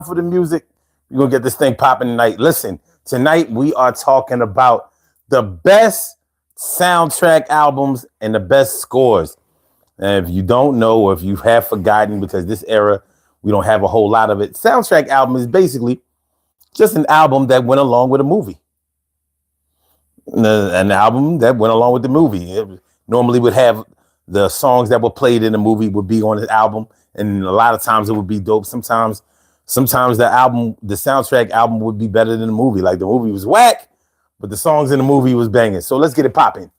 for the music. We're gonna get this thing popping tonight. Listen, tonight we are talking about the best soundtrack albums and the best scores. And if you don't know, or if you have forgotten, because this era we don't have a whole lot of it, soundtrack album is basically just an album that went along with a movie. An album that went along with the movie. It normally would have the songs that were played in the movie would be on the album, and a lot of times it would be dope. Sometimes the soundtrack album would be better than the movie. Like the movie was whack, but the songs in the movie was banging. So let's get it popping.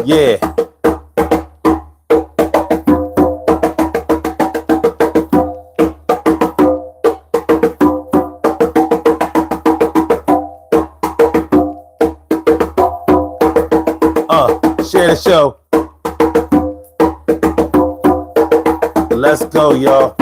Yeah. Share the show. Let's go, y'all.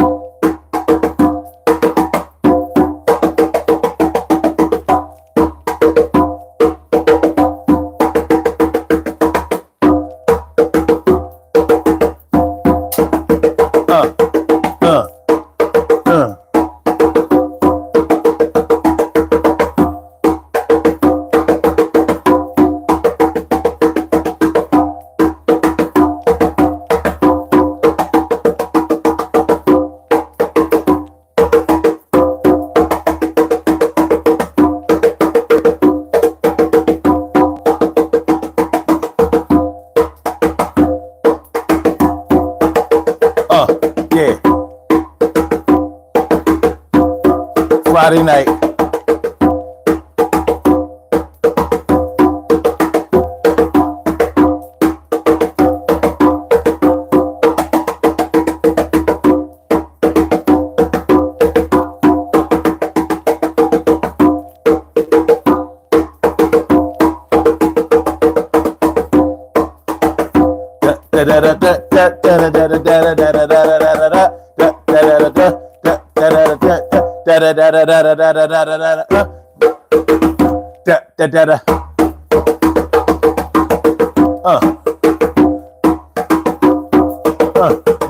Friday night.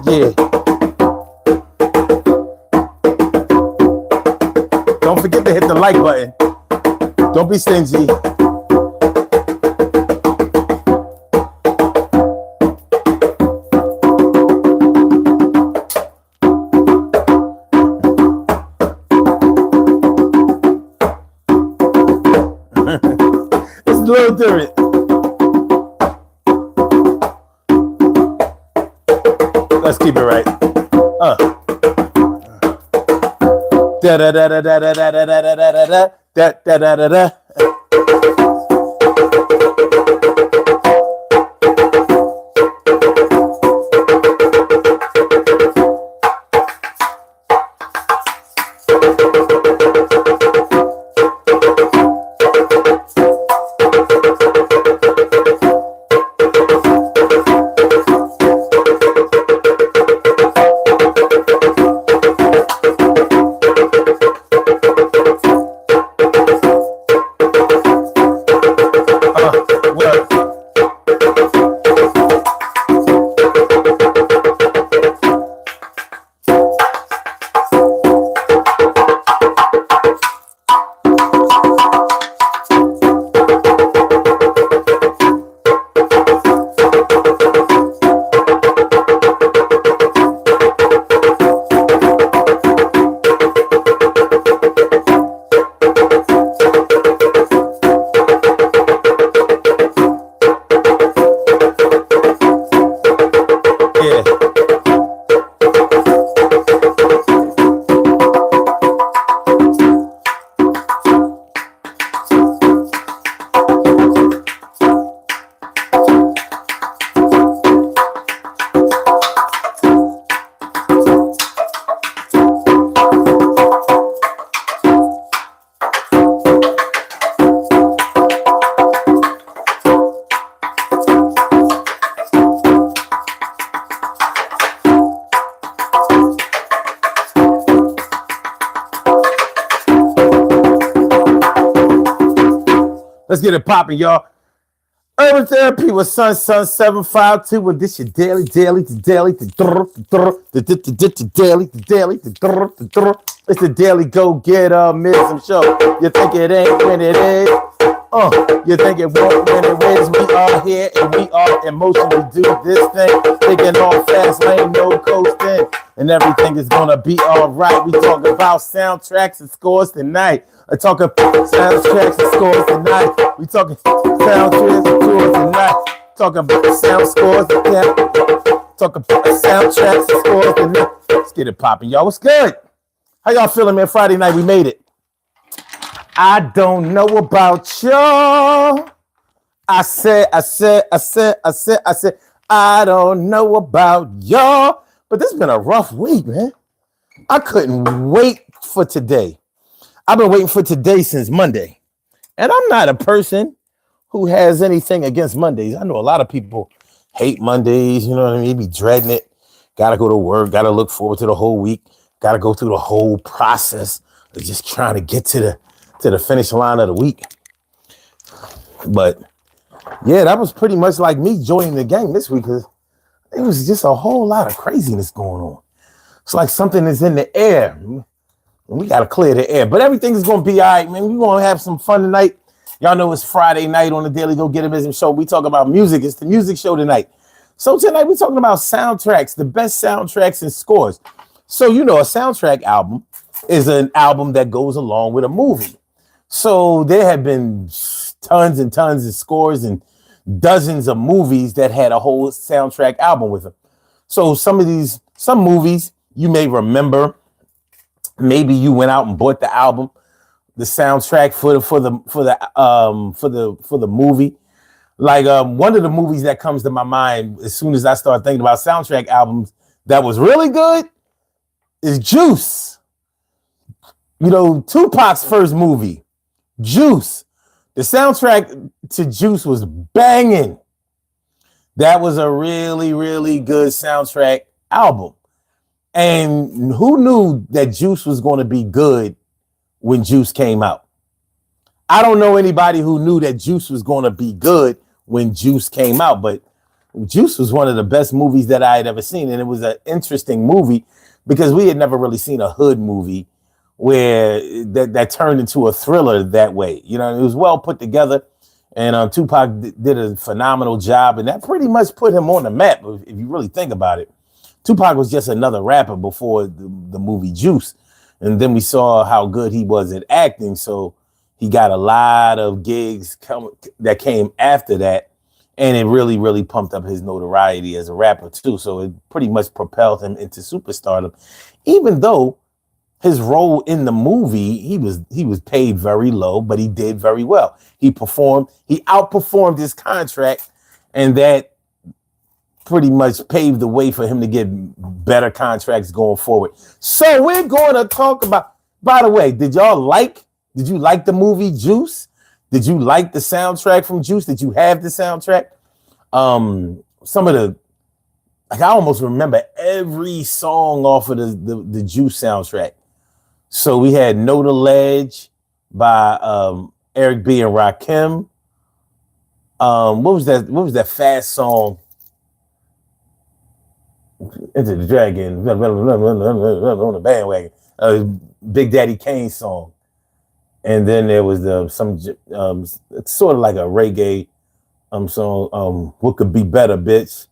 Yeah. Don't forget to hit the like button. Don't be stingy. It's a little different. Let's keep it right. Da da da da da da da da da da da da da da da da. Let's get it popping, y'all. Urban Therapy with Sun 752 with this your daily, the daily. It's the daily go-getter-mism show. You think it ain't when it is? You think it won't when it is? We are here and we are in motion. We do this thing, taking off fast lane, no coasting, and everything is gonna be all right. We talk about soundtracks and scores tonight. I talk about soundtracks and scores tonight. We talking soundtracks and scores tonight. Talking about sound scores again. Talking about soundtracks and scores tonight. Let's get it popping, y'all. What's good? How y'all feeling, man? Friday night, we made it. I don't know about y'all. I said, I don't know about y'all. But this has been a rough week, man. I couldn't wait for today. I've been waiting for today since Monday. And I'm not a person who has anything against Mondays. I know a lot of people hate Mondays, you know what I mean? Be dreading it. Gotta go to work, gotta look forward to the whole week, gotta go through the whole process of just trying to get to the finish line of the week. But yeah, that was pretty much like me joining the game this week because it was just a whole lot of craziness going on. It's like something is in the air. We got to clear the air, but everything is going to be all right, man. We're going to have some fun tonight. Y'all know it's Friday night on the Daily Go Get It show. We talk about music. It's the music show tonight. So tonight we're talking about soundtracks, the best soundtracks and scores. So, you know, a soundtrack album is an album that goes along with a movie. So there have been tons and tons of scores and dozens of movies that had a whole soundtrack album with them. So some movies you may remember. Maybe you went out and bought the album, the soundtrack for the movie. Like one of the movies that comes to my mind as soon as I start thinking about soundtrack albums that was really good is Juice. You know, Tupac's first movie, Juice. The soundtrack to Juice was banging. That was a really, really good soundtrack album. And who knew that Juice was going to be good when Juice came out? I don't know anybody who knew that Juice was going to be good when Juice came out, but Juice was one of the best movies that I had ever seen. And it was an interesting movie because we had never really seen a hood movie where that turned into a thriller that way. You know, it was well put together. And Tupac did a phenomenal job. And that pretty much put him on the map, if you really think about it. Tupac was just another rapper before the movie Juice. And then we saw how good he was at acting. So he got a lot of gigs that came after that. And it really, really pumped up his notoriety as a rapper, too. So it pretty much propelled him into superstardom. Even though his role in the movie, he was paid very low, but he did very well. He outperformed his contract, and that pretty much paved the way for him to get better contracts going forward. So we're going to talk about, by the way, did you like the movie Juice? Did you like the soundtrack from Juice? Did you have the soundtrack? I almost remember every song off of the Juice soundtrack. So we had Know the Ledge by Eric B. and Rakim. What was that fast song? Into the Dragon on the bandwagon. Big Daddy Kane song. And then there was some sort of like a reggae song, What Could Be Better, Bitch.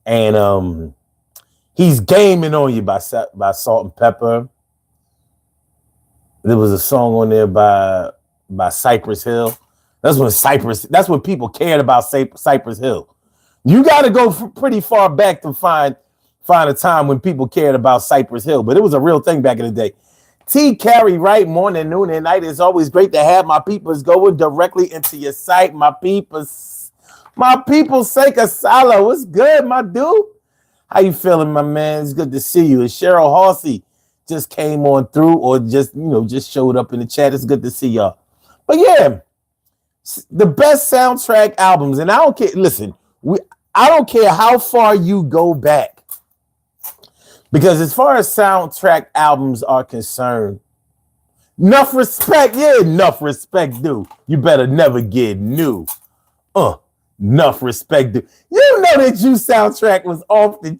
And He's Gaming on You by Salt and Pepper. There was a song on there by Cypress Hill. That's when people cared about Cypress Hill. You got to go pretty far back to find a time when people cared about Cypress Hill, but it was a real thing back in the day. T. Carey, right? Morning, noon, and night. It's always great to have my peoples going directly into your sight. My peoples say Casala. What's good, my dude? How you feeling, my man? It's good to see you. And Cheryl Horsey just came on through, or just showed up in the chat. It's good to see y'all. But yeah, the best soundtrack albums, and I don't care. Listen, I don't care how far you go back. Because as far as soundtrack albums are concerned, Enough respect, yeah, enough respect, dude. You better never get new. Enough respect, dude. You know that Juice soundtrack was off the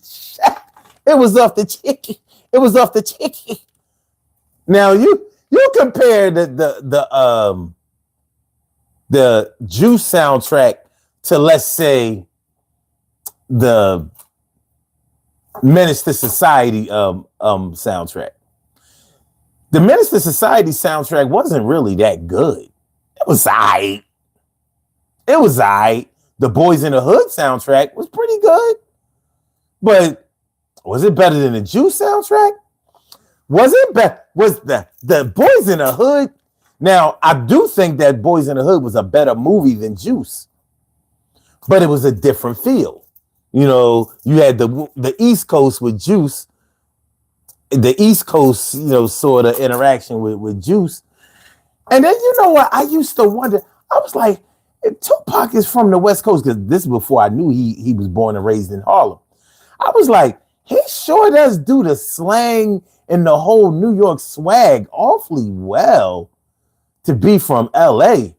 it was off the chicky. It was off the chicky. Now you compare the Juice soundtrack to, let's say, the Menace to Society soundtrack. The Menace to Society soundtrack wasn't really that good. It was aight. It was aight. The Boys in the Hood soundtrack was pretty good. But was it better than the Juice soundtrack? Was it better? Was the Boys in the Hood? Now, I do think that Boys in the Hood was a better movie than Juice. But it was a different feel. You know, you had the East Coast with Juice. The East Coast, you know, sort of interaction with Juice. And then, you know what? I used to wonder. I was like, if Tupac is from the West Coast, because this is before I knew he was born and raised in Harlem. I was like, he sure does do the slang and the whole New York swag awfully well to be from L.A.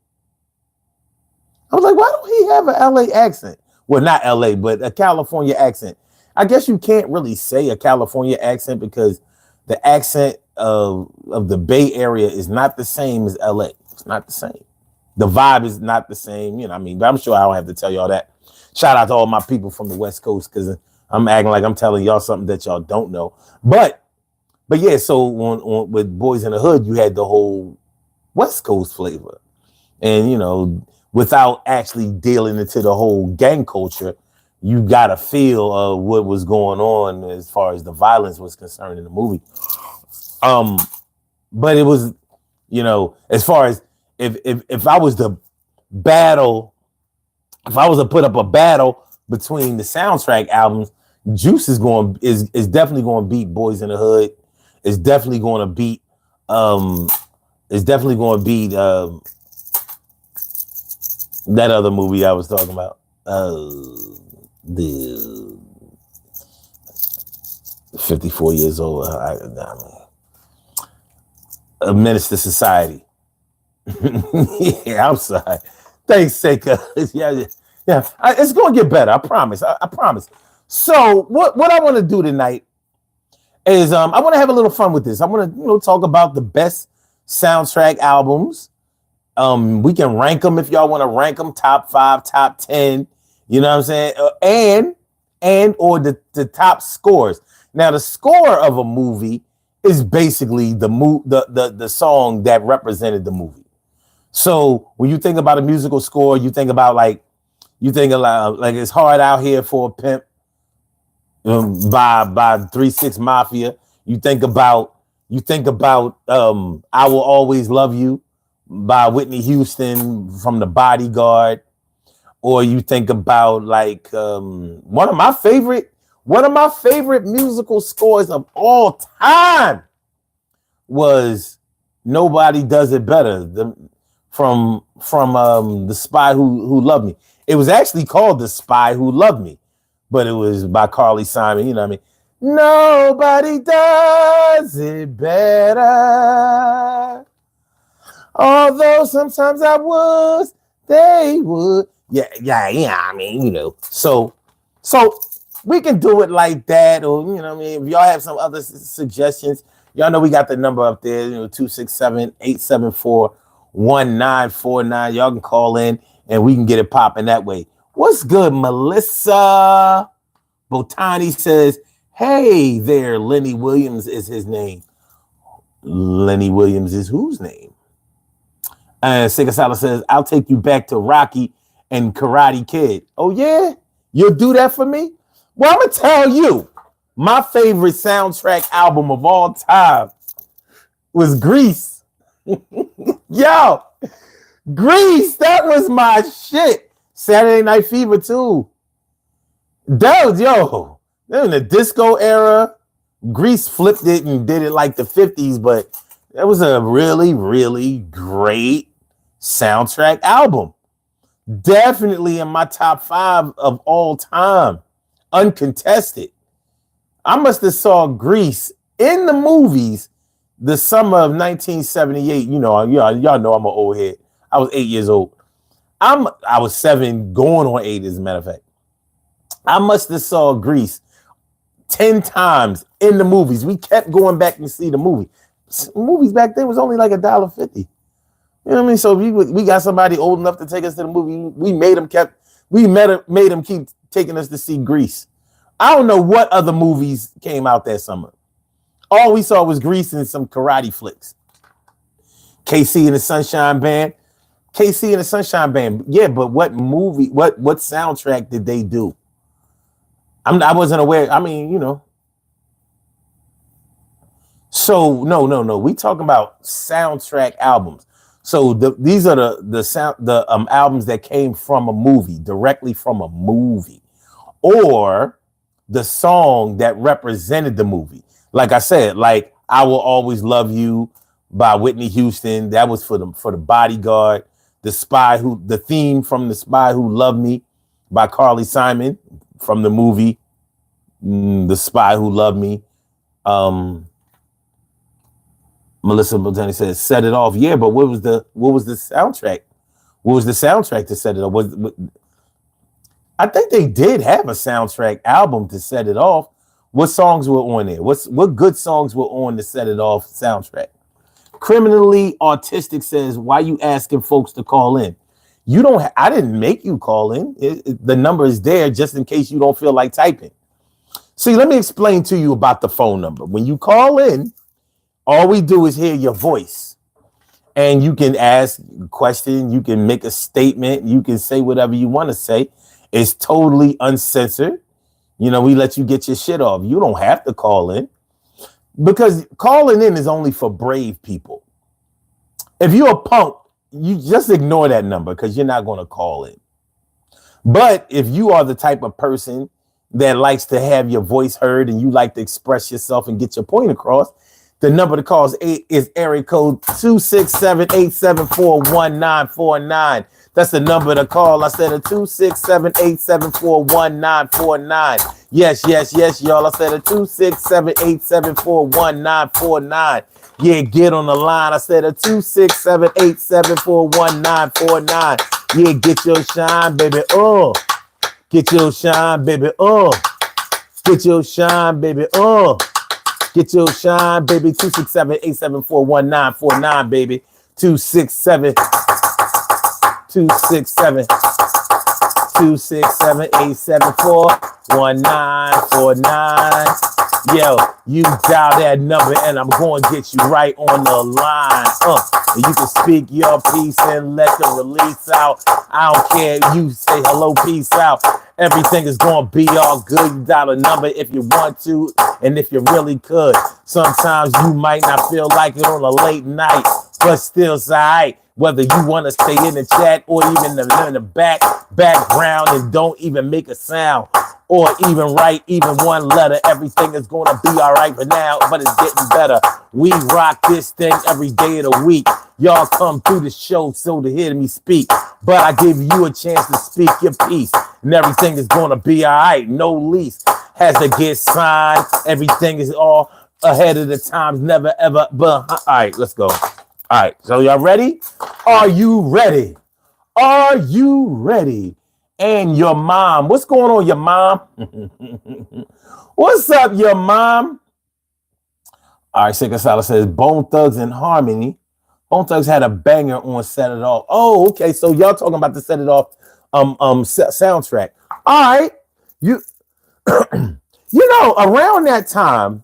I was like, why don't he have an L.A. accent? Well, not L.A., but a California accent. I guess you can't really say a California accent because the accent of the Bay Area is not the same as L.A. It's not the same. The vibe is not the same, you know what I mean? But I'm sure I don't have to tell y'all that. Shout out to all my people from the West Coast because I'm acting like I'm telling y'all something that y'all don't know. But yeah, so with Boys in the Hood, you had the whole West Coast flavor. And, you know, without actually dealing into the whole gang culture, you got a feel of what was going on as far as the violence was concerned in the movie. But it was, you know, as far as if I was to battle, if I was to put up a battle between the soundtrack albums, Juice is definitely going to beat Boys in the Hood. It's definitely going to beat that other movie I was talking about. The 54 years old. A Menace to Society. Yeah, I'm sorry. Thanks, Seika. Yeah. It's going to get better. I promise. I promise. So what I want to do tonight is I want to have a little fun with this. I want to talk about the best soundtrack albums. We can rank them if y'all want to rank them top 5, top 10. You know what I'm saying? Or the top scores. Now, the score of a movie is basically the song that represented the movie. So when you think about a musical score, you think about like It's Hard Out Here for a Pimp by 3 6 Mafia. You think about I Will Always Love You by Whitney Houston from The Bodyguard. Or you think about like one of my favorite musical scores of all time was Nobody Does It Better from The Spy Who Loved Me. It was actually called The Spy Who Loved Me, but it was by Carly Simon. You know what I mean? Nobody does it better. Although sometimes I was, they would. Yeah. I mean, you know. So we can do it like that, or you know what I mean. If y'all have some other suggestions, y'all know we got the number up there, 267-874-1949. Y'all can call in and we can get it popping that way. What's good, Melissa? Botani says, hey there, Lenny Williams is his name. Lenny Williams is whose name? Sigasala says, I'll take you back to Rocky and Karate Kid. Oh, yeah? You'll do that for me? Well, I'm going to tell you, my favorite soundtrack album of all time was Grease. Yo, Grease, that was my shit. Saturday Night Fever, too. That was, in the disco era, Grease flipped it and did it like the 50s, but that was a really, really great soundtrack album. Definitely in my top 5 of all time. Uncontested. I must have saw Grease in the movies the summer of 1978, y'all know I'm an old head. I was 8 years old. I was 7 going on 8, as a matter of fact. I must have saw Grease 10 times in the movies. We kept going back and see the movie. Movies back then was only like $1.50. You know what I mean? So we got somebody old enough to take us to the movie. We made them keep taking us to see Grease. I don't know what other movies came out that summer. All we saw was Grease and some karate flicks. KC and the Sunshine Band. KC and the Sunshine Band. Yeah, but what movie, what soundtrack did they do? I wasn't aware. I mean, So no. We talking about soundtrack albums. So these are the albums that came from a movie, directly from a movie, or the song that represented the movie. Like I said, like "I Will Always Love You" by Whitney Houston. That was for the Bodyguard. The theme from "The Spy Who Loved Me" by Carly Simon from the movie "The Spy Who Loved Me." Melissa Botani says, "Set It Off." Yeah, but what was the soundtrack? What was the soundtrack to Set It Off? I think they did have a soundtrack album to Set It Off. What songs were on there? What good songs were on the Set It Off soundtrack? Criminally Autistic says, "Why you asking folks to call in? You don't. I didn't make you call in. The number is there just in case you don't feel like typing." See, let me explain to you about the phone number. When you call in, all we do is hear your voice, and you can ask a question, you can make a statement, you can say whatever you want to say. It's totally uncensored. We let you get your shit off. You don't have to call in, because calling in is only for brave people. If you're a punk, you just ignore that number because you're not going to call in. But if you are the type of person that likes to have your voice heard and you like to express yourself and get your point across, the number to call is area code 267-874-1949. That's the number to call. I said a 267-874-1949. Yes, y'all. I said a 267-874-1949. Yeah, get on the line. I said a 267-874-1949. Yeah, get your shine, baby. Get your shine, baby. Get your shine, baby. Get your shine, baby. 267-874-1949, baby. 267-874-1949. Yo, you dial that number and I'm going to get you right on the line. And you can speak your piece and let the release out. I don't care. You say hello, peace out. Everything is going to be all good. You dial a number if you want to and if you really could. Sometimes you might not feel like it on a late night, but still it's all right. Whether you want to stay in the chat or even in the background and don't even make a sound or even write even one letter, everything is going to be all right for now, but it's getting better. We rock this thing every day of the week. Y'all come through the show so to hear me speak, but I give you a chance to speak your piece and everything is going to be all right. No lease has to get signed. Everything is all ahead of the times, never ever. But all right, let's go. All right, so y'all ready? Are you ready? Are you ready? And your mom, what's going on, your mom? What's up, your mom? All right, Sicker Salad says Bone Thugs and Harmony. Bone Thugs had a banger on Set It Off. Oh, okay, so y'all talking about the Set It Off soundtrack. All right, you around that time,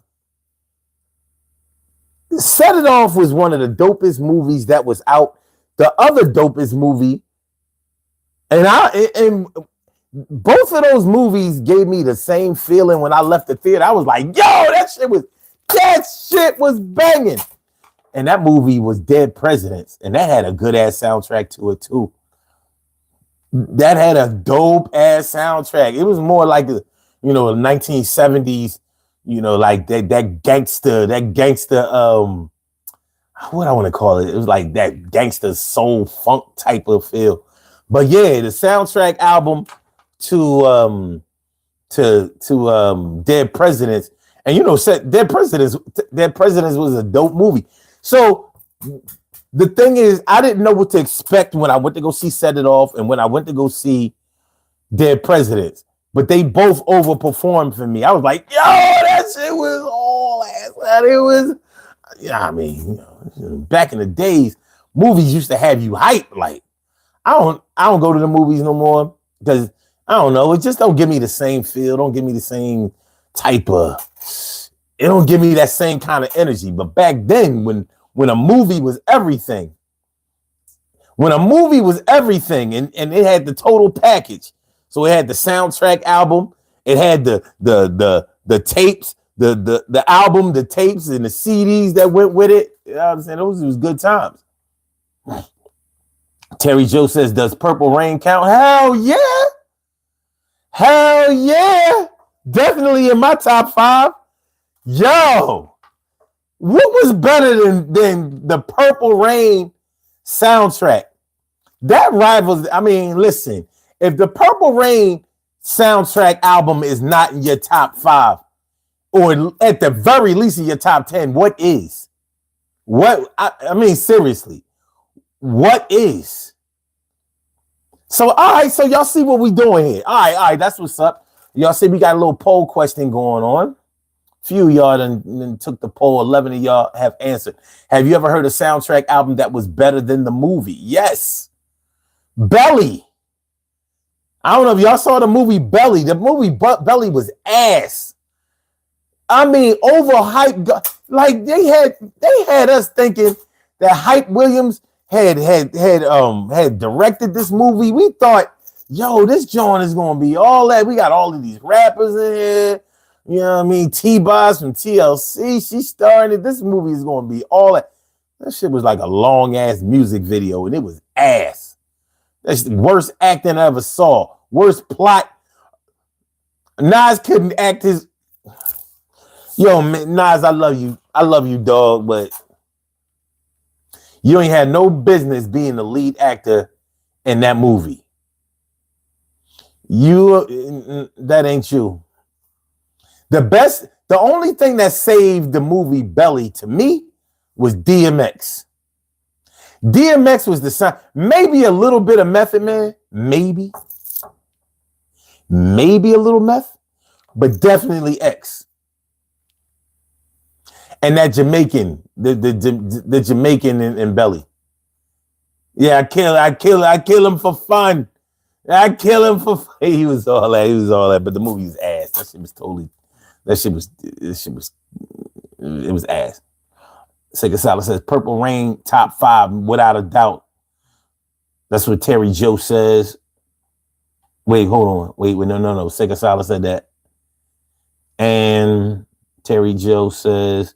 Set It Off was one of the dopest movies that was out. The other dopest movie, and both of those movies gave me the same feeling when I left the theater. I was like, yo, that shit was banging. And that movie was Dead Presidents, and that had a good ass soundtrack to it too. That had a dope ass soundtrack. It was more like the 1970s. Like that gangster, what I want to call it. It was like that gangster soul funk type of feel. But yeah, the soundtrack album to Dead Presidents, And you know, Dead Presidents was a dope movie. So the thing is, I didn't know what to expect when I went to go see Set It Off and when I went to go see Dead Presidents. But they both overperformed for me. I was like, yo, that shit was all ass. It was, yeah, I mean, you know, back in the days, movies used to have you hype. Like, I don't go to the movies no more because I don't know. It just don't give me the same feel. Don't give me the same type of. It don't give me that same kind of energy. But back then, when a movie was everything, and it had the total package. So it had the soundtrack album, it had the tapes, the album, the tapes, and the CDs that went with it. You know what I'm saying? Those was good times. Terry Joe says, does Purple Rain count? Hell yeah. Hell yeah. Definitely in my top 5. Yo, what was better than the Purple Rain soundtrack? That rivals, I mean, listen, if the Purple Rain soundtrack album is not in your top 5, or at the very least in your top 10, what is? What, I mean, seriously, what is? So, all right, so y'all see what we doing here. All right, that's what's up. Y'all see we got a little poll question going on. Few of y'all done took the poll. 11 of y'all have answered. Have you ever heard a soundtrack album that was better than the movie? Yes. Belly. I don't know if y'all saw the movie Belly. The movie Belly was ass. I mean, overhyped. Like they had us thinking that Hype Williams had directed this movie. We thought, yo, this joint is gonna be all that. We got all of these rappers in here. You know what I mean? T-Boz from TLC. She's starring it. This movie is gonna be all that. That shit was like a long ass music video, and it was ass. That's the worst acting I ever saw. Worst plot. Nas couldn't act his. Yo, man, Nas, I love you. I love you, dog, but you ain't had no business being the lead actor in that movie. That ain't you. The only thing that saved the movie Belly to me was DMX. DMX was the sound. Maybe a little bit of Method Man. Maybe a little meth, but definitely X. And that Jamaican, the Jamaican in Belly. Yeah, I kill him for fun. I kill him for fun. He was all that, but the movie was ass. It was ass. Sega Sala says Purple Rain top 5 without a doubt. That's what Terry Joe says. Wait, hold on. Wait, no. Sega Sala said that. And Terry Joe says,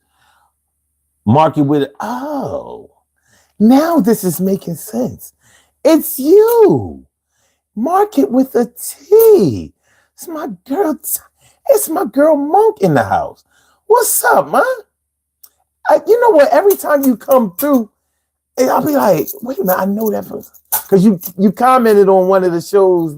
mark it with, oh, now this is making sense. It's you. Mark it with a T. It's my girl Monk in the house. What's up, man? You know what? Every time you come through, I'll be like, wait a minute, I know that person. Because you commented on one of the shows,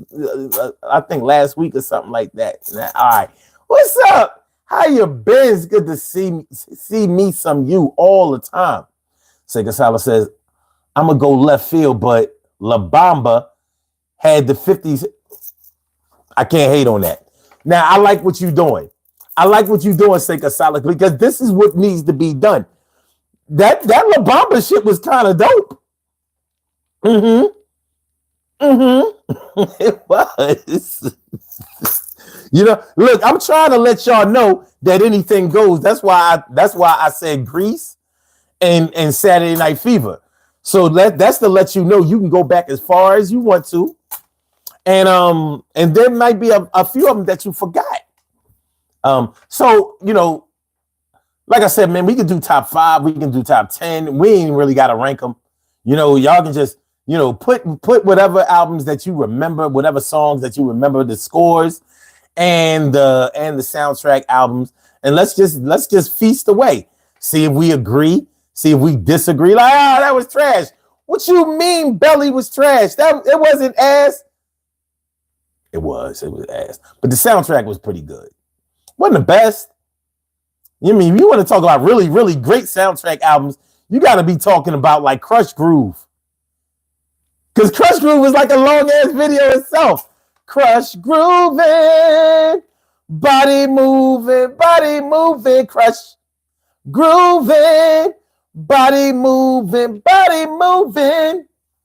I think last week or something like that. All right. What's up? How you been? It's good to see me some you all the time. Sega Sala says, I'm going to go left field, but La Bamba had the 50s. I can't hate on that. Now, I like what you're doing. Sega Sala, because this is what needs to be done. That La Bamba shit was kind of dope. It was. You know, look, I'm trying to let y'all know that anything goes. That's why I said Grease and Saturday Night Fever. So that's to let you know you can go back as far as you want to. And there might be a few of them that you forgot. So, you know, like I said, man, we can do top 5, we can do top 10. We ain't really got to rank them. You know, y'all can just, you know, put whatever albums that you remember, whatever songs that you remember, the scores and the soundtrack albums, and let's just feast away. See if we agree, see if we disagree. Like, that was trash. What you mean Belly was trash? It wasn't ass. It was ass. But the soundtrack was pretty good. Wasn't the best, You mean you want to talk about really, really great soundtrack albums? You got to be talking about like Crush Groove, because Crush Groove is like a long ass video itself. Crush grooving, body moving, crush grooving, body moving.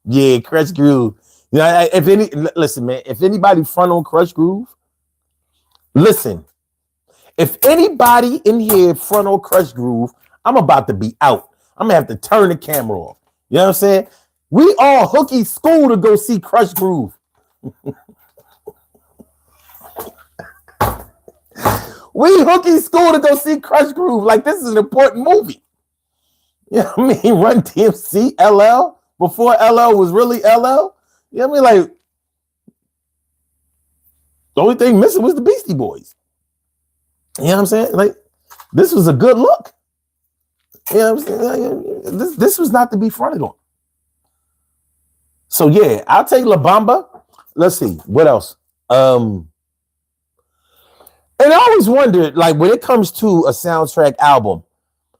Yeah, Crush Groove. You know, listen, man, if anybody front on Crush Groove, listen. If anybody in here front on Crush Groove, I'm about to be out. I'm gonna have to turn the camera off. You know what I'm saying? We all hooky school to go see Crush Groove. We hooky school to go see Crush Groove. Like, this is an important movie. You know what I mean? Run DMC, LL, before LL was really LL. You know what I mean? Like, the only thing missing was the Beastie Boys. You know what I'm saying? Like, this was a good look. You know what I'm saying? This was not to be fronted on. So, yeah, I'll take La Bamba. Let's see. What else? And I always wondered, like, when it comes to a soundtrack album,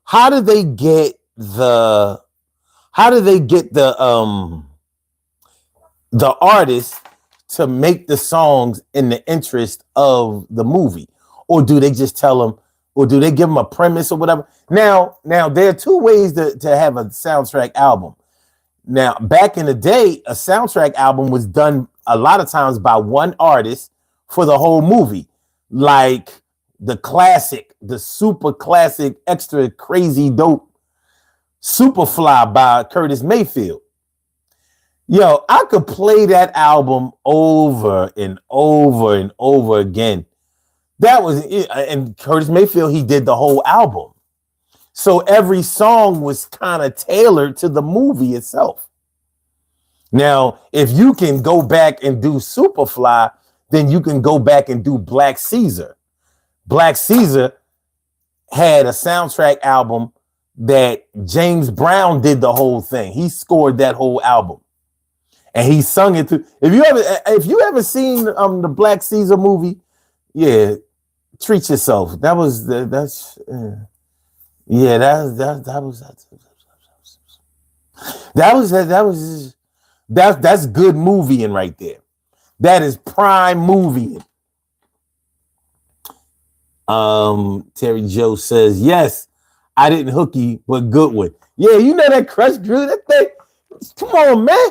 how do they get the artist to make the songs in the interest of the movie? Or do they just tell them, or do they give them a premise or whatever? Now there are two ways to have a soundtrack album. Now, back in the day, a soundtrack album was done a lot of times by one artist for the whole movie. Like the classic, the super classic, extra crazy dope Superfly by Curtis Mayfield. Yo, I could play that album over and over and over again. That was it. And Curtis Mayfield, he did the whole album. So every song was kind of tailored to the movie itself. Now, if you can go back and do Superfly, then you can go back and do Black Caesar. Black Caesar had a soundtrack album that James Brown did the whole thing. He scored that whole album. And he sung it through. If you ever seen the Black Caesar movie, yeah, treat yourself. That's good movieing right there. That is prime movieing. Terry Joe says, yes, I didn't hooky, but good one. Yeah, you know that Crush Groove, that thing. Come on, man.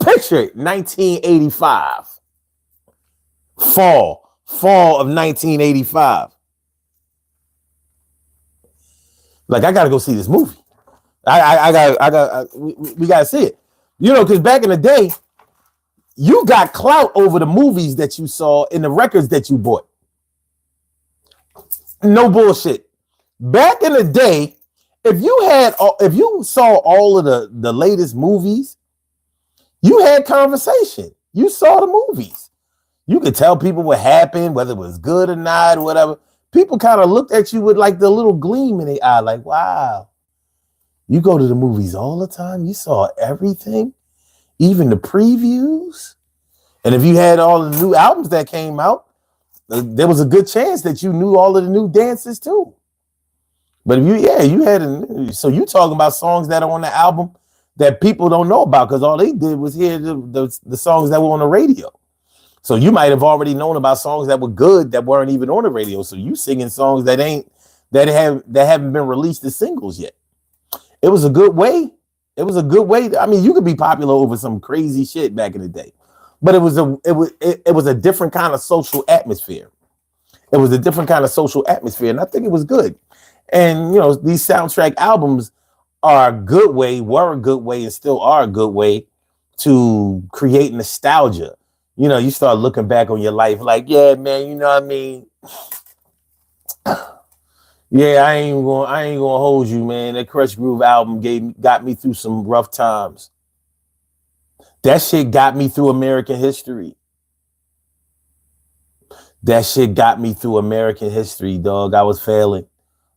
Picture it, 1985. Fall of 1985. Like, I gotta go see this movie. We gotta see it. You know, because back in the day, you got clout over the movies that you saw and the records that you bought. No bullshit. Back in the day, if you saw all of the latest movies, you had conversation. You saw the movies. You could tell people what happened, whether it was good or not, or whatever. People kind of looked at you with like the little gleam in their eye, like, wow, you go to the movies all the time. You saw everything, even the previews. And if you had all the new albums that came out, there was a good chance that you knew all of the new dances too. But if so you talking about songs that are on the album that people don't know about because all they did was hear the songs that were on the radio. So you might have already known about songs that were good that weren't even on the radio. So you singing songs that haven't been released as singles yet. It was a good way. It was a good way. I mean, you could be popular over some crazy shit back in the day, but it was a different kind of social atmosphere. It was a different kind of social atmosphere, and I think it was good. And you know, these soundtrack albums were a good way, and still are a good way to create nostalgia. You know, you start looking back on your life like, yeah, man, you know what I mean? Yeah, I ain't gonna hold you, man. That Crush Groove album got me through some rough times. That shit got me through American history. That shit got me through American history, dog. I was failing.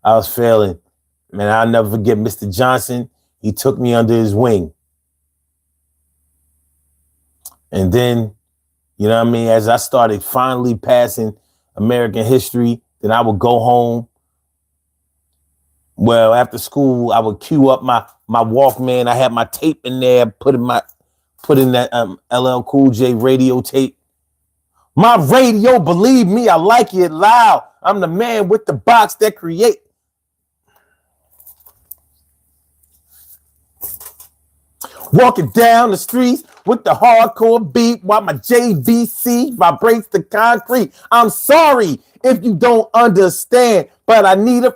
Man, I'll never forget Mr. Johnson. He took me under his wing. And then, you know what I mean? As I started finally passing American history, then I would go home Well, after school, I would cue up my Walkman. I had my tape in there, put in that LL Cool J radio tape. My radio, believe me, I like it loud. I'm the man with the box that create. Walking down the streets with the hardcore beat while my JVC vibrates the concrete. I'm sorry if you don't understand, but I need a...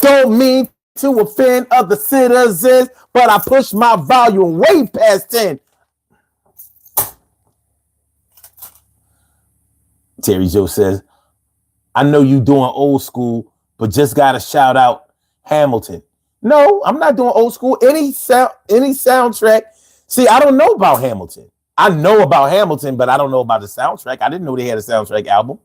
Don't mean to offend other citizens, but I push my volume way past 10. Terry Joe says, I know you doing old school, but just got to shout out Hamilton. No, I'm not doing old school. Any soundtrack. See, I don't know about Hamilton. I know about Hamilton, but I don't know about the soundtrack. I didn't know they had a soundtrack album.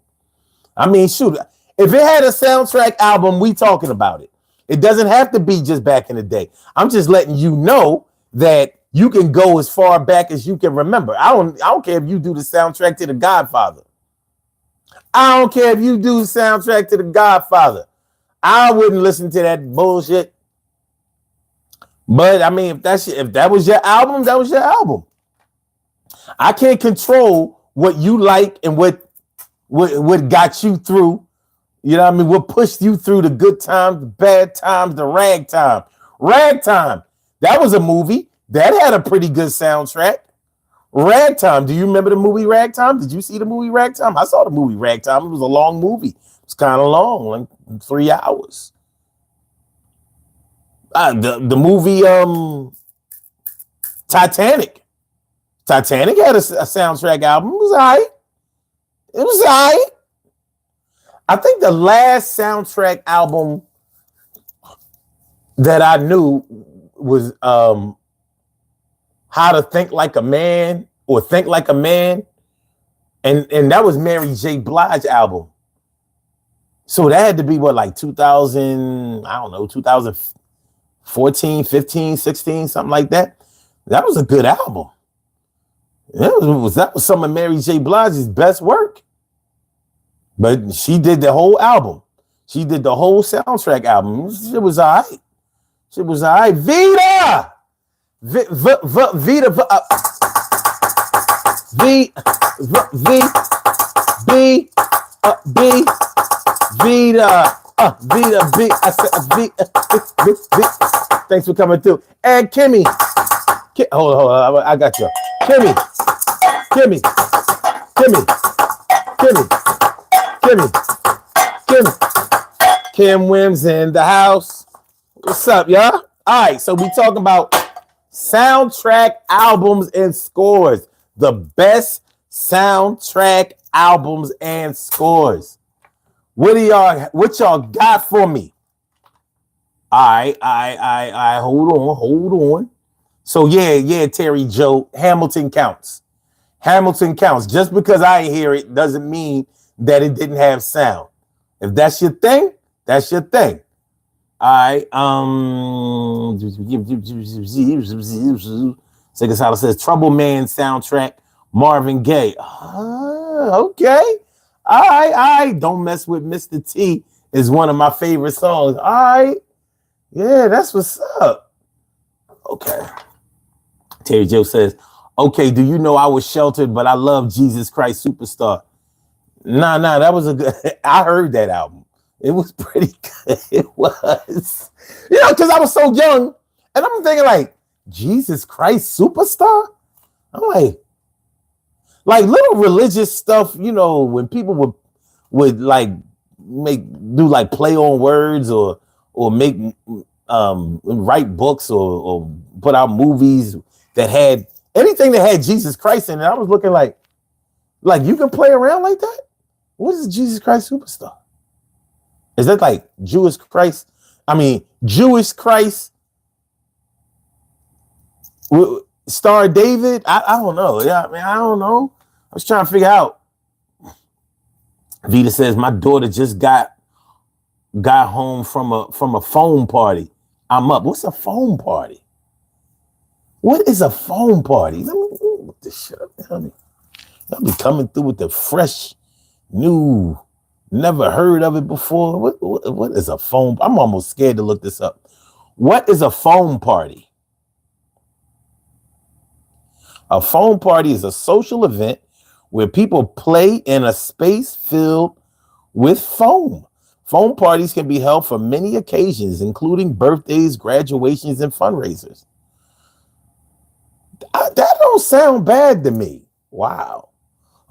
I mean, shoot, if it had a soundtrack album, we talking about it. It doesn't have to be just back in the day. I'm just letting you know that you can go as far back as you can remember. I don't care if you do the soundtrack to The Godfather. I don't care if you do the soundtrack to The Godfather. I wouldn't listen to that bullshit. But I mean, if that was your album, that was your album. I can't control what you like and what got you through. You know what I mean? What pushed you through the good times, the bad times, the ragtime. Ragtime. That was a movie that had a pretty good soundtrack. Ragtime. Do you remember the movie Ragtime? Did you see the movie Ragtime? I saw the movie Ragtime. It was a long movie. It was kind of long, like 3 hours. The movie Titanic. Titanic had a soundtrack album. It was all right. It was all right. I think the last soundtrack album that I knew was How to Think Like a Man or Think Like a Man. And that was Mary J. Blige album. So that had to be what, like 2000, I don't know, 2014, 15, 16, something like that. That was a good album. That was some of Mary J. Blige's best work. But she did the whole album. She did the whole soundtrack album. It was all right. It was all right. Vita! Vita! I said Vita. Thanks for coming through. And Kimmy. Hold on. I got you. Kimmy. Kim Wims in the house. What's up, y'all? All right, so we talking about soundtrack albums and scores. The best soundtrack albums and scores. What y'all got for me? All right. Hold on. So yeah, Terry Joe, Hamilton counts. Hamilton counts. Just because I hear it doesn't mean that it didn't have sound. If that's your thing, that's your thing. All right. Second Solid says Trouble Man soundtrack, Marvin Gaye. Okay. All right. Don't Mess with Mr. T is one of my favorite songs. All right. Yeah, that's what's up. Okay. Terry Joe says, okay, do you know I was sheltered, but I love Jesus Christ Superstar? Nah, that was a good... I heard that album. It was pretty good. It was. You know, because I was so young, and I'm thinking like, Jesus Christ Superstar? I'm like little religious stuff, you know, when people would like do like play on words or make write books or put out movies that had anything that had Jesus Christ in it. I was looking like you can play around like that? What is Jesus Christ Superstar? Is that like Jewish Christ? I mean, Jewish Christ Star David? I don't know. Yeah, I mean, I don't know. I was trying to figure out. Vita says my daughter just got home from a phone party. I'm up. What's a phone party? What is a phone party? Let me look this shit up, honey. Y'all be coming through with the fresh, new Never heard of it before. What is a foam? I'm almost scared to look this up. What is a foam party? A foam party is a social event where people play in a space filled with foam. Foam parties can be held for many occasions, including birthdays, graduations, and fundraisers. That don't sound bad to me. Wow.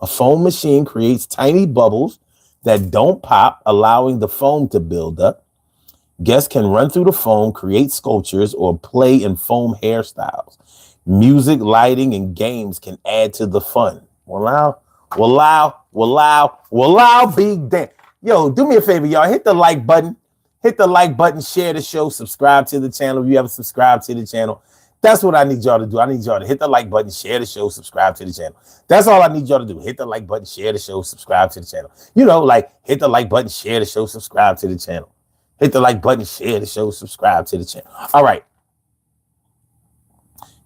A foam machine creates tiny bubbles that don't pop, allowing the foam to build up. Guests can run through the foam, create sculptures, or play in foam hairstyles. Music, lighting, and games can add to the fun. Wallow, big damn. Yo, do me a favor, y'all. Hit the like button. Hit the like button, share the show, subscribe to the channel if you haven't subscribed to the channel. That's what I need y'all to do. I need y'all to hit the like button, share the show, subscribe to the channel. That's all I need y'all to do. Hit the like button, share the show, subscribe to the channel. You know, like hit the like button, share the show, subscribe to the channel. Hit the like button, share the show, subscribe to the channel. All right.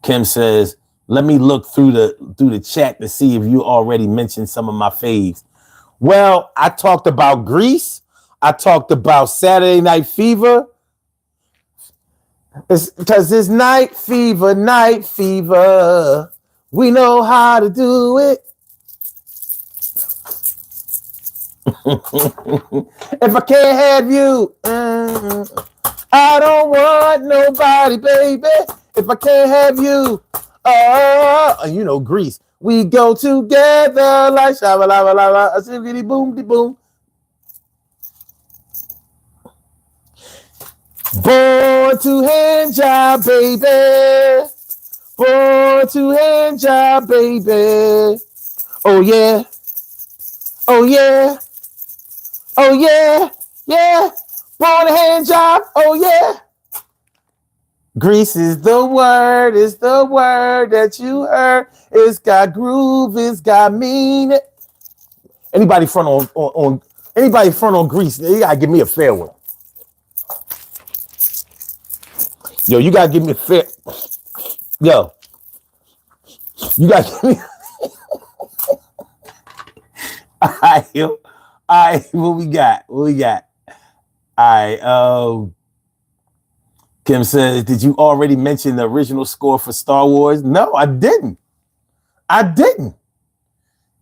Kim says, let me look through the chat to see if you already mentioned some of my faves. Well, I talked about Grease. I talked about Saturday Night Fever. It's because it's night fever. We know how to do it. If I can't have you, I don't want nobody, baby. If I can't have you, you know, Grease. We go together like shabba la la la, a ziggity boom de boom. Born to hand job, baby. Born to hand job, baby. Oh yeah. Oh yeah. Oh yeah. Yeah. Born to hand job. Oh yeah. Grease is the word that you heard. It's got groove, it's got meaning. Anybody front on Grease, you gotta give me a fair one. Yo, you gotta give me a fair. Yo, you gotta give me. All right, yo. All right, what we got? All right, Kim says, did you already mention the original score for Star Wars? No, I didn't.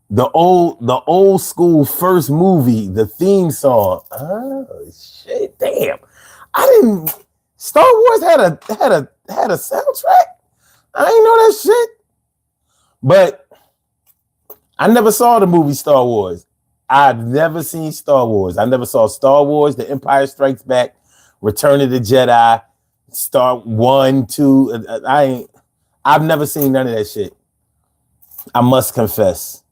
The old school first movie, the theme song. Oh shit, damn. I didn't. Star Wars had a soundtrack. I didn't know that shit. But I never saw the movie Star Wars. I've never seen Star Wars. I never saw Star Wars, The Empire Strikes Back, Return of the Jedi, Star 1, 2. I've never seen none of that shit. I must confess.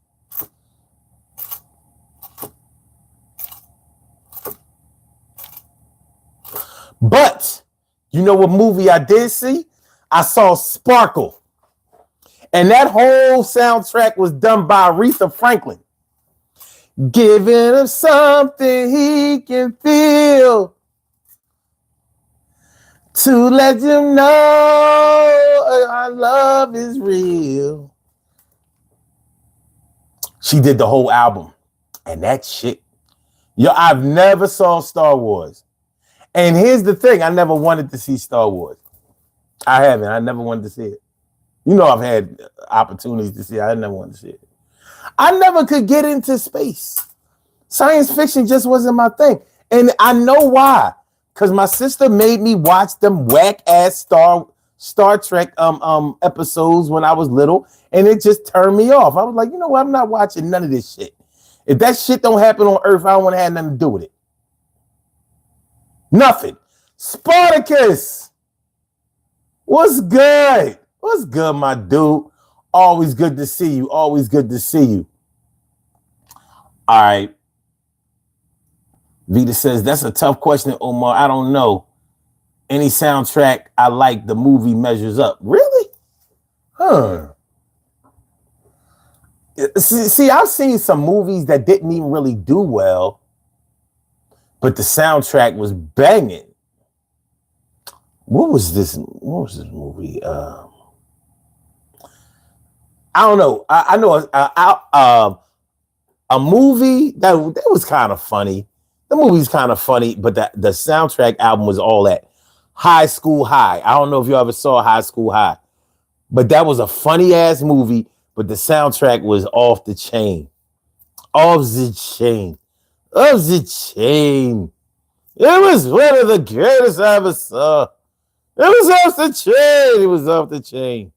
But you know what movie I did see? I saw Sparkle. And that whole soundtrack was done by Aretha Franklin. Giving him something he can feel to let him know our love is real. She did the whole album. And that shit. Yo, I've never saw Star Wars. And here's the thing. I never wanted to see Star Wars. I haven't. I never wanted to see it. You know, I've had opportunities to see it. I never wanted to see it. I never could get into space. Science fiction just wasn't my thing. And I know why. Because my sister made me watch them whack-ass Star Trek episodes when I was little. And it just turned me off. I was like, you know what? I'm not watching none of this shit. If that shit don't happen on Earth, I don't want to have nothing to do with it. Nothing. Spartacus. What's good? What's good, my dude? Always good to see you. Always good to see you. All right. Vita says, that's a tough question, Omar. I don't know. Any soundtrack I like, the movie measures up. Really? Huh. See, I've seen some movies that didn't even really do well, but the soundtrack was banging. What was this movie? I don't know. I know a movie that was kind of funny. The movie's kind of funny, but the soundtrack album was all that. High School High. I don't know if you ever saw High School High, but that was a funny ass movie. But the soundtrack was off the chain, off the chain, off the chain. It was one of the greatest I ever saw. It was off the chain. It was off the chain.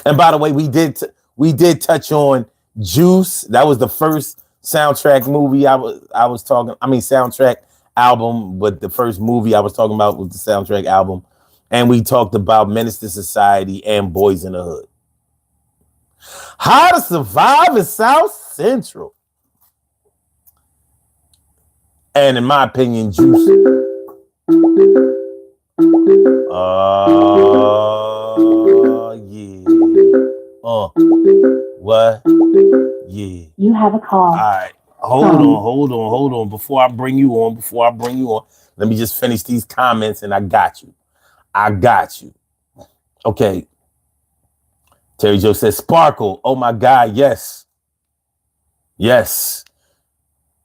And by the way, we did touch on Juice. That was the first soundtrack movie I was talking. I mean, soundtrack album, but the first movie I was talking about was the soundtrack album. And we talked about Menace to Society and Boys in the Hood. How to Survive in South Central. And in my opinion, Juice. Yeah. What? Yeah. You have a call. All right. Hold on. Before I bring you on, let me just finish these comments and I got you. Okay. Terry Joe says, Sparkle. Oh my God, yes. Yes.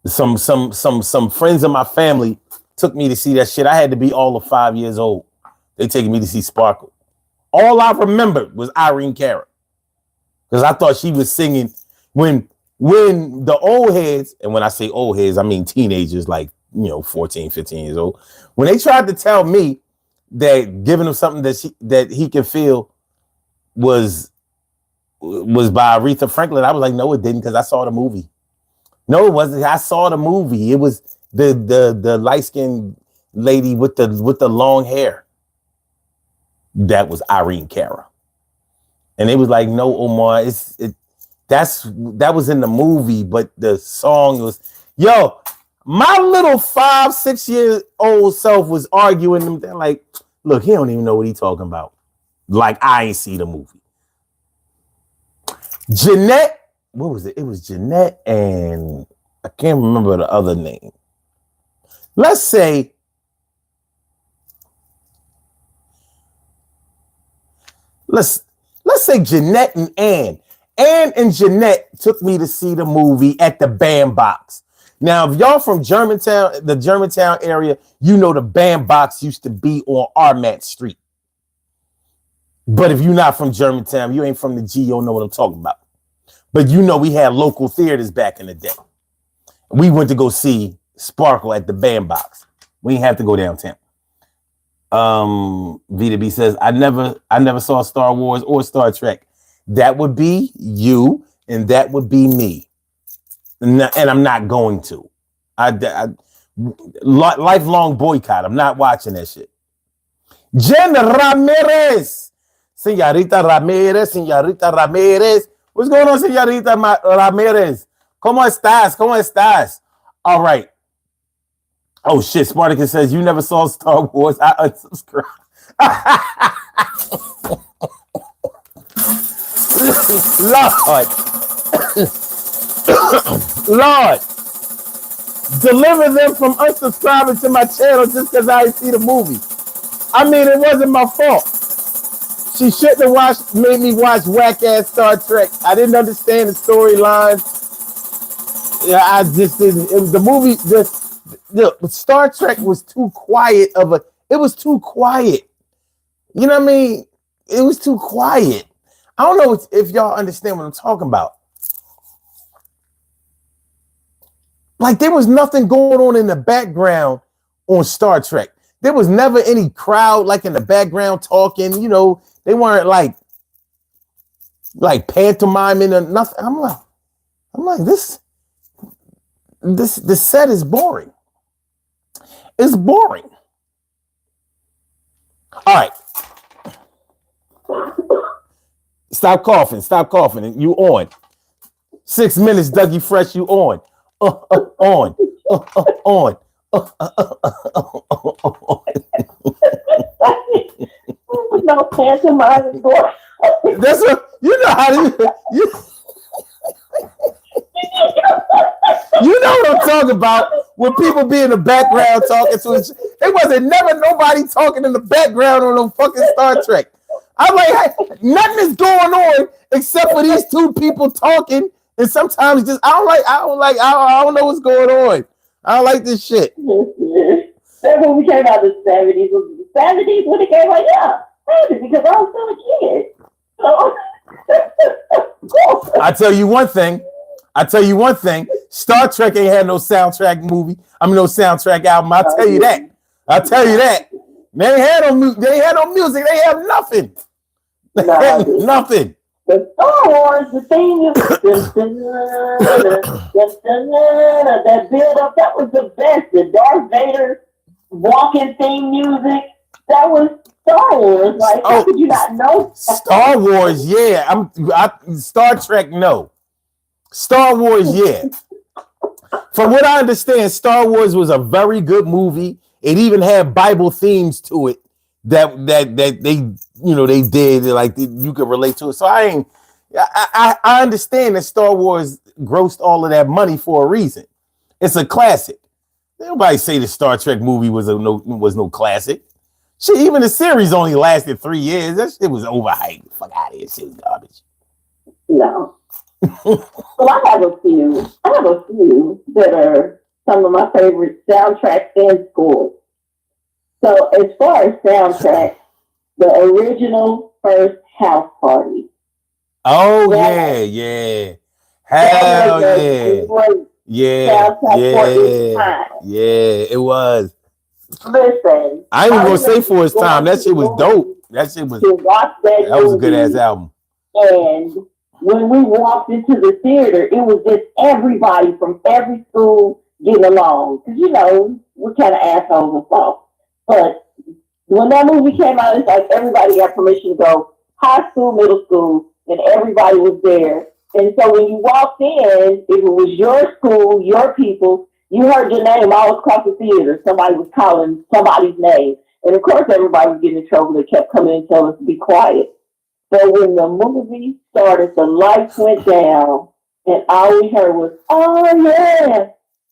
Some friends of my family took me to see that shit. I had to be all of 5 years old. They taking me to see Sparkle. All I remembered was Irene Cara. Because I thought she was singing when the old heads, and when I say old heads, I mean teenagers like, 14, 15 years old. When they tried to tell me that giving him something that he can feel was by Aretha Franklin, I was like, no, it didn't, because I saw the movie. No, it wasn't. I saw the movie. It was the light-skinned lady with the long hair. That was Irene Cara. And it was like, no, Omar, that was in the movie, but the song was, my little 5-6-year-old self was arguing. They're like, look, he don't even know what he's talking about. Like, I ain't see the movie. Jeanette, what was it? It was Jeanette and I can't remember the other name. Let's say Jeanette and Ann. Ann and Jeanette took me to see the movie at the Bandbox. Now, if y'all from Germantown, the Germantown area, you know the Bandbox used to be on Armat Street. But if you're not from Germantown, you ain't from the G, you don't know what I'm talking about. But we had local theaters back in the day. We went to go see Sparkle at the Bandbox. We didn't have to go downtown. V2B says, I never saw Star Wars or Star Trek. That would be you, and that would be me. And I'm not going to. Lifelong boycott. I'm not watching that shit. Jen Ramirez. Señorita Ramirez. What's going on, Señorita Ramirez? ¿Cómo estás? All right. Oh, shit. Spartacus says, you never saw Star Wars. I unsubscribe. Lord, deliver them from unsubscribing to my channel just because I didn't see the movie. I mean, it wasn't my fault. She shouldn't have made me watch whack-ass Star Trek. I didn't understand the storyline. Yeah, I just didn't. It was the movie. Star Trek was too quiet it was too quiet. You know what I mean? It was too quiet. I don't know if y'all understand what I'm talking about. Like, there was nothing going on in the background on Star Trek. There was never any crowd like in the background talking. They weren't like pantomiming or nothing. I'm like this set is boring. It's boring. All right. Stop coughing. You on. 6 minutes, Dougie Fresh, you on. On. No pantomime. That's what how to you. You know what I'm talking about when people be in the background talking to each other. It wasn't never nobody talking in the background on no fucking Star Trek. I'm like, hey, nothing is going on except for these two people talking And sometimes just I don't know what's going on. I don't like this shit. That movie came out in the 70s. Was it the 70s when it came out? Yeah, 70s, because I was still a kid. So, I tell you one thing. Star Trek ain't had no soundtrack movie. No soundtrack album. I'll tell you that. They ain't had no music. They have nothing. Nothing. The Star Wars, the theme is that build up, that was the best. The Darth Vader walking theme music, that was Star Wars. Like, how could you not know? Star Wars, yeah. Star Trek, no. Star Wars, yeah. From what I understand, Star Wars was a very good movie. It even had Bible themes to it that they did, like you could relate to it. So I understand that Star Wars grossed all of that money for a reason. It's a classic. Nobody say the Star Trek movie was no classic. Shit, even the series only lasted 3 years. That shit was overhyped. Fuck out of here. Shit was garbage. No. Well, I have a few that are some of my favorite soundtracks and scores. So as far as soundtracks, the original first House Party. Oh, yeah. Hell yeah. Yeah, it was. Listen. I ain't even gonna say for its time. That shit was dope. That was a good ass album. And when we walked into the theater, it was just everybody from every school getting along. Because, we're kind of assholes and stuff. But when that movie came out, it's like everybody got permission to go high school, middle school, and everybody was there. And so when you walked in, if it was your school, your people, you heard your name all across the theater. Somebody was calling somebody's name. And of course, everybody was getting in trouble. They kept coming and telling us to be quiet. So when the movie started, the lights went down, and all we heard was, "Oh, yeah."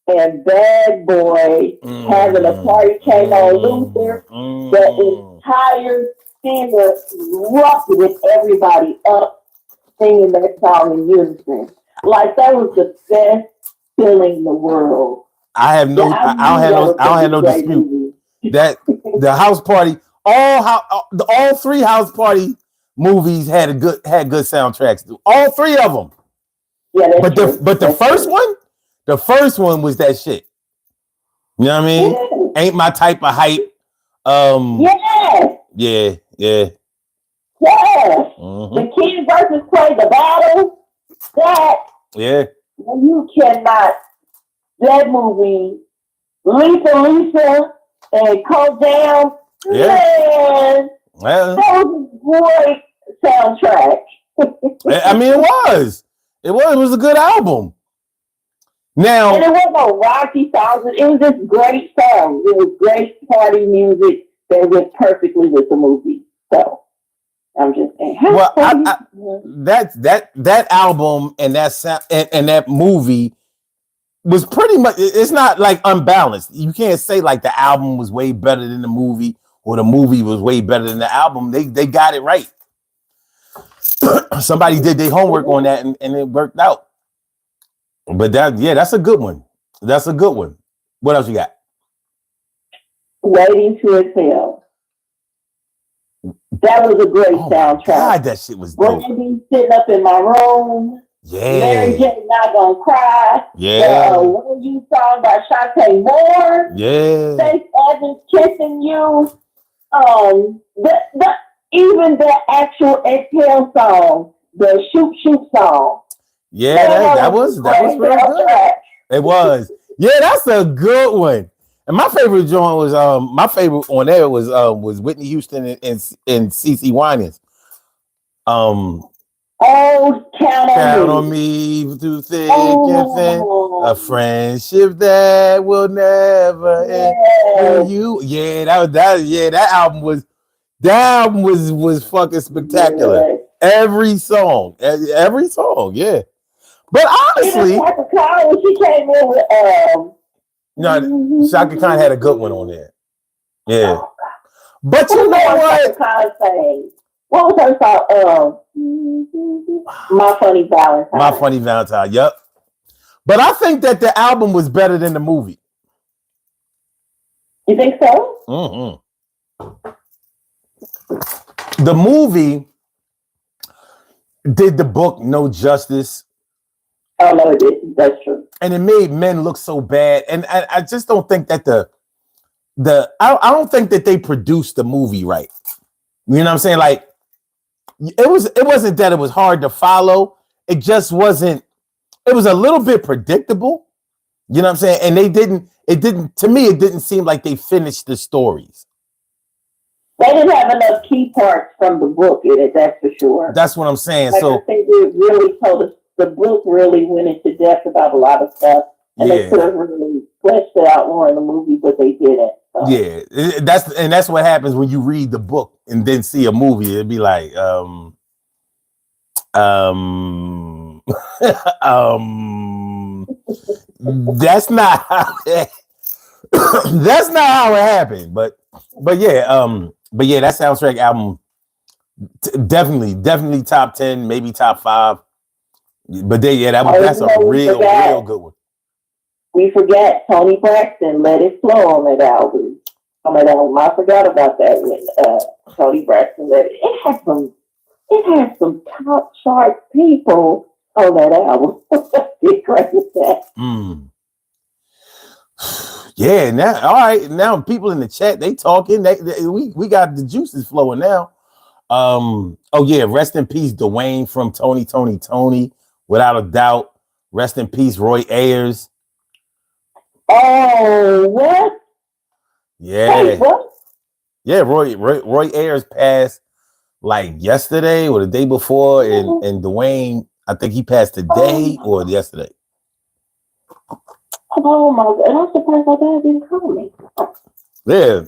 And Bad Boy having a party came on Luther. The entire theater erupted with everybody up singing that song in unison. Like, that was the best feeling in the world. I don't have no dispute that the House Party, all 3 House Party movies had good soundtracks. All 3 of them. Yeah, but the first one was that shit. You know what I mean? Yeah. Ain't my type of hype. Yeah. Mm-hmm. The King versus Play the Battle. You cannot. That movie, Lisa, and Cold Down. Man, that was a great soundtrack. It was a good album. Now, and it wasn't no rocky songs. It was just great songs. It was great party music that went perfectly with the movie. So I'm just saying. Well, that album and that movie was pretty much. It's not like unbalanced. You can't say like the album was way better than the movie or the movie was way better than the album. They got it right. Somebody did their homework on that and it worked out. But that's a good one. That's a good one. What else you got? Waiting to Exhale. That was a great soundtrack. God, that shit was dope. Brandy sitting up in my room. Yeah. Mary J. Not Gonna Cry. Yeah. When You Song by Shantae Moore. Yeah. Faith Evans Kissing You. Even the actual Exhale song, the Shoot Shoot song. Yeah, that was pretty good. It was. Yeah, that's a good one. And my favorite joint was on there was Whitney Houston and CeCe Winans. Count on me to thick and thin, a friendship that will never end. That album was fucking spectacular. Yeah. Every song, yeah. But honestly, Shaka Khan, when she came in with Shaka Khan had a good one on there. Yeah. But you know what? What was her song? My Funny Valentine. My Funny Valentine. Yep. But I think that the album was better than the movie. You think so? The movie did the book no justice. Oh no, it didn't. That's true. And it made men look so bad. And I just don't think that I don't think that they produced the movie right. You know what I'm saying? Like it wasn't that it was hard to follow. It just wasn't. It was a little bit predictable. You know what I'm saying? And it didn't seem like they finished the stories. They didn't have enough key parts from the book in it, that's for sure. That's what I'm saying. Like, so I think it really told us, the book really went into depth about a lot of stuff. And they could have really fleshed it out more in the movie, but they didn't. So. Yeah, that's what happens when you read the book and then see a movie. It'd be like, that's not how that's not how it happened. But yeah, that soundtrack album definitely top 10, maybe top 5. But that's a real good one. We forgot Tony Braxton, Let It Flow on that album. I forgot about that when Tony Braxton let it had some top chart people on that album. It's great with that. Yeah, now all right. Now people in the chat, they talking. We got the juices flowing now. Oh yeah, rest in peace, Dwayne from Tony, without a doubt. Rest in peace, Roy Ayers. Oh, what? Yeah. Wait, what? Yeah, Roy Ayers passed like yesterday or the day before, and Dwayne, I think he passed today or yesterday. Oh my God! And I'm surprised my dad didn't call me. Yeah,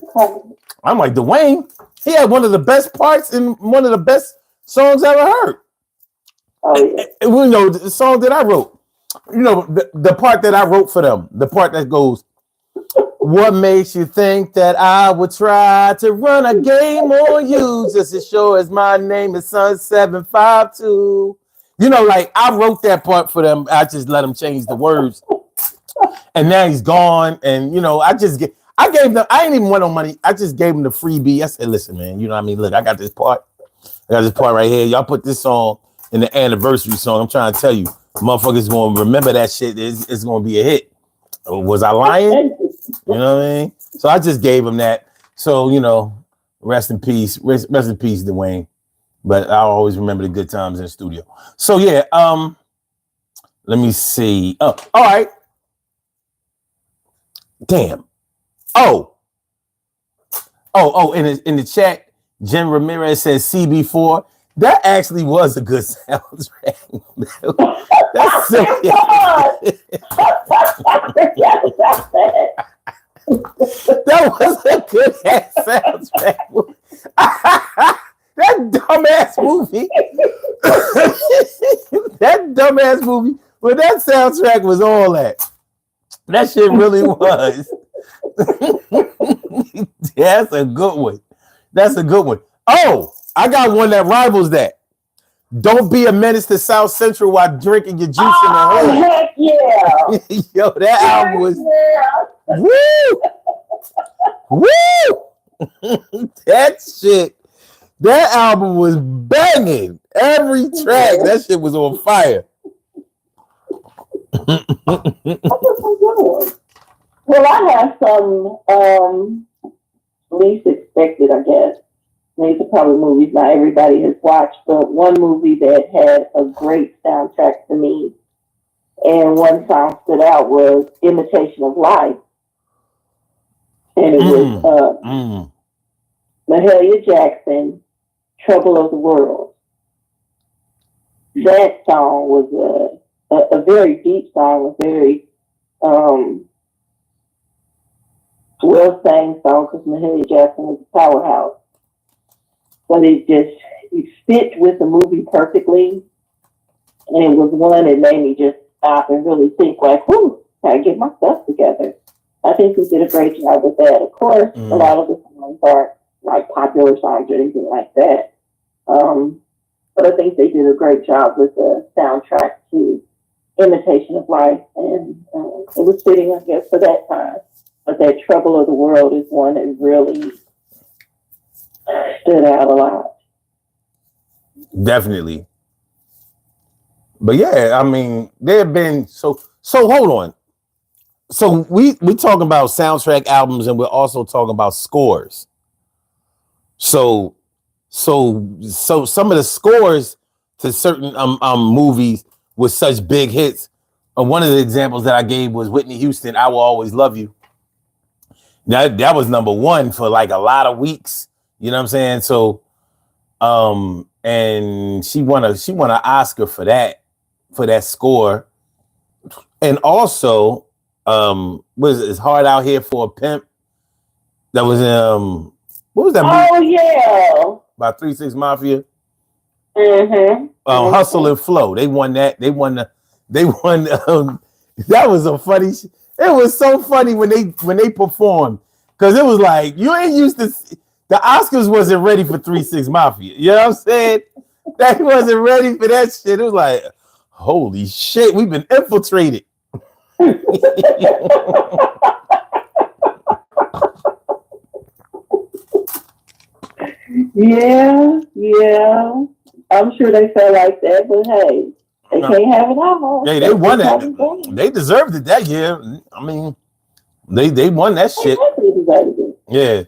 I'm like, Dwayne, he had one of the best parts in one of the best songs I ever heard. Oh yeah. And we know the song that I wrote. You know, the part that I wrote for them, the part that goes, what makes you think that I would try to run a game on you just as sure as my name is Sun752? You know, like I wrote that part for them. I just let them change the words. And now he's gone. And, you know, I gave them, I ain't even want no money. I just gave him the freebie. I said, listen, man, you know what I mean? Look, I got this part. Right here. Y'all put this song in the anniversary song. I'm trying to tell you, motherfuckers going to remember that shit. It's going to be a hit. Was I lying? You know what I mean? So I just gave him that. So, you know, rest in peace. Rest in peace, Dwayne. But I'll always remember the good times in the studio. So yeah, let me see. Oh, all right. Damn. Oh, in the chat, Jen Ramirez says CB4. That actually was a good soundtrack. That's so that was a good ass soundtrack. That dumbass movie. That dumbass movie. But that soundtrack was all that. That shit really was. That's a good one. That's a good one. Oh, I got one that rivals that. Don't be a menace to South Central while drinking your juice in the hood. Heck yeah. Yo, that album was woo! That shit. That album was banging. Every track, that shit was on fire. Well, I have some least expected, I guess. These are probably movies not everybody has watched, but one movie that had a great soundtrack to me and one song stood out was Imitation of Life. And it was Mahalia Jackson, Trouble of the World. That song was a very deep song, a very well-sang song because Mahalia Jackson was a powerhouse. But it fit with the movie perfectly. And it was one that made me just stop and really think like, whew, gotta get my stuff together. I think we did a great job with that. Of course, a lot of the songs aren't like popular songs or anything like that. But I think they did a great job with the soundtrack to Imitation of Life, and it was fitting, I guess, for that time. But that Trouble of the World is one that really stood out a lot. Definitely. But yeah, I mean, there have been so hold on. So we talking about soundtrack albums, and we're also talking about scores. So some of the scores to certain movies with such big hits. One of the examples that I gave was Whitney Houston, "I Will Always Love You." That was number one for like a lot of weeks. You know what I'm saying? So and she won an Oscar for that score. And also was It's Hard Out Here for a Pimp. That was what was that movie? Oh yeah. By 3 6 Mafia. Mm-hmm. Hustle and Flow. They won that. They won that was a funny it was so funny when they performed, because it was like you ain't used to the Oscars wasn't ready for 3 6 Mafia. You know what I'm saying? That wasn't ready for that shit. It was like, holy shit, we've been infiltrated. Yeah. I'm sure they felt like that, but hey, they can't have it all. Hey, they won that. They deserved it that year. I mean, they won that shit. Yeah.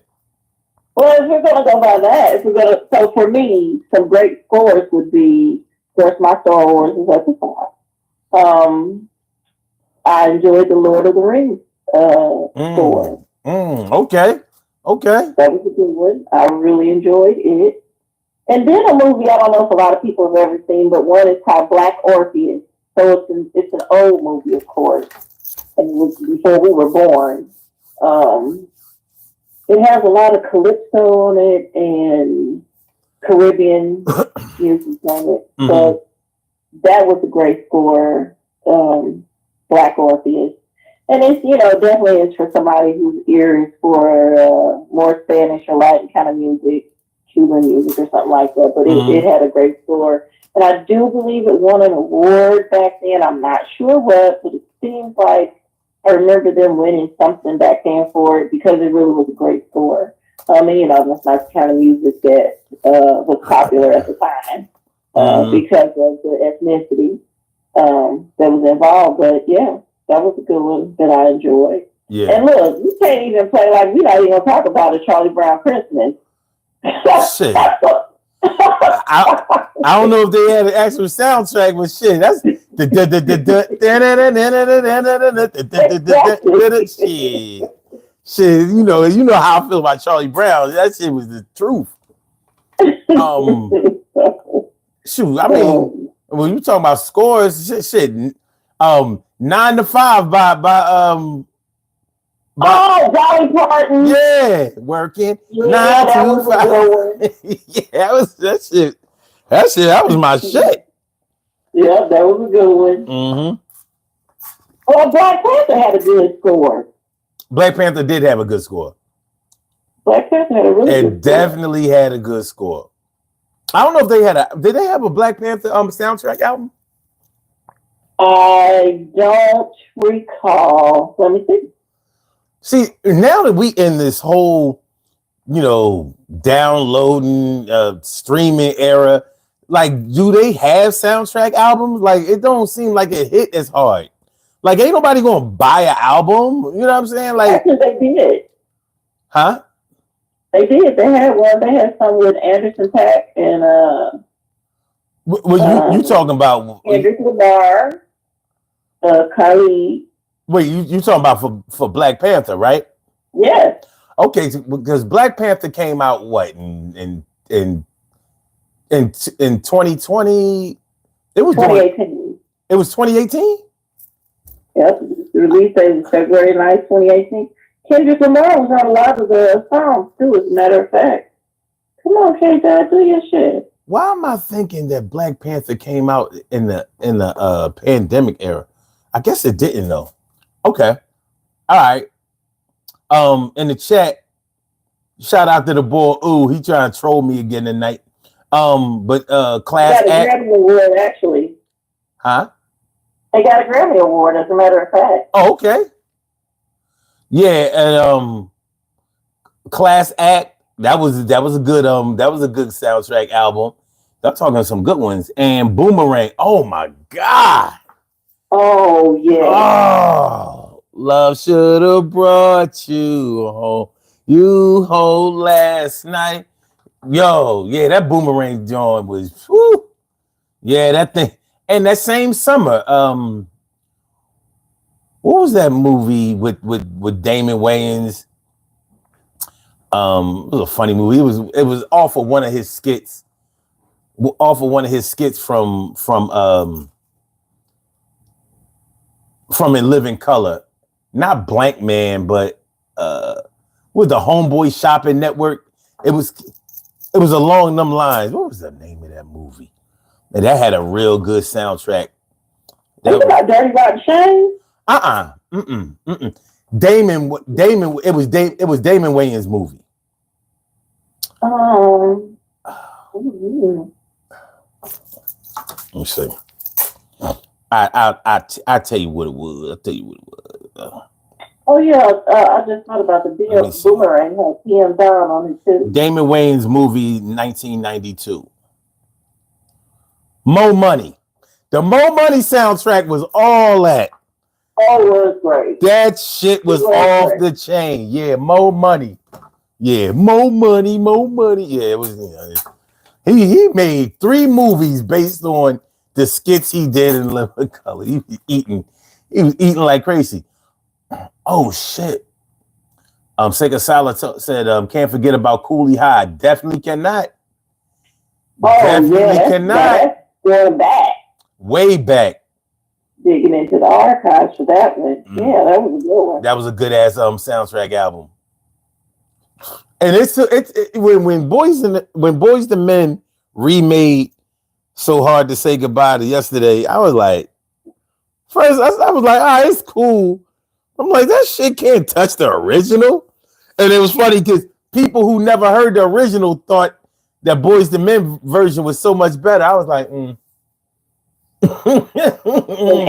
Well, if we're gonna go by that, so for me, some great scores would be, of course, my Star Wars is at the top. I enjoyed the Lord of the Rings score. Okay. That was a good one. I really enjoyed it. And then a movie I don't know if a lot of people have ever seen, but one is called Black Orpheus. So it's an old movie, of course, and it was before we were born. It has a lot of calypso on it and Caribbean music on it. Mm-hmm. So that was a great score, Black Orpheus. And it's, definitely is for somebody whose ear is for more Spanish or Latin kind of music, Cuban music or something like that. But it had a great score. And I do believe it won an award back then. I'm not sure what, but it seems like I remember them winning something back then for it, because it really was a great score. That's not the kind of music that was popular at the time because of the ethnicity that was involved. But yeah, that was a good one that I enjoyed. Yeah. And look, we can't even play like we're not even gonna talk about a Charlie Brown Christmas. Shit. I don't know if they had an actual soundtrack, but shit, that's shit. You know how I feel about Charlie Brown. That shit was the truth. Shoot, I mean, when you talking about scores, shit. 9 to 5 by Dolly Parton. Yeah, working 9 to 5. Yeah, that shit. That was my shit. Yeah, that was a good one. Mm-hmm. Well, Black Panther had a good score. Black Panther did have a good score. Black Panther had a really good score. It definitely had a good score. I don't know if did they have a Black Panther soundtrack album? I don't recall. Let me see. See, now that we in this whole, downloading, streaming era, like, do they have soundtrack albums? Like, it don't seem like it hit as hard. Like, ain't nobody gonna buy an album. You know what I'm saying? Like, actually, they did. Huh? They did. They had one. They had some with Anderson .Paak and you talking about Kendrick Lamar, Khalid. Wait, you talking about for Black Panther, right? Yes. Okay, because Black Panther came out what in 2020? It was 2018. It was 2018. Yep. The release date was February 9th, 2018. Kendrick Lamar was on a lot of the songs too, as a matter of fact. Come on, K-Dot, do your shit. Why am I thinking that Black Panther came out in the pandemic era? I guess it didn't though. Okay. All right. In the chat, shout out to the boy. Ooh, he trying to troll me again tonight. But They Class got a Act, Grammy Award, actually. huh? They got a Grammy Award, as a matter of fact. Oh, okay. Yeah, and Class Act, that was a good soundtrack album. I'm talking some good ones. And Boomerang. Oh my God. Oh, yeah. Oh, love should have brought you home. You home last night. Yo, yeah, that Boomerang joint was whew. Yeah, that thing. And that same summer, what was that movie with Damon Wayans? It was a funny movie. It was off of one of his skits. Off of one of his skits from In Living Color. Not Blank Man, but with the Homeboy Shopping Network. It was along them lines. What was the name of that movie? And that had a real good soundtrack. Think about Dirty Rotten Shame? Damon, it was Damon Wayans' movie. Let me see. I tell you what it was. Oh yeah, I just thought about the Bill Boomerang had PM Down on it too. Damon Wayans' movie, 1992. Mo Money. The Mo Money soundtrack was all that. Oh, it was great. That shit was off the chain. Yeah, Mo Money. Yeah, Mo Money. Yeah, it was. He made 3 movies based on the skits he did in Living Color. He was eating like crazy. Oh shit. Sega Sala said, can't forget about Cooley High. Definitely cannot. That's going back. Way back. Digging into the archives for that one. Yeah, that was a good one. That was a good ass soundtrack album. And it's when Boys the Men remade So Hard to Say Goodbye to Yesterday, I was like, first I was like, it's cool. I'm like, that shit can't touch the original. And it was funny because people who never heard the original thought that Boys the Men version was so much better. I was like, And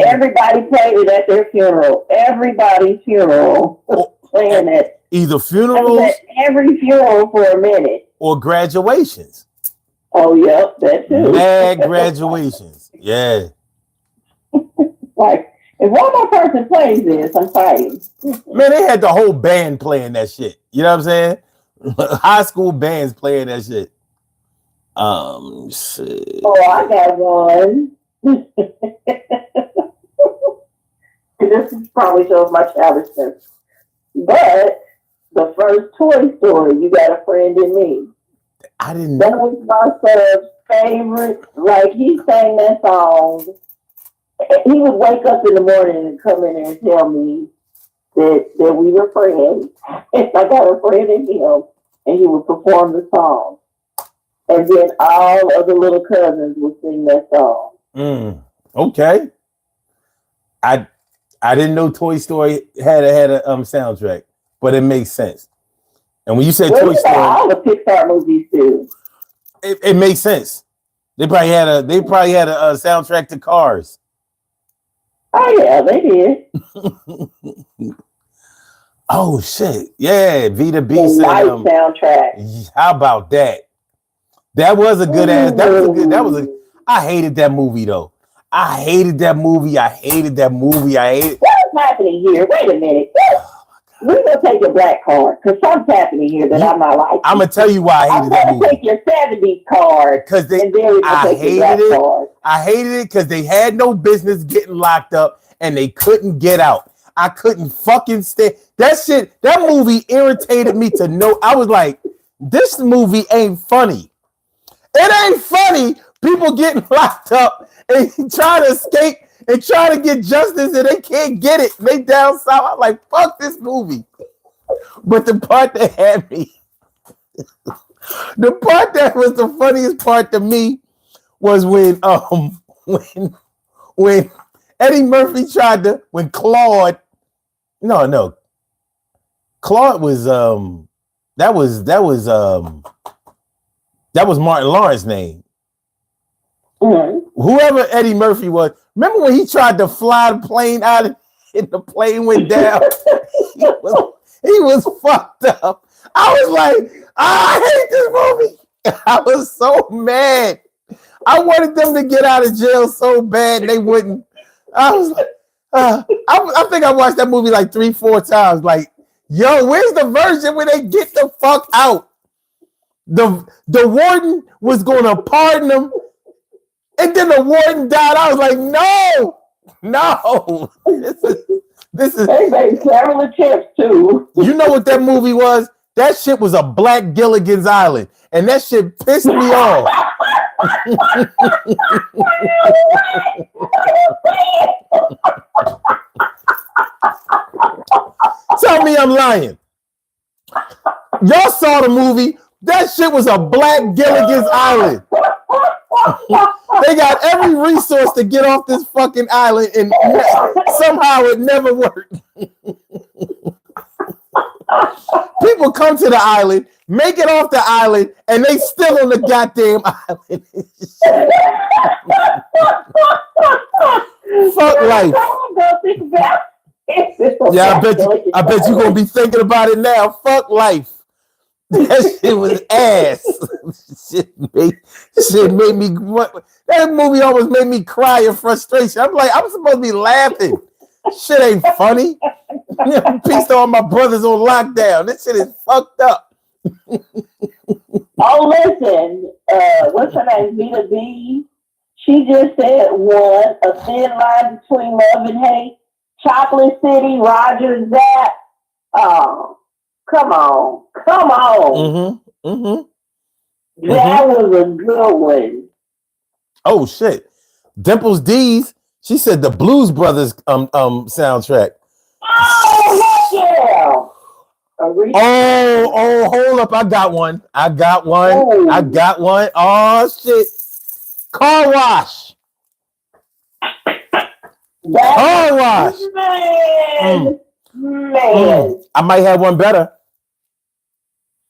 everybody played it at their funeral. Everybody's funeral playing it. Either funerals, every funeral for a minute, or graduations. Oh, yep, that too. Mad graduations, yeah. Like, if one more person plays this, I'm fighting. Man, they had the whole band playing that shit. You know what I'm saying? High school bands playing that shit. Shit. Oh, I got one. This probably shows my childishness. But the first Toy Story, You Got a Friend in Me. I didn't know. That was my son's favorite. Like, he sang that song. He would wake up in the morning and come in and tell me that we were friends. I got a friend in him, and he would perform the song. And then all of the little cousins would sing that song. Okay. I didn't know Toy Story had a soundtrack, but it makes sense. And when you say Toy Story, all the Pixar movies too. It makes sense. They probably had a soundtrack to Cars. Oh yeah, they did. Oh shit. Yeah, Vita B said soundtrack. How about that? That was a good ass. I hated that movie though. I hated that movie. What is happening here? Wait a minute. We're going to take your black card because something's happening here that I'm not liking. I'm going to tell you why I hated that movie. I'm going to take your 70s card. Because I hated it because they had no business getting locked up and they couldn't get out. I couldn't fucking stand that shit. That movie irritated me to no. I was like, this movie ain't funny. It ain't funny. People getting locked up and trying to escape and trying to get justice and they can't get it. They down south. I'm like, fuck this movie. But the part that had me, the part that was the funniest part to me was when Eddie Murphy when Claude was That was Martin Lawrence's name. Mm-hmm. Whoever Eddie Murphy was. Remember when he tried to fly the plane out and the plane went down? he was fucked up. I was like, I hate this movie. I was so mad. I wanted them to get out of jail so bad they wouldn't. I was like, I think I watched that movie like 3-4 times. Like, yo, where's the version where they get the fuck out? The warden was gonna pardon them, and then the warden died. I was like, no. This is. They made Carol Chips too. You know what that movie was? That shit was a Black Gilligan's Island, and that shit pissed me off. Tell me I'm lying. Y'all saw the movie. That shit was a Black Gilligan's Island. They got every resource to get off this fucking island, and somehow it never worked. People come to the island, make it off the island, and they still on the goddamn island. Fuck life. Yeah, I bet you gonna be thinking about it now. Fuck life. That shit was ass. shit made me. That movie almost made me cry in frustration. I'm like, I'm supposed to be laughing. Shit ain't funny. Peace to all my brothers on lockdown. This shit is fucked up. Oh, listen. What's her name? Vita B. She just said one, A Thin Line Between Love and Hate. Chocolate City, Roger Zapp. Oh, come on. That was a good one. Oh shit. Dimples D's. She said the Blues Brothers soundtrack. Oh, yeah. Oh, hold up. I got one. Oh shit. Car Wash. Car Wash. Man. I might have one better.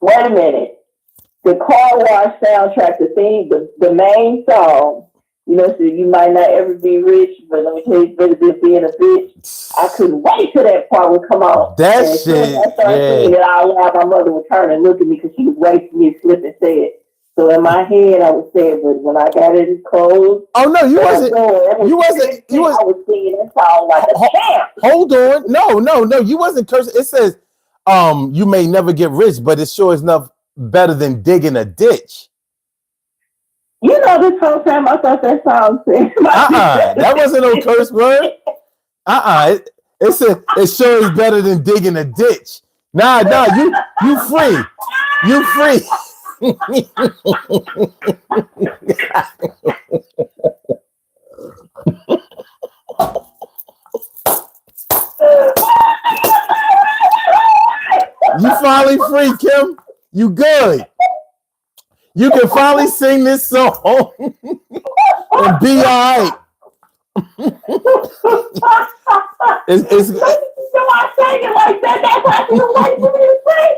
Wait a minute. The Car Wash soundtrack, the theme, the main song, you know, so you might not ever be rich, but let me tell you, better than being a bitch. I couldn't wait till that part would come out. That and shit, I started singing it out loud. My mother would turn and look at me because she was waiting for me to slip and say it. So in my head, I would say it, but when I got it closed, oh no, you wasn't. I was singing that song like a champ. Hold on, no, you wasn't cursing. It says, you may never get rich, but it's sure enough better than digging a ditch. You know, this whole time I thought that song said. That wasn't no curse word. It said it sure is better than digging a ditch. Nah, you free. You free. You finally free, Kim. You good. You can finally sing this song and be all right. It's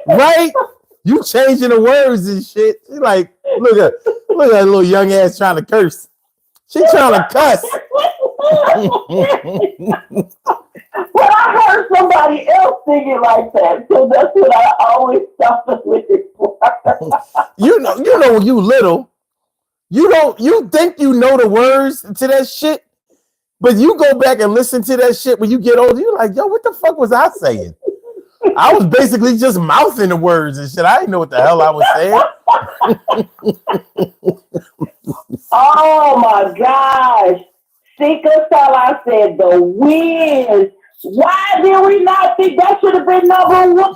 right? You changing the words and shit. She like, look at that little young ass trying to curse. She trying to cuss. Well, I heard somebody else singing like that, so that's what I always stop with it for. You know, when you little, you think you know the words to that shit, but you go back and listen to that shit when you get older, you're like, yo, what the fuck was I saying? I was basically just mouthing the words and shit. I didn't know what the hell I was saying. Oh my gosh. Sika Salah said the Wiz. Why did we not think that should have been number one?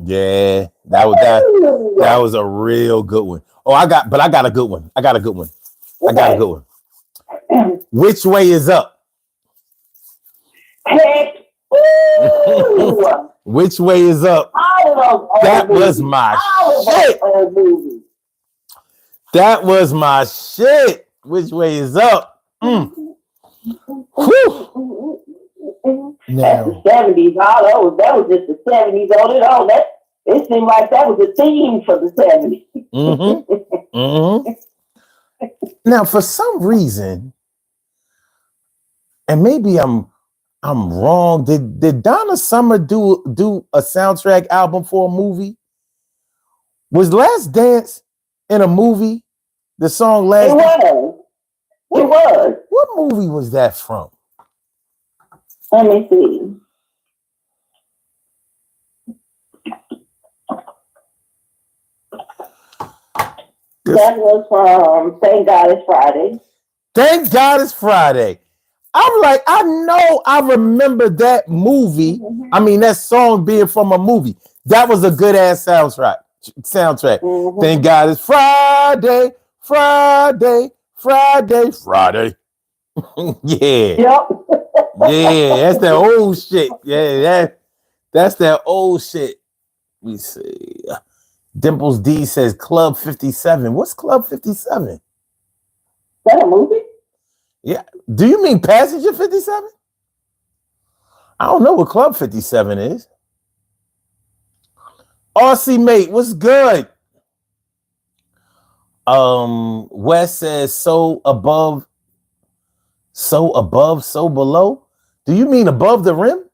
Yeah, that was a real good one. Oh, I got a good one. Which way is up? Heck, Which way is up? That was my shit. That was my shit. Which way is up? Whew. That's the 70s. That was just the 70s on it all. It seemed like that was a theme for the 70s. Mm-hmm. Now, for some reason, and maybe I'm wrong. Did Donna Summer do a soundtrack album for a movie? Was Last Dance in a movie? The song Last Dance? It was. What movie was that from? Let me see. That was from Thank God It's Friday. Thank God It's Friday. I'm like, I know I remember that movie. Mm-hmm. I mean, that song being from a movie. That was a good ass soundtrack. Mm-hmm. Thank God It's Friday, Friday, Friday, Friday. Yeah. Yep. Yeah, that's that old shit. Yeah, that's that old shit. Let me see. Dimples D says Club 57. What's Club 57? Is that a movie? Yeah. Do you mean Passenger 57? I don't know what Club 57 is. RC mate, what's good? Wes says so above, so below. Do you mean Above the Rim?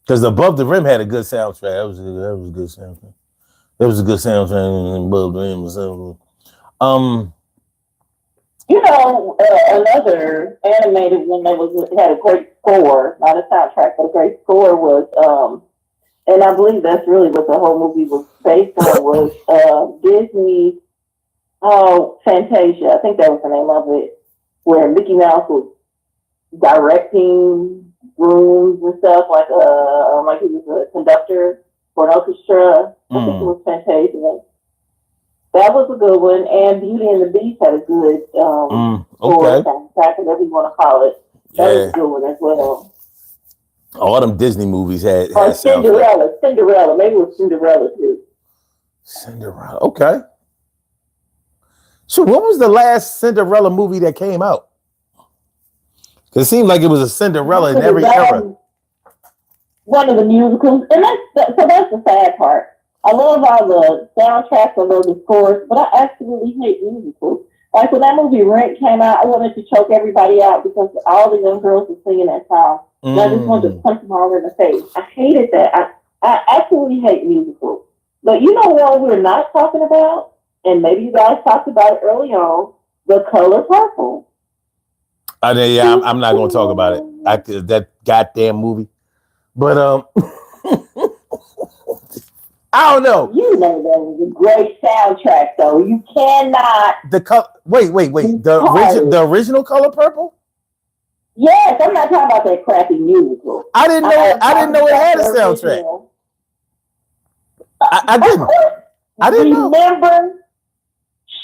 Because Above the Rim had a good soundtrack. That was a good soundtrack. That was a good soundtrack. Above the Rim. You know, another animated one that had a great score, not a soundtrack, but a great score was, and I believe that's really what the whole movie was based on, was Disney, Fantasia. I think that was the name of it, where Mickey Mouse was directing rooms and stuff, like he was a conductor for an orchestra. I think it was Fantasia. That was a good one, and Beauty and the Beast had a good okay. soundtrack, whatever you want to call it. That was a good one as well. All them Disney movies had Cinderella. Cinderella. Maybe it was Cinderella too. Cinderella. Okay. So what was the last Cinderella movie that came out? Because it seemed like it was a Cinderella in every era. One of the musicals. And that's the sad part. I love all the soundtracks, I love the scores, but I absolutely hate musicals. Like when that movie Rent came out, I wanted to choke everybody out because all the young girls were singing that song. And I just wanted to punch them all in the face. I hated that. I absolutely hate musicals. But you know what we're not talking about? And maybe you guys talked about it early on, The Color Purple. Yeah, I'm not going to talk about it. That goddamn movie. But I don't know. You know that was a great soundtrack, though. You cannot. Wait. The original Color Purple? Yes, I'm not talking about that crappy musical. I didn't know it had a soundtrack. I didn't. I didn't know. Remember,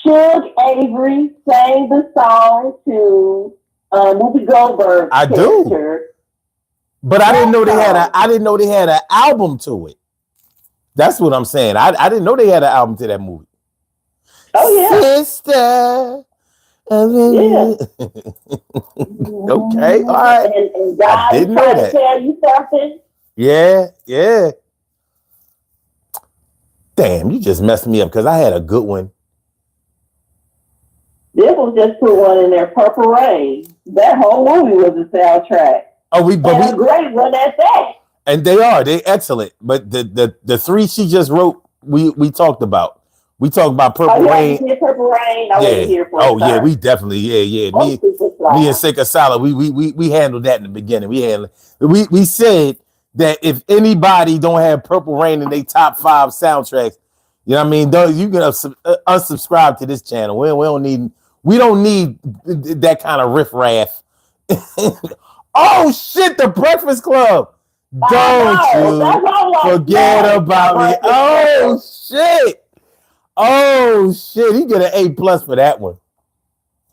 Suge Avery sang the song to Whoopi Goldberg. I do. But I didn't know they had an album to it. That's what I'm saying. I didn't know they had an album to that movie. Oh yeah, sister. Yeah. Okay, all right. And God I didn't know that. To tell you something. Yeah. Damn, you just messed me up because I had a good one. This was just put one in there, Purple Rain. That whole movie was a soundtrack. Oh, we a great one at that. And they excellent. But the three she just wrote, we talked about. We talked about Purple Rain. Purple Rain. I wasn't here for it. Yeah, we definitely, yeah. Me and Sika Sala, we handled that in the beginning. We said that if anybody don't have Purple Rain in their top 5 soundtracks, you know what I mean? You can unsubscribe to this channel. We don't need that kind of riffraff. Oh shit, The Breakfast Club. Don't you forget about me. Oh shit, he get an A+ for that one.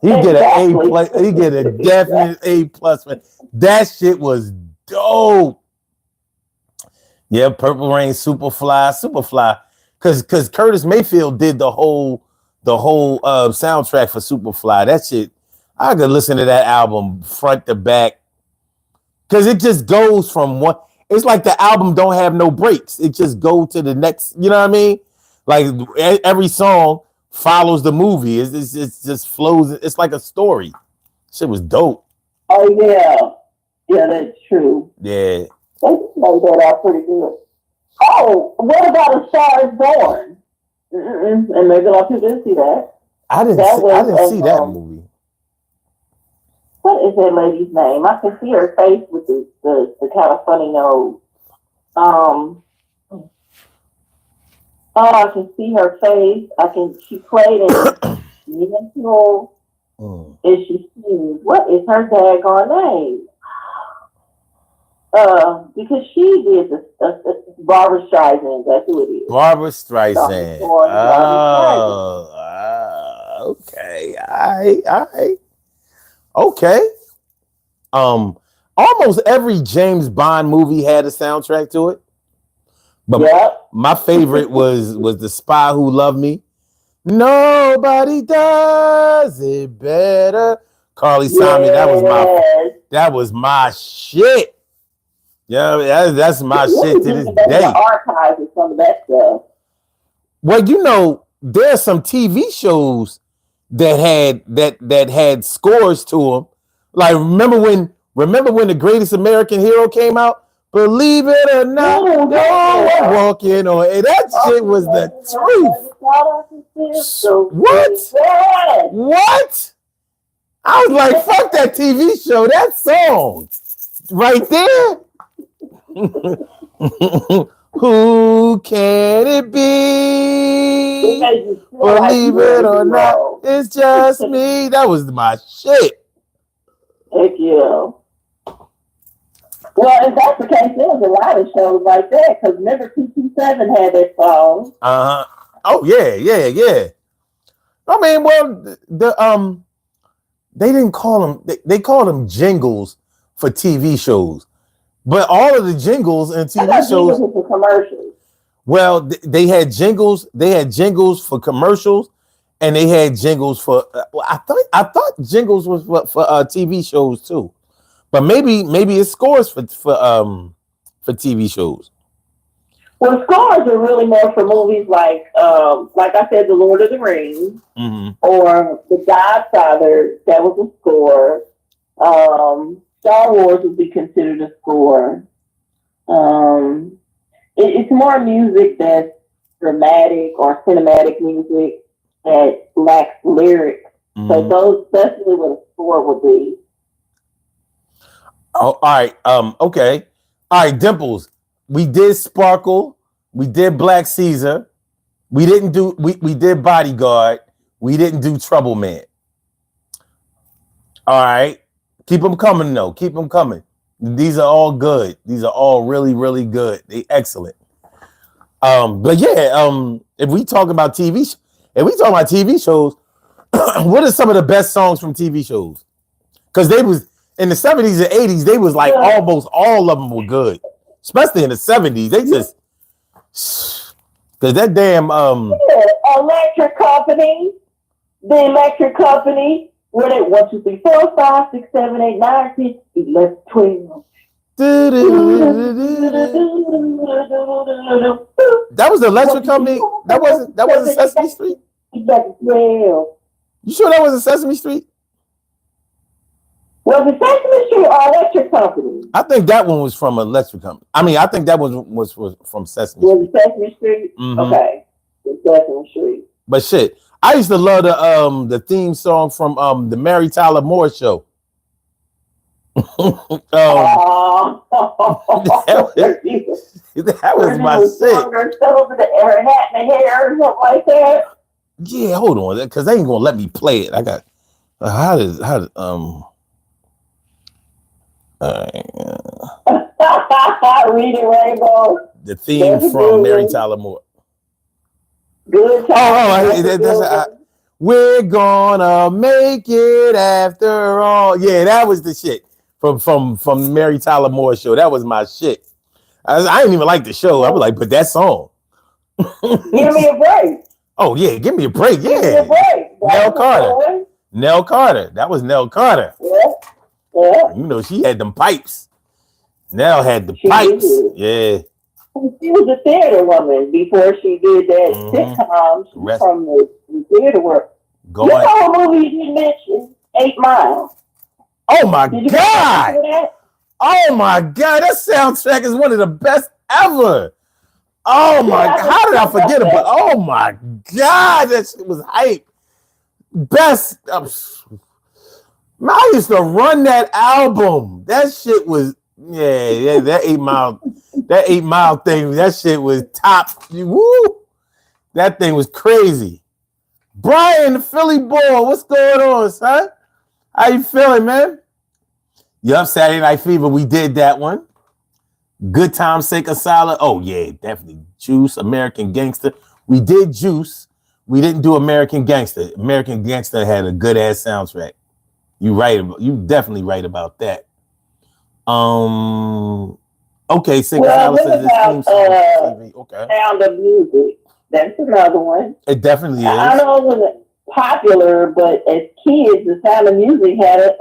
He get an A+. He get a definite A+ for that shit was dope. Yeah, Purple Rain, Superfly. Cause Curtis Mayfield did the whole soundtrack for Superfly. That shit, I could listen to that album front to back. Cause it just goes from one. It's like the album don't have no breaks. It just go to the next. You know what I mean? Like every song follows the movie. It just flows. It's like a story. Shit was dope. Oh yeah, that's true. Yeah. They played that out pretty good. Oh, what about A Star Is Born? And maybe a lot of people didn't see that. I didn't see that movie. What is that lady's name? I can see her face with the kind of funny nose. I can see her face. She played in Mental, and she sings. What is her daggone name? Because she did Barbara Streisand. That's who it is. Barbara Streisand. Okay. All right. Okay. Almost every James Bond movie had a soundtrack to it. But my favorite was The Spy Who Loved Me. Nobody does it better. Carly Simon. That was my shit. Yeah, that's my shit to this day. Archives of some of that stuff. Well, there's some TV shows that had scores to them. Like remember when The Greatest American Hero came out? Believe it or not, we're walking on. And that shit was the truth. What? I was like, fuck that TV show. That song right there. Who can it be? Believe it or not, it's just me. That was my shit. Heck yeah. Well, if that's the case, there was a lot of shows like that. Because remember, 227 had that song. Oh yeah. I mean, well, they didn't call them. They called them jingles for TV shows, but all of the jingles and TV shows for commercials. Well, they had jingles. They had jingles for commercials, and they had jingles for. I thought jingles was for TV shows too. But maybe it's scores for TV shows. Well, scores are really more for movies like I said, The Lord of the Rings, or The Godfather. That was a score. Star Wars would be considered a score. It's more music that's dramatic or cinematic music that lacks lyrics. So that's really what a score would be. Oh, all right. Okay. All right, Dimples. We did Sparkle. We did Black Caesar. We didn't do. We did Bodyguard. We didn't do Trouble Man. All right. Keep them coming, though. Keep them coming. These are all good. These are all really, really good. They excellent. But yeah. If we talk about TV shows, what are some of the best songs from TV shows? Because they was. In the 70s and 80s, they was like almost all of them were good. Especially in the 70s. They just because that damn Electric Company. The Electric Company. What it 1, 2, 3, 4, 5, 6, 7, 8, 9, 10, 11, 12. That was the Electric Company. That wasn't Sesame Street. You sure that wasn't Sesame Street? Was it Sesame Street or Electric Company? I think that one was from Electric Company. I mean, I think that was from Sesame Street. Was it Sesame Street? Okay. It's Sesame Street. But shit, I used to love the theme song from the Mary Tyler Moore Show. That was my shit. Yeah, hold on, because they ain't gonna let me play it. I got Reading Rainbow. The theme from Mary Tyler Moore. Good time. We're gonna make it after all. Yeah, that was the shit from Mary Tyler Moore show. That was my shit. I didn't even like the show. I was like, but that song. Give me a break. Oh yeah, give me a break. Yeah. Give me a break. Nell Carter. Nell Carter. That was Nell Carter. Yeah. You know, she had them pipes. Nell had the pipes. Yeah. She was a theater woman before she did that sitcom. She's from the theater work. Go you on. know a movie you mentioned, 8 Mile. Oh my Did you God. that? Oh my God. That soundtrack is one of the best ever. Oh my God. How did I forget about? Oh my God. That shit was hype. Best. I used to run that album. That shit was, yeah, that 8 Mile thing, that shit was top. Woo! That thing was crazy. Brian, the Philly boy, what's going on, son? How you feeling, man? Yup, Saturday Night Fever, we did that one. Good Time, Sink a Solid. Oh, yeah, definitely. Juice, American Gangster. We did Juice. We didn't do American Gangster. American Gangster had a good-ass soundtrack. You definitely right about that. Okay, Sink a Solid says this theme song TV. Okay. Sound of Music. That's another one. It definitely is. I know it wasn't popular, but as kids, the Sound of Music had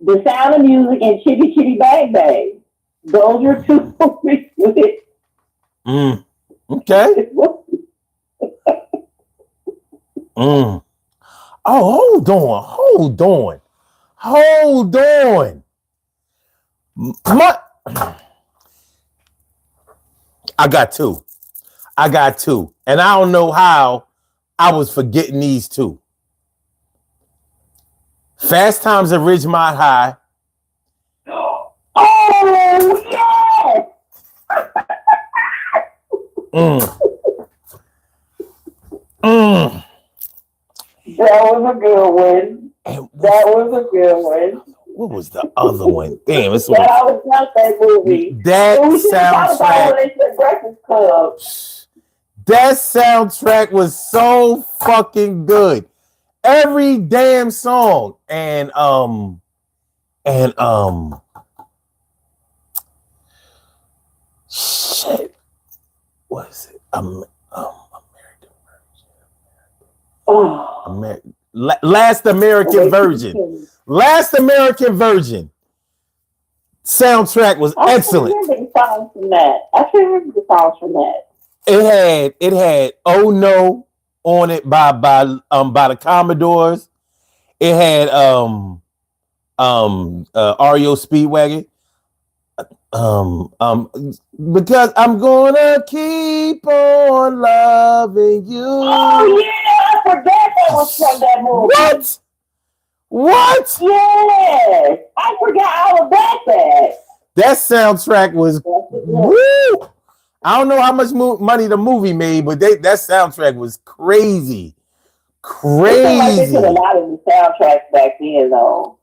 the Sound of Music and Chitty Chitty Bang Bang. Those are two movies with it. Okay. Oh, hold on. I got two. And I don't know how I was forgetting these two. Fast Times at Ridgemont High. Oh, yes! That was a good one. What was the other one? Damn, it's I was not that movie. That soundtrack. That soundtrack was so fucking good. Every damn song. And shit. What is it? American Version. Last American Version. Last American Version. Soundtrack was excellent. I can't remember the songs from that. It had Oh No on it by the Commodores. It had REO Speedwagon. Because I'm gonna keep on loving you. Oh yeah, I forgot that was from that movie. What? Yes, I forgot all about that. That soundtrack was woo. I don't know how much money the movie made, but that soundtrack was crazy. They put a lot of the soundtracks back then, though.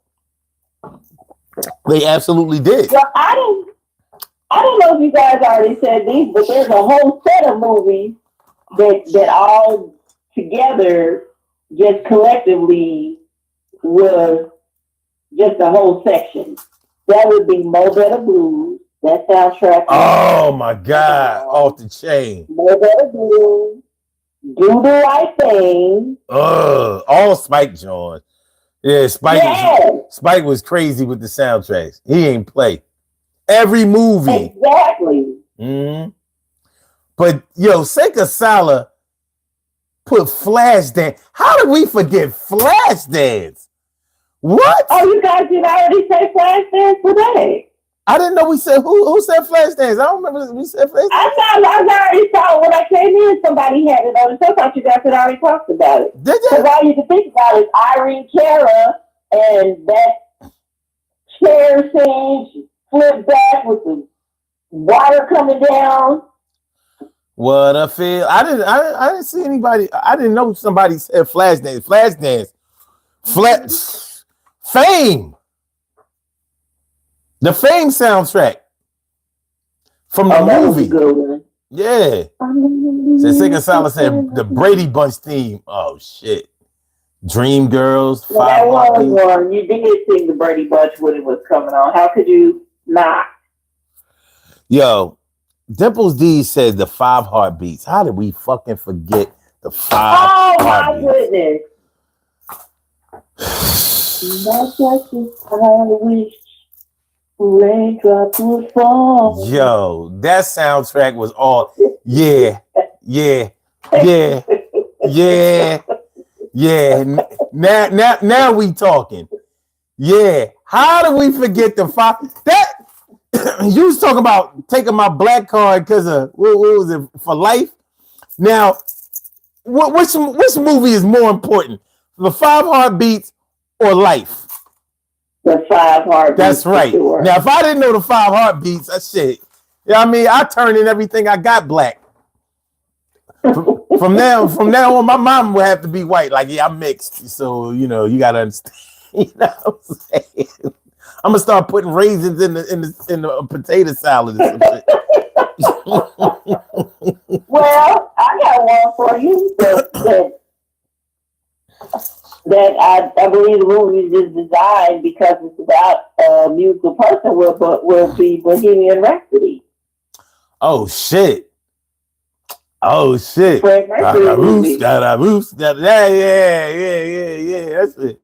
They absolutely did. Well, I don't know if you guys already said these, but there's a whole set of movies that all together, just collectively, was just a whole section. That would be Mo Better Blues. That soundtrack. Oh my God! Off the chain. Mo Better Blues. Do the Right Thing. All Spike Jones. Yeah, Spike was crazy with the soundtracks. He ain't play every movie. Exactly. But yo, Sink a Solid put Flashdance. How did we forget Flashdance? What? Oh, you guys did already say Flashdance today. I didn't know we said who said Flashdance. I don't remember we said Flashdance. I already saw when I came in. Somebody had it on the show. I thought you guys had already talked about it. Did you? Because all you can think about is Irene Cara and that chair scene. She flipped back with the water coming down. What a feel! I didn't see anybody. I didn't know somebody said Flashdance. Fame. The Fame soundtrack from the movie. Good one. Yeah. So Sink a Solid said the Brady Bunch theme. Oh shit. Dream Girls. That was one. You did sing the Brady Bunch when it was coming on. How could you not? Yo, Dimples D says the 5 Heartbeats. How did we fucking forget the 5 Heartbeats? Oh my goodness. Not just I wish raindrops would fall. Yo, that soundtrack was all yeah. Yeah, now we talking. Yeah, how do we forget the five? That you was talking about taking my black card because of what was it for life? Now, which movie is more important, the 5 Heartbeats or Life? The 5 Heartbeats. That's right. Sure. Now, if I didn't know the 5 Heartbeats, that shit. Yeah, I mean, I turn in everything I got black. From now on, my mom will have to be white. Like, yeah, I'm mixed, so you gotta understand. You know what I'm saying? I'm gonna start putting raisins in the potato salad or some shit. Well, I got one for you that I believe the movie is designed because it's about a musical person will be Bohemian Rhapsody. Oh shit. Fred Mercury. Yeah. That's it.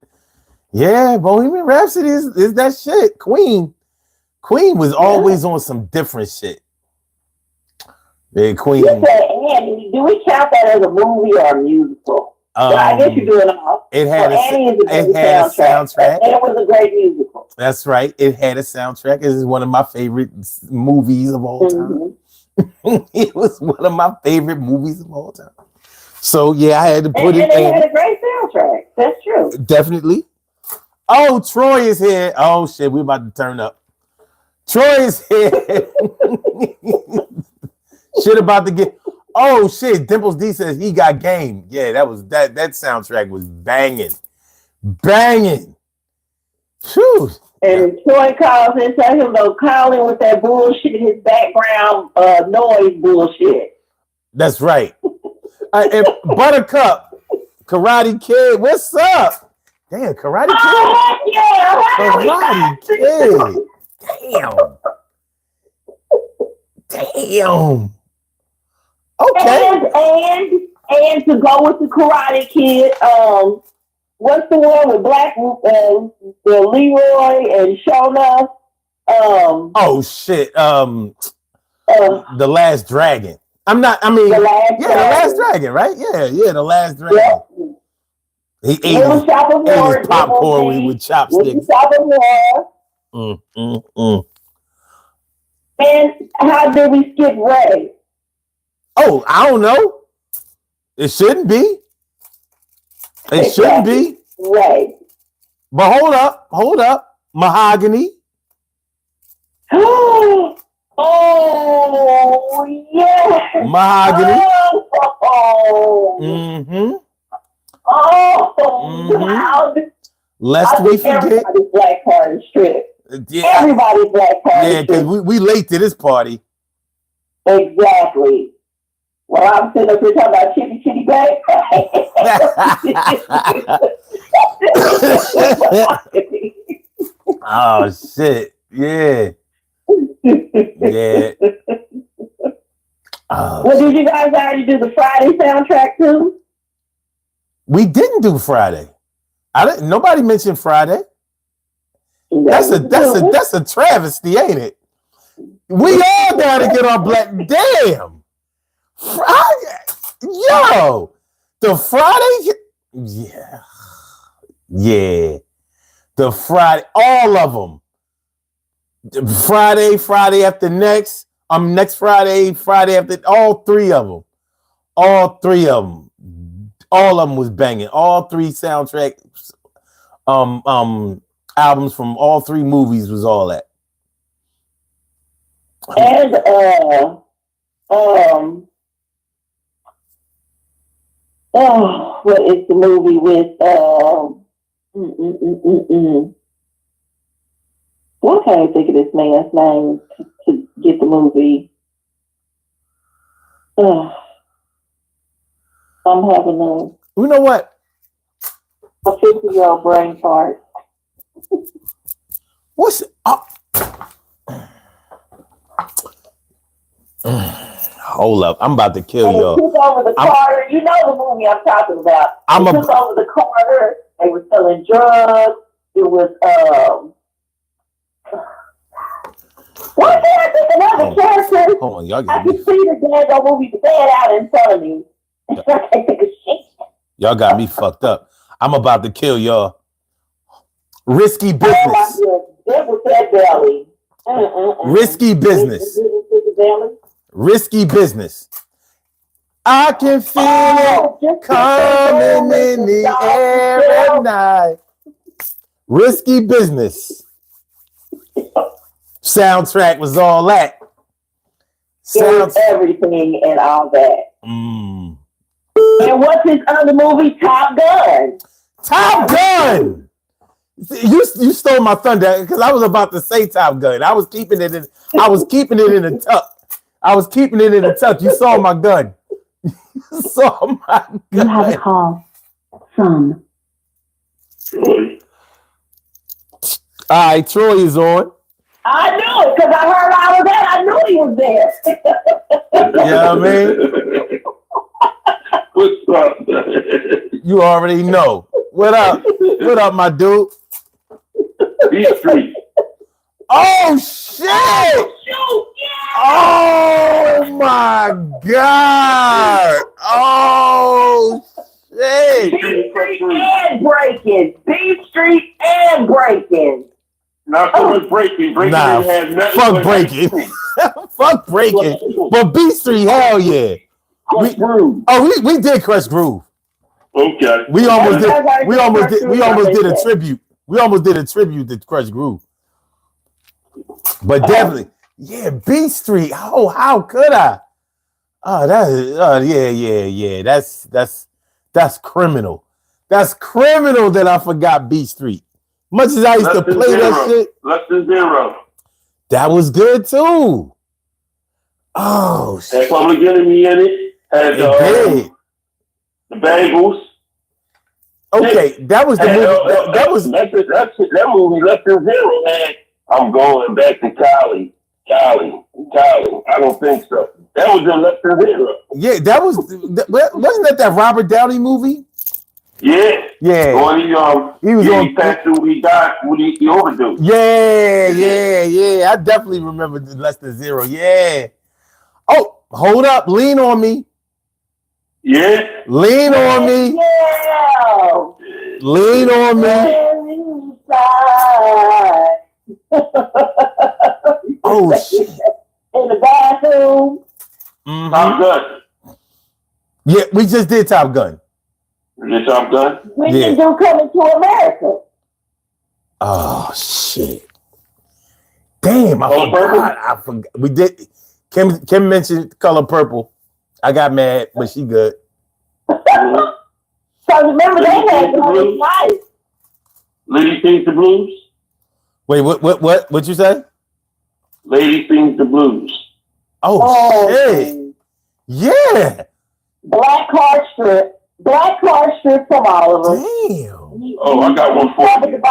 Yeah, Bohemian Rhapsody is that shit. Queen was always on some different shit. Yeah, Queen. You said Annie. Do we count that as a movie or a musical? I guess you're doing all. It had Annie is a great soundtrack. And it was a great musical. That's right. It had a soundtrack. It is one of my favorite movies of all time. It was one of my favorite movies of all time. So yeah, I had to put it in. It had a great soundtrack. That's true. Definitely. Oh, Troy is here. Oh shit, we're about to turn up. Troy is here. Shit about to get. Oh shit, Dimples D says he got game. Yeah, that soundtrack was banging. Phew. And Troy calls and tells him to call in with that bullshit, his background noise bullshit. That's right. And Buttercup, Karate Kid, what's up? Damn, Karate Kid. Oh, yeah. Karate Kid. Damn. Okay. And to go with the Karate Kid, what's the one with Black the Leroy and Shona? Oh shit. The Last Dragon. The Last Dragon, right? Yeah, The Last Dragon. Yeah. He ate his popcorn with chopsticks. And how did we skip Ray? Oh, I don't know. It shouldn't be. It shouldn't be. Right. But hold up. Mahogany. Oh, yeah. Mahogany. Wow. Lest we forget. Everybody's black party strip. Yeah, everybody's black party. Yeah, because we late to this party. Exactly. Well, I'm sitting up here talking about Chitty Chitty Bang. Oh shit! Yeah. Yeah. Well, did you guys already do the Friday soundtrack too? We didn't do Friday. Nobody mentioned Friday. That's a travesty, ain't it? We all gotta get our black. Damn. Friday. Yo. The Friday. Yeah. The Friday. All of them. Friday after next. Next Friday after. All three of them. All of them was banging. All three soundtracks. Albums from all three movies was all that. And what is the movie with Why can't I think of this man's name to get the movie? I'm having you know what? A 50-year-old brain fart. What's hold up, I'm about to kill y'all. Took over the Carter. You know the movie I'm talking about. Took over the Carter. They were selling drugs. It was one day I think another character. Hold on, y'all I can see the dad movie bad out in front of me. I can't think of shit. Y'all got me fucked up. I'm about to kill y'all. Risky Oh my business. goodness. That was that belly. Risky business. Risky business. I can feel it coming in the air at night. Risky business. Soundtrack was all that. It was everything and all that. Mm. And what's his other movie? Top Gun. Top Gun. You stole my thunder because I was about to say Top Gun. I was keeping it in the tuck. You saw my gun. You saw my gun. You have a call from. All right, Troy is on. I knew it because I heard all of that. I knew he was there. You know what I mean? What's up? You already know. What up? What up, my dude? B-Street. Oh, shit! Oh, my God! Oh, shit! B-Street and Breaking. B-Street and Breaking. Not so much breaking. Breaking Nah, has nothing fuck but breaking. B-Street. Fuck breaking. But B-Street, hell yeah. We did Crush Groove. Okay. We almost did a tribute. We almost did a tribute to Crush Groove. But definitely, yeah, B Street. Oh, how could I? Oh, yeah. That's criminal. That's criminal that I forgot B Street. Much as I used to play that shit. Less than zero. That was good too. Oh shit. Had Public Enemy in it. Had the Bengals. Okay, that was the movie. That movie, Less Than Zero, man. I'm going back to Cali. I don't think so. That was in Less Than Zero. Yeah, that was. Wasn't that Robert Downey movie? Yeah. Yeah. He passed away. He died when he overdosed. Yeah. I definitely remember Less Than Zero. Yeah. Oh, hold up. Lean on me. Yeah. Lean on me. Yeah. Lean on me. Oh shit. In the bathroom. Mm-hmm. Top Gun. Yeah, we just did Top Gun. You Top Gun? We can do Coming to America. Oh shit. Damn, I forgot. We did. Kim mentioned Color Purple. I got mad, but she good. So remember they had the whole life. Lady Sings the Blues. Wait, what you say? Lady Sings the Blues. Oh shit. Yeah. Black card strip from Oliver. Damn. Oh, I got one for you.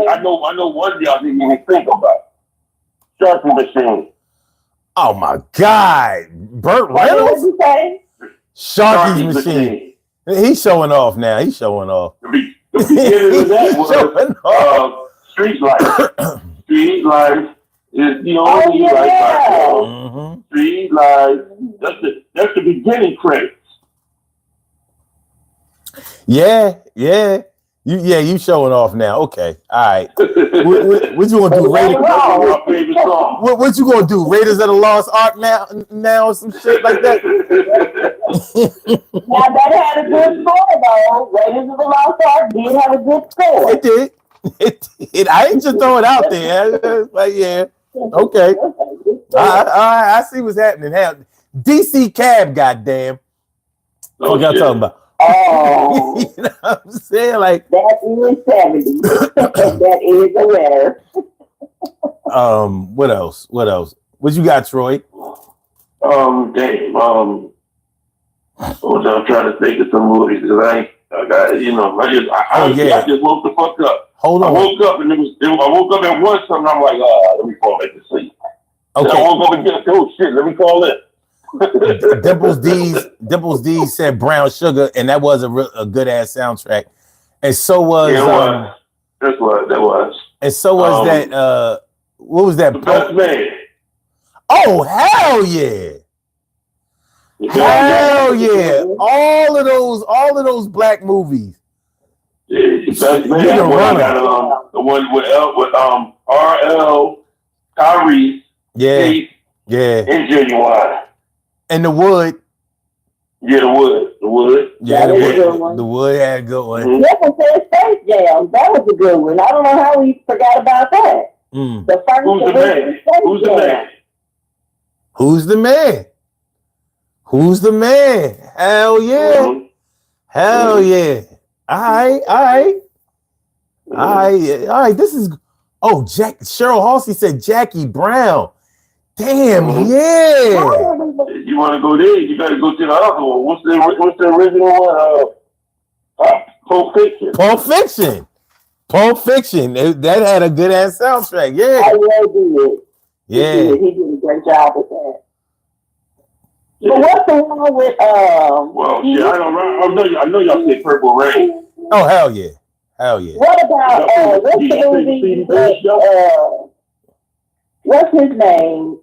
I know one y'all didn't even think about. Sharpie Machine. Oh my God. Burt Reynolds? What did you say? Sharky's Machine. He's showing off now. He's showing off. The beginning of that was Street Life. Street Life is the only life I know. Mm-hmm. Street Life. That's the beginning credits. Yeah. You showing off now. Okay. All right. What you gonna do? What you gonna do? Raiders of the Lost Ark now or some shit like that? Now that had a good score though. Raiders of the Lost Ark did have a good score. It did. I ain't just throw it out there. Like, yeah. Okay. I see what's happening. Hell, DC Cab, goddamn. What y'all talking about? Oh, you know what I'm saying? Like that is 70. That is a winner. What else? What you got, Troy? I'm trying to think of some movies because I just woke the fuck up. Hold on. I woke up and I woke up and watched something. I'm like, let me fall back to sleep. Okay. I woke up and get shit. Let me call in. Dimples D said Brown Sugar, and that was a good ass soundtrack. And so was that was. And so was that what was that? The Best Man. Oh hell yeah. Hell yeah! All of those black movies. Yeah, that's the one I got. The one with RL, Tyrese, Kate, and Genuine. And the Wood. Yeah, the Wood. Yeah, the Wood had a good one. Mm-hmm. That was Space Jam. That was a good one. I don't know how we forgot about that. Mm. The first Who's the man? Who's the man? Who's the man? Who's the man? Hell yeah. Mm-hmm. Hell yeah. All right. This is Cheryl Halsey said Jackie Brown. Damn, yeah. You want to go there? You got to go to the other one. What's the original one? Pulp Fiction. Pulp Fiction. That had a good ass soundtrack. Yeah. I did. Yeah. He did a great job with that. Yeah. But what's the one with Well, yeah, I know y'all say Purple Rain. Oh hell yeah. What about what's the movie what's his name?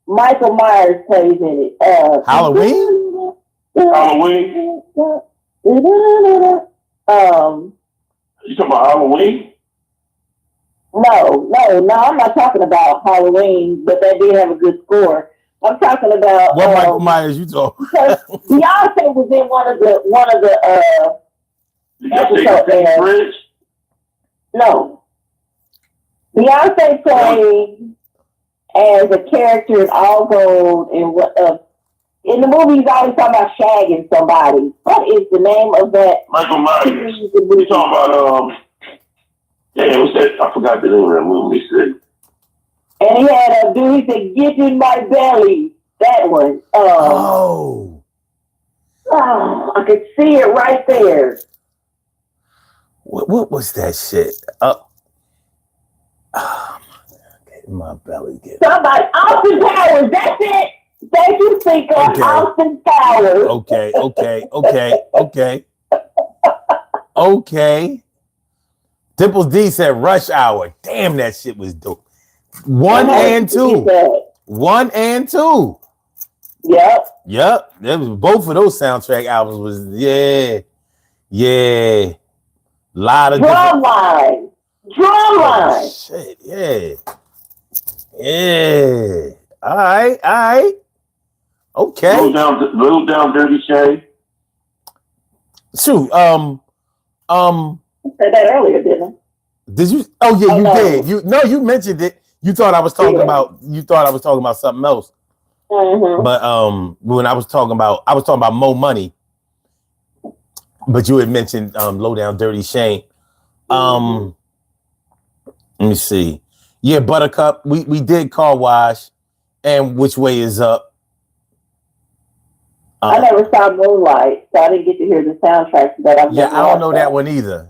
Michael Myers plays in it. Halloween? You talking about Halloween? No, I'm not talking about Halloween, but that did have a good score. I'm talking about what Michael Myers you talking? Beyonce was in one of the episodes there. No. Beyonce played as a character in All Gold and in the movie he's always talking about shagging somebody. What is the name of that? Michael Myers. You talking about what's that? I forgot the name of that movie. And he had a dude, he said, "Get in my belly." That one. I could see it right there. What was that shit? My belly get somebody. Austin Powers. That's it. Thank you, Cinco. Okay. Austin Powers. Okay. Dimples D said Rush Hour. Damn, that shit was dope. 1 and 2. 1 and 2. Yep. That was both of those soundtrack albums was yeah. Lot of Drumline. Shit, yeah. All right. Okay. Little down, Dirty Shame. Shoot. I said that earlier, didn't I? Did you? Oh yeah, you did. You mentioned it. You thought I was talking about. You thought I was talking about something else. Mm-hmm. But when I was talking about Mo Money. But you had mentioned Low Down Dirty Shame. Let me see. Yeah, Buttercup. We did Car Wash, and Which Way Is Up. I never saw Moonlight, so I didn't get to hear the soundtrack. I don't know that one either.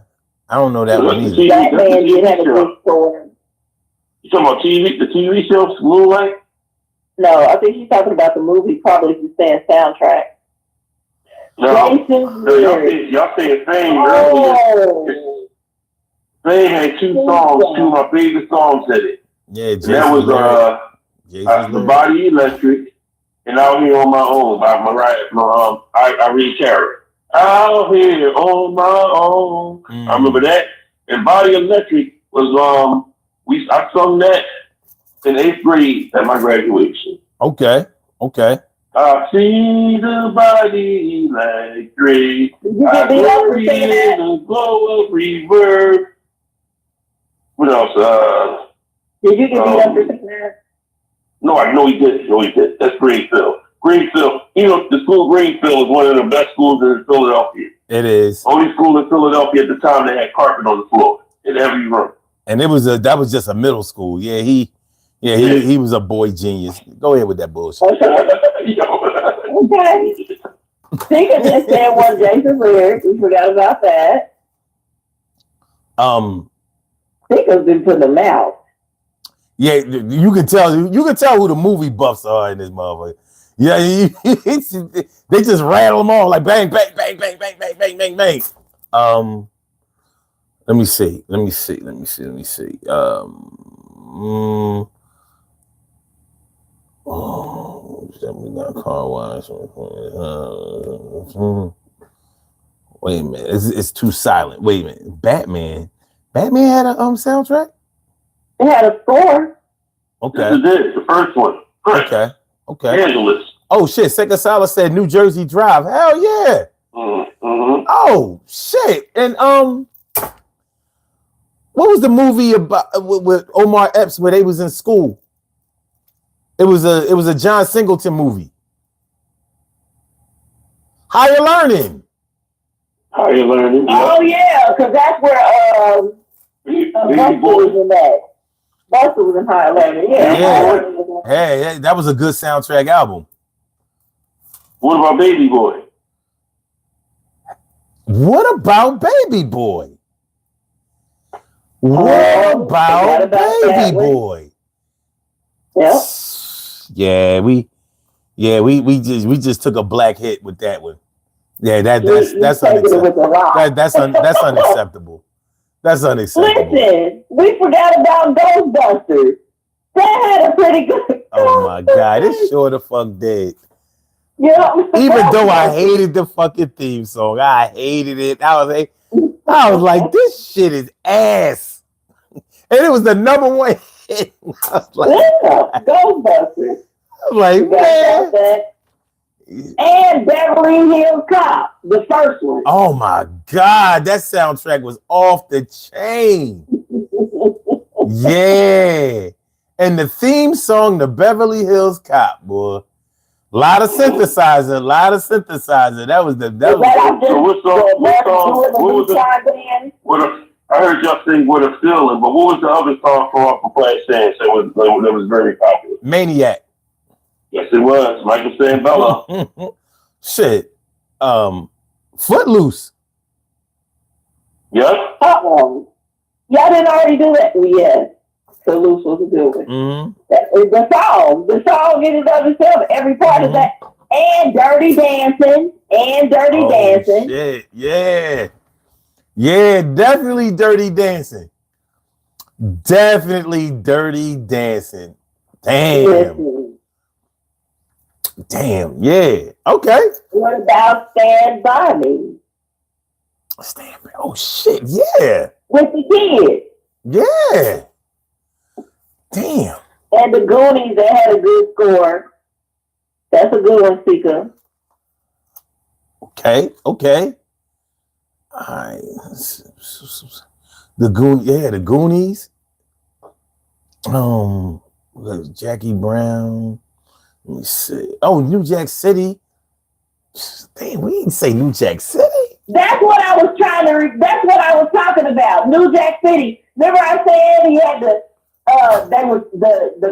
That man did have a good score. You talking about the TV show Moonlight? No, I think she's talking about the movie. Probably she's saying soundtrack. No, y'all saying Fame earlier. Fame had two songs, two of my favorite songs in it. Yeah, that was The Body Electric and Out Here on My Own by Irene Cara. Out Here on My Own. I remember that. And Body Electric was I sung that in 8th grade at my graduation. Okay. I see the body electric. I glory in the glow of reverb. What else? Did you get beat up for that? No, I know he did. That's Greenfield. The school Greenfield is one of the best schools in Philadelphia. It is. Only school in Philadelphia at the time that had carpet on the floor in every room. And that was just a middle school. Yeah, he was a boy genius. Go ahead with that bullshit. Okay. Tika just said one Jason lyric. We forgot about that. Tika's been putting them out. Yeah, you can tell who the movie buffs are in this motherfucker. Yeah, they just rattle them all like bang, bang, bang, bang, bang, bang, bang, bang, bang. Let me see. We got car wash. Wait a minute, it's too silent. Wait a minute, Batman had a soundtrack. It had a score. Okay, this is it, the first one. Okay. Angeles. Oh shit, Sega Sala said New Jersey Drive. Hell yeah. Mm-hmm. Oh shit, and what was the movie about with Omar Epps where they was in school? It was a John Singleton movie. Higher Learning. Oh yeah, because that's where Buster was in that. Buster was in Higher Learning. Yeah. Hey, that was a good soundtrack album. What about Baby Boy? What about Baby Boy? What about Baby Boy? Yeah. We just took a black hit with that one. Yeah, that's unacceptable. That's unacceptable. Listen, we forgot about Ghostbusters. That had a pretty good. Oh my god, it sure the fuck did. Yeah. Even though I hated the fucking theme song, I hated it. I was like, this shit is ass, and it was the number one hit. I was like, Ghostbusters. I was like, man. And Beverly Hills Cop, the first one. Oh my god, that soundtrack was off the chain. Yeah. And the theme song, the Beverly Hills Cop, boy. A lot of synthesizer. That was I heard y'all sing What a Feeling, but what was the other song from off of Flash Dance that was very popular? Maniac. Yes, it was. Michael Sambello. Shit. Footloose. Yep. Y'all didn't already do that? Yes. Footloose was a good one. Mm-hmm. The song in and of itself, every part of that. And Dirty Dancing. Shit. Yeah. Yeah, definitely Dirty Dancing. Damn, yeah. Okay. What about Stand By Me? Oh shit, yeah. With the kids. Yeah. Damn. And the Goonies, they had a good score. That's a good one, Sika. Okay. All right. The Goonies. Jackie Brown. Let me see. Oh, New Jack City. Damn, we didn't say New Jack City. That's what I was talking about. New Jack City. Remember I said he had the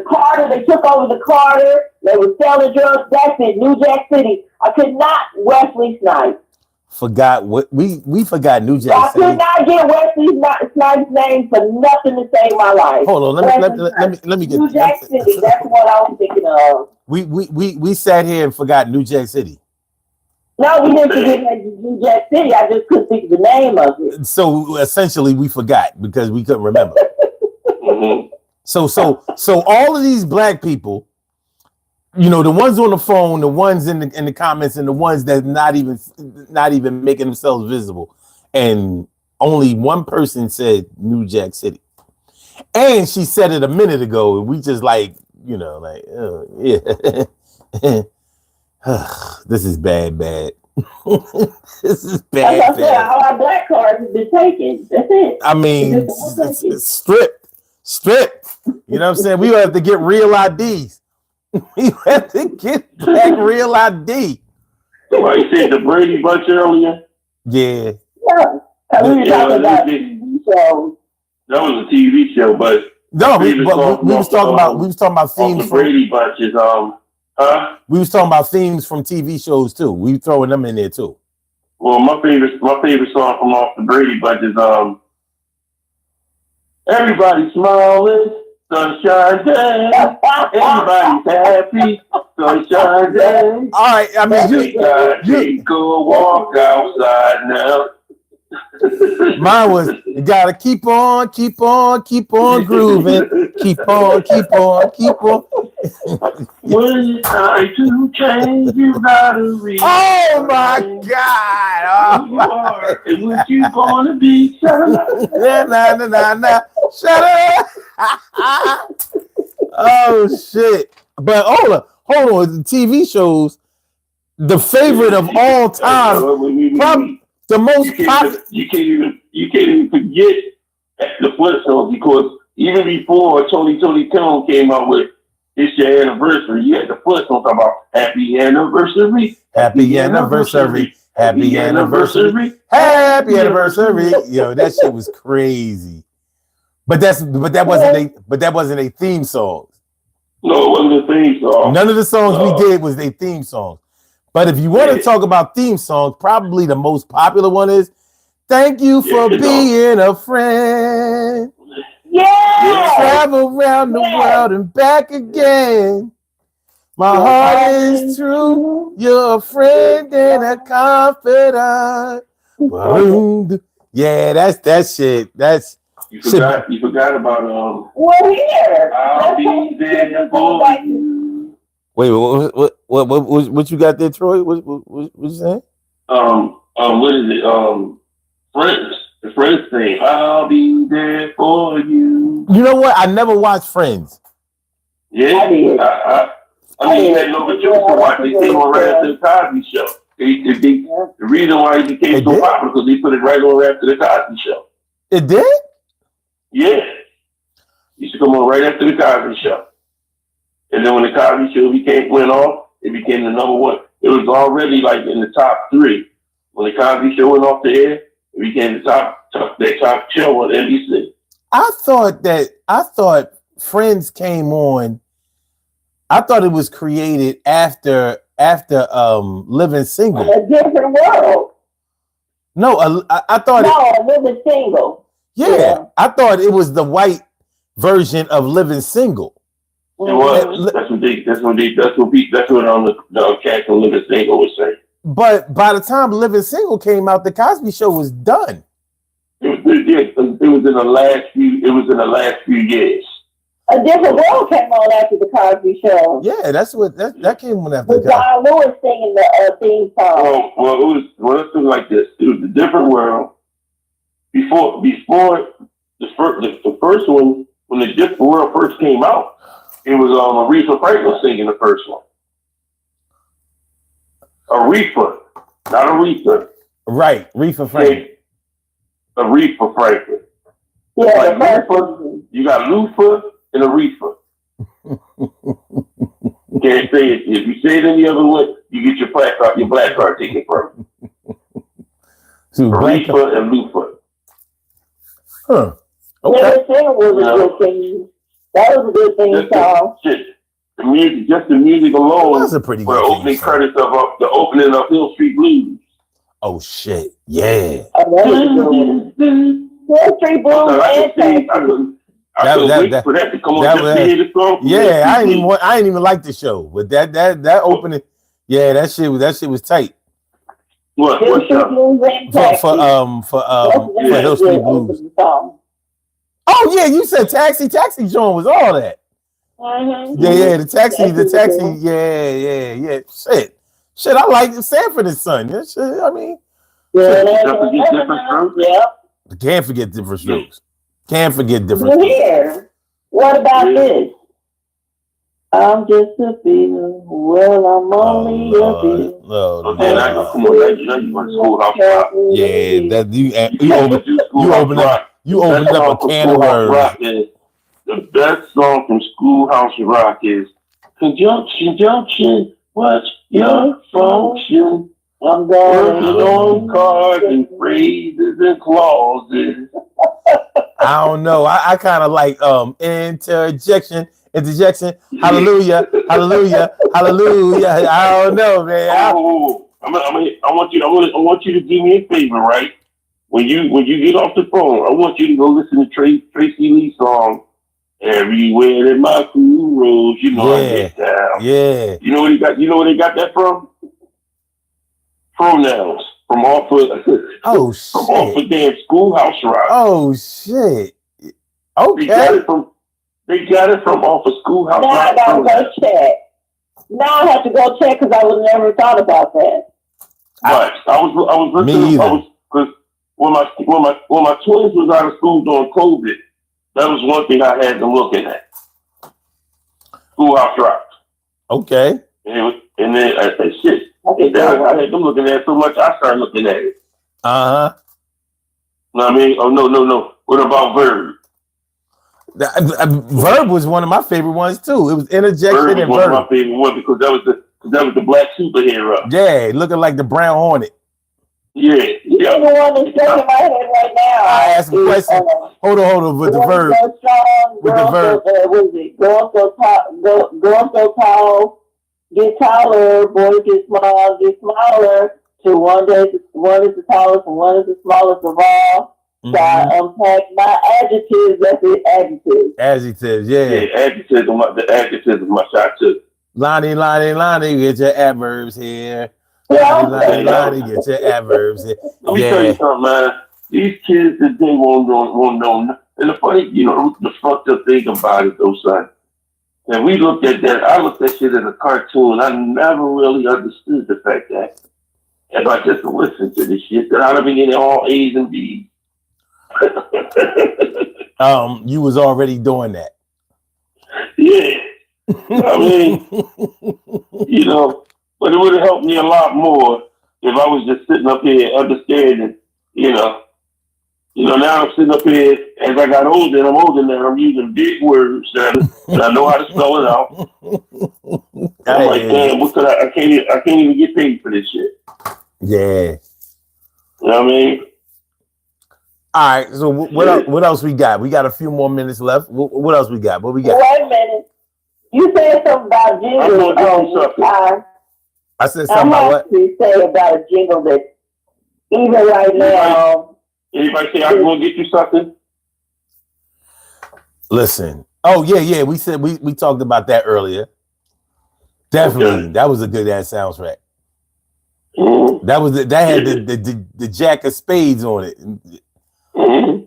Carter, they took over the Carter, they were selling drugs. That's it, New Jack City. I could not Wesley Snipes. Forgot what we forgot New Jack City. I could not get Wesley Snipes' name for nothing to save my life. Hold on, let me get New Jack City. That's what I was thinking of. We sat here and forgot New Jack City. No, we didn't forget New Jack City. I just couldn't think of the name of it. So essentially, we forgot because we couldn't remember. So all of these black people, you know, the ones on the phone, the ones in the comments, and the ones that not even making themselves visible, and only one person said New Jack City, and she said it a minute ago, and we just like, you know, like, oh, yeah, this is bad. This is bad. That's what I said, all our black cards have been taken. That's it. I mean, it's stripped. You know what I'm saying? We have to get real IDs. We have to get back real ID. Well, you said the Brady Bunch earlier? Yeah. Yeah. We were talking about TV shows. That was a TV show, but no, we was talking about themes. The Brady Bunch is We was talking about themes from TV shows too. We throwing them in there too. Well, my favorite song from off the Brady Bunch is Everybody Smiling, Sunshine Day. Everybody's happy, Sunshine Day. All right, I mean, you go walk outside now. Mine was, you gotta keep on grooving, keep on. When it's time to change, you gotta realize. Oh my God! Who you are and what you gonna be. Shut up. Nah. Shut up! Oh shit! But hold on. The TV shows, the favorite of all time, probably the most popular. You can't even forget the Flintstones because even before Tony Tone came out with "It's Your Anniversary," you had the Flintstones talk about "Happy Anniversary, Happy Anniversary, Happy Anniversary, Happy Anniversary." Yo, that shit was crazy. But that wasn't a theme song. No, it wasn't a theme song. None of the songs we did was a theme song. But if you want to talk about theme songs, probably the most popular one is "Thank You for Being a Friend." Yeah. Travel around the world and back again. My heart is true. You're a friend and a confidant. Yeah, that's that shit. That's you forgot about Well, here. I'll be there for you. Wait, what you got there, Troy? What you saying? What is it? Friends. The Friends thing. I'll be there for you. You know what? I never watched Friends. Yeah, I mean, you had no choice to watch. They came on right after the Cosby Show. The reason why it became so popular because they put it right on after the Cosby Show. It did? Yeah. It used to come on right after the Cosby Show. And then when the Cosby Show went off, it became the number one. It was already like in the top 3. When the Cosby Show went off the air, it became the top show on NBC. I thought Friends came on. I thought it was created after Living Single. A different world. No, I thought Living Single. Yeah, I thought it was the white version of Living Single. It was. That's what the cast of Living Single was saying. But by the time Living Single came out, the Cosby Show was done. It was in the last few years. A Different World came on after the Cosby Show. Yeah, that came on after. With John Lewis singing the theme song. Let's do it like this. It was A Different World. Before the first one, when The Different World first came out, it was Aretha Franklin singing the first one. Aretha, not Aretha. Right, Aretha Franklin. Aretha Franklin. Yeah, like the first one. You got Lufa and Aretha. Can't say it. If you say it any other way, you get your black card taken from you. Aretha and Lufa. Huh. Okay. Living Single was a good thing. That was a good thing, Charles. The music alone. That's a pretty good opening credits of the opening of Hill Street Blues. Oh shit! Yeah. Hill Street Blues and I couldn't wait for that to come on just to hear the song. Yeah, I ain't even like the show, but that opening, yeah, that shit was tight. What Hill Street Blues and for Hill Street Blues. Oh yeah, you said Taxi Joint was all that. Mm-hmm. Yeah, the taxi, yeah. Shit, I like Sanford and Son. Yeah, shit, I mean, can't forget Different Strokes. Can't forget Different Strokes. Here, what about this? I'm just a feeling. Well, I'm only a feeling. Okay, now come on, you want Schoolhouse Rock? Yeah, that you opened up a can of worms. The best song from Schoolhouse Rock is Junction, what's your function? I'm going on cards and phrases and clauses. I don't know. I kind of like interjection, hallelujah. I don't know, man. I want you to do me a favor, right? When you get off the phone, I want you to go listen to Tracy Lee's song. Everywhere that my crew rolls, I get down. Yeah. You know where they got that from? Pronouns. From off of damn Schoolhouse Rock. Oh shit. Okay. They got it from They got it from off of Schoolhouse Now I Rock. gotta go check. Now I have to go check because I would never thought about that. But I was listening. Because when my twins was out of school during COVID, that was one thing I had them looking at. Schoolhouse Rock. Okay. And then I said, shit. I had them looking at it so much, I started looking at it. Uh-huh. Know what I mean? Oh, no. What about Verb? Verb was one of my favorite ones, too. It was Interjection Verb was and one Verb. of my favorite ones because that was the black superhero. Yeah, looking like the Brown Hornet. Yeah. The one that's stuck in my head right now. I asked a question. Hold on. With the Verb. With the Verb. What is it? Girls so tall, get taller. Boys get small, get smaller. To one is the tallest and one is the smallest of all. So I unpack my adjectives. That's it. Adjectives, yeah. The adjectives of my shot too. Lonnie, get your adverbs here. Yeah. Lonnie, get your adverbs here. Let me tell you something, man. These kids today won't know. And the funny, the fucked up thing about it, though, son. And we looked at that. I looked at shit as a cartoon. I never really understood the fact that if I just listened to this shit, that I'd have been getting all A's and B's. You was already doing that. Yeah. I mean, but it would have helped me a lot more if I was just sitting up here understanding, now I'm sitting up here, as I got older, and I'm older now, I'm using big words that I know how to spell it out. I'm like, damn, I can't even get paid for this shit. Yeah. You know what I mean? All right, so what else we got? We got a few more minutes left. What else we got? What we got? Wait a minute. You said something about jingles. I said something about what? You say about a jingle that even right now. Anybody say I'm going to get you something? Listen. Oh, yeah. We said we talked about that earlier. Definitely. Okay. That was a good ass soundtrack. Mm-hmm. That had the Jack of Spades on it. Mm-hmm.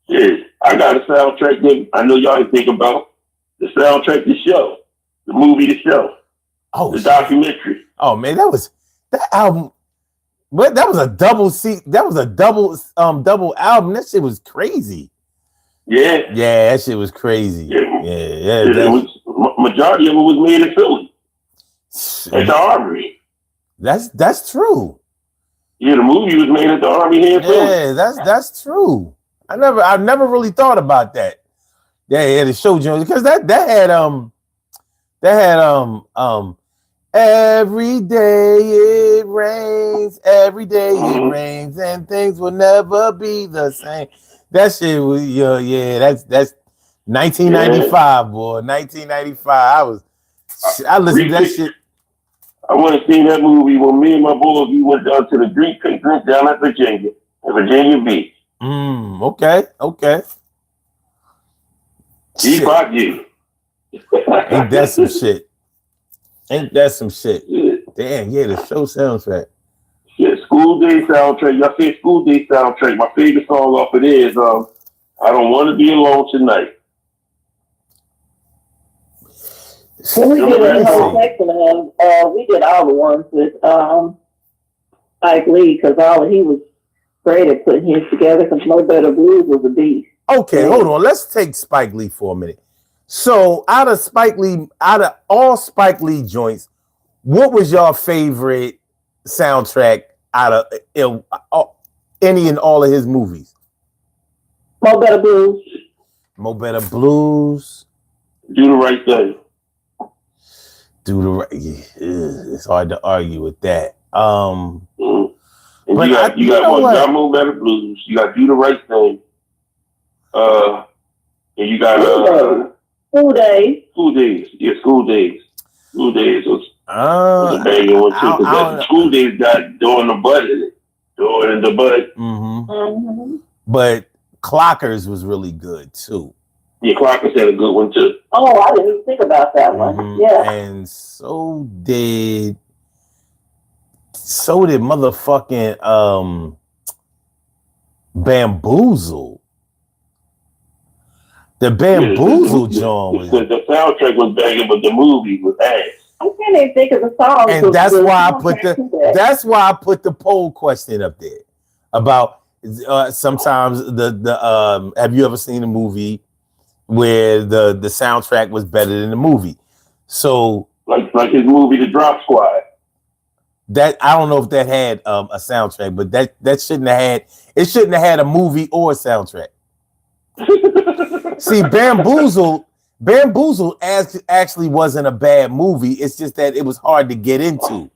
Yeah. I got a soundtrack that I know y'all didn't think about. The soundtrack, the show. The movie, the show. Oh, the documentary. Oh man, that album. What, that was a double album. That shit was crazy. Yeah. Yeah, that shit was crazy. Yeah. Majority of it was made in Philly. At the Armory. That's true. Yeah, the movie was made at the Army here in Philly. Yeah, that's true. I never really thought about that. Yeah, the show Jones, because that had every day it rains, it rains, and things will never be the same. That shit was that's 1995, boy. 1995. I listened to that shit. I went and seen that movie when me and my boys, we went down to the drink down at Virginia Beach. Okay. G5G. Ain't that some shit? Yeah. Damn, yeah, the show soundtrack. Yeah, School Day soundtrack. Y'all say School Day soundtrack. My favorite song off it is I Don't Want to Be Alone Tonight. We did a whole section of we did all the ones with Spike Lee because he was great at putting his together because No Better Blues was a beast. Okay, hold on. Let's take Spike Lee for a minute. So out of all Spike Lee joints, what was your favorite soundtrack out of any and all of his movies? Mo Better Blues. Do the Right Thing. It's hard to argue with that. And you got Mo Better Blues. You got Do the Right Thing. And you got School Days. Yeah, School Days. School Days was a banger one too. Because School Days got Doing the Butt in it. Doing in the Butt. Mm-hmm. But Clockers was really good too. Yeah, Clockers had a good one too. Oh, I didn't even think about that one. Mm-hmm. Yeah. And so did motherfucking Bamboozle. The Bamboozle John was. The soundtrack was banging, but the movie was ass. I can't even think of the song. And that's why I put the poll question up there about sometimes the have you ever seen a movie where the soundtrack was better than the movie? So like his movie The Drop Squad. That I don't know if that had a soundtrack, but that shouldn't have had a movie or a soundtrack. See, Bamboozle actually wasn't a bad movie. It's just that it was hard to get into.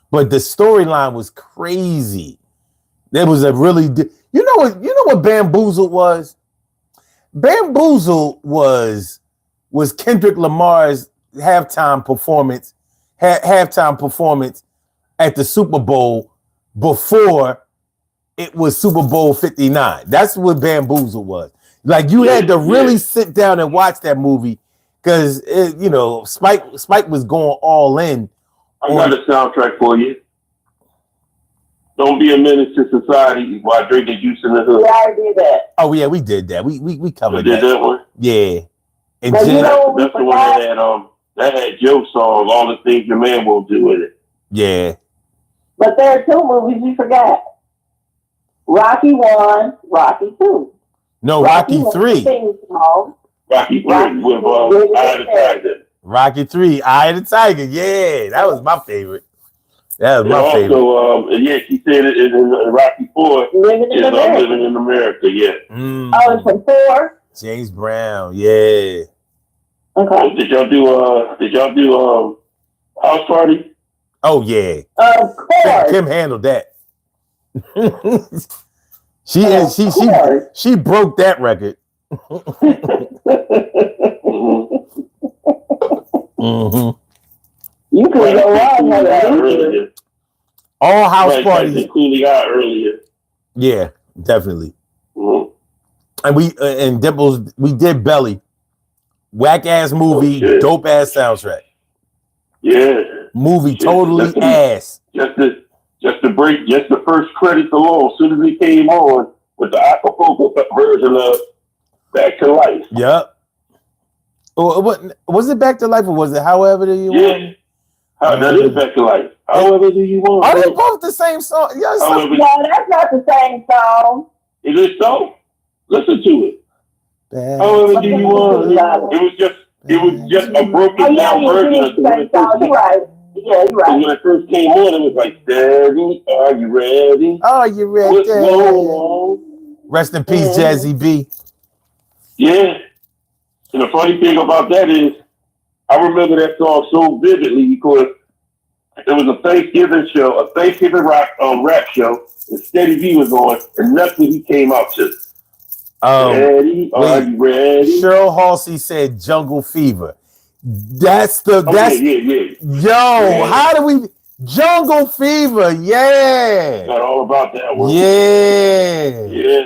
But the storyline was crazy. There was a really you know what Bamboozle was? Bamboozle was Kendrick Lamar's halftime performance at the Super Bowl before it was Super Bowl 59. That's what Bamboozle was. Like you had to really sit down and watch that movie because Spike was going all in. I got a soundtrack for you. Don't be a menace to society while drinking juice in the hood. Yeah, I did that. Oh yeah, we did that. We covered that. Did that one? Yeah. And that's the one that had Joe's song, All the Things Your Man Won't Do with it. Yeah. But there are two movies we forgot. Rocky 1, Rocky 2. No, Rocky 3. Rocky 3 with Eye of the Tiger. Rocky 3, Eye of the Tiger. Yeah, that was my favorite. That was my favorite. Also, she said it in Rocky 4 Living in America, yeah. Oh, it's from 4? James Brown, yeah. Okay. Did y'all do House Party? Oh yeah. Of course. Kim handled that. She broke that record. Mm-hmm. You could go on all house parties. Coolie out earlier. Yeah, definitely. Mm-hmm. And and Dimples, we did Belly. Whack ass movie, dope ass soundtrack. Yeah. Movie totally ass. Just the first credits alone, as soon as it came on with the Acapulco version of Back to Life. Yep. What was it Back to Life or was it However Do You Want? That is Back to Life. However Do You Want. Are they both the same song? No, that's not the same song. Is it so? Listen to it. However Do You Want. It was just a broken down version of the song. You're right. Yeah, you're right. When it first came on, it was like, Steady, are you ready? Are you ready? What's going on? Rest in peace, Jazzy B. Yeah. And the funny thing about that is, I remember that song so vividly because there was a Thanksgiving rap show, and Steady B was on, and that's what he came out to. Ready? Are you ready? Cheryl Halsey said Jungle Fever. Yeah. Yo, how do we Jungle Fever? Yeah. Got all about that one. Yeah. Yeah.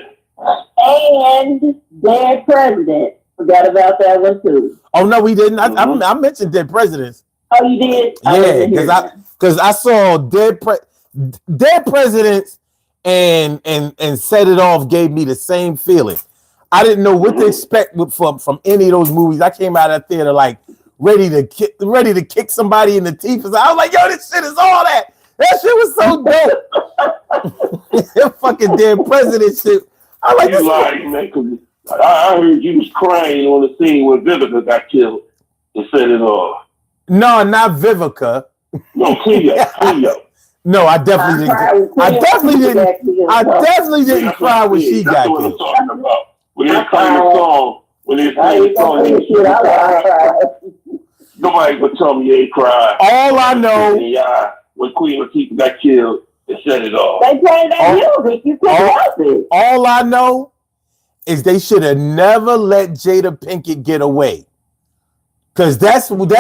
And Dead President. Forgot about that one too. Oh no, we didn't. I mentioned Dead Presidents. Oh, you did? Yeah, because I saw Dead Presidents and Set It Off gave me the same feeling. I didn't know what to expect from any of those movies. I came out of that theater like ready to kick somebody in the teeth. I was like, yo, this shit is all that. That shit was so dope. That fucking Dead President shit. I like you lying, man, because I heard you was crying on the scene when Vivica got killed and Set It Off. No, not Vivica. No, Cleo. No, I definitely didn't. I definitely didn't cry when she got killed. That's what I'm talking about. When they playing the song, nobody would tell me you ain't cried. All I know, when Queen Latifah got killed, they Set It Off. They played that music. You couldn't help it. All I know is they should have never let Jada Pinkett get away. Cause that's when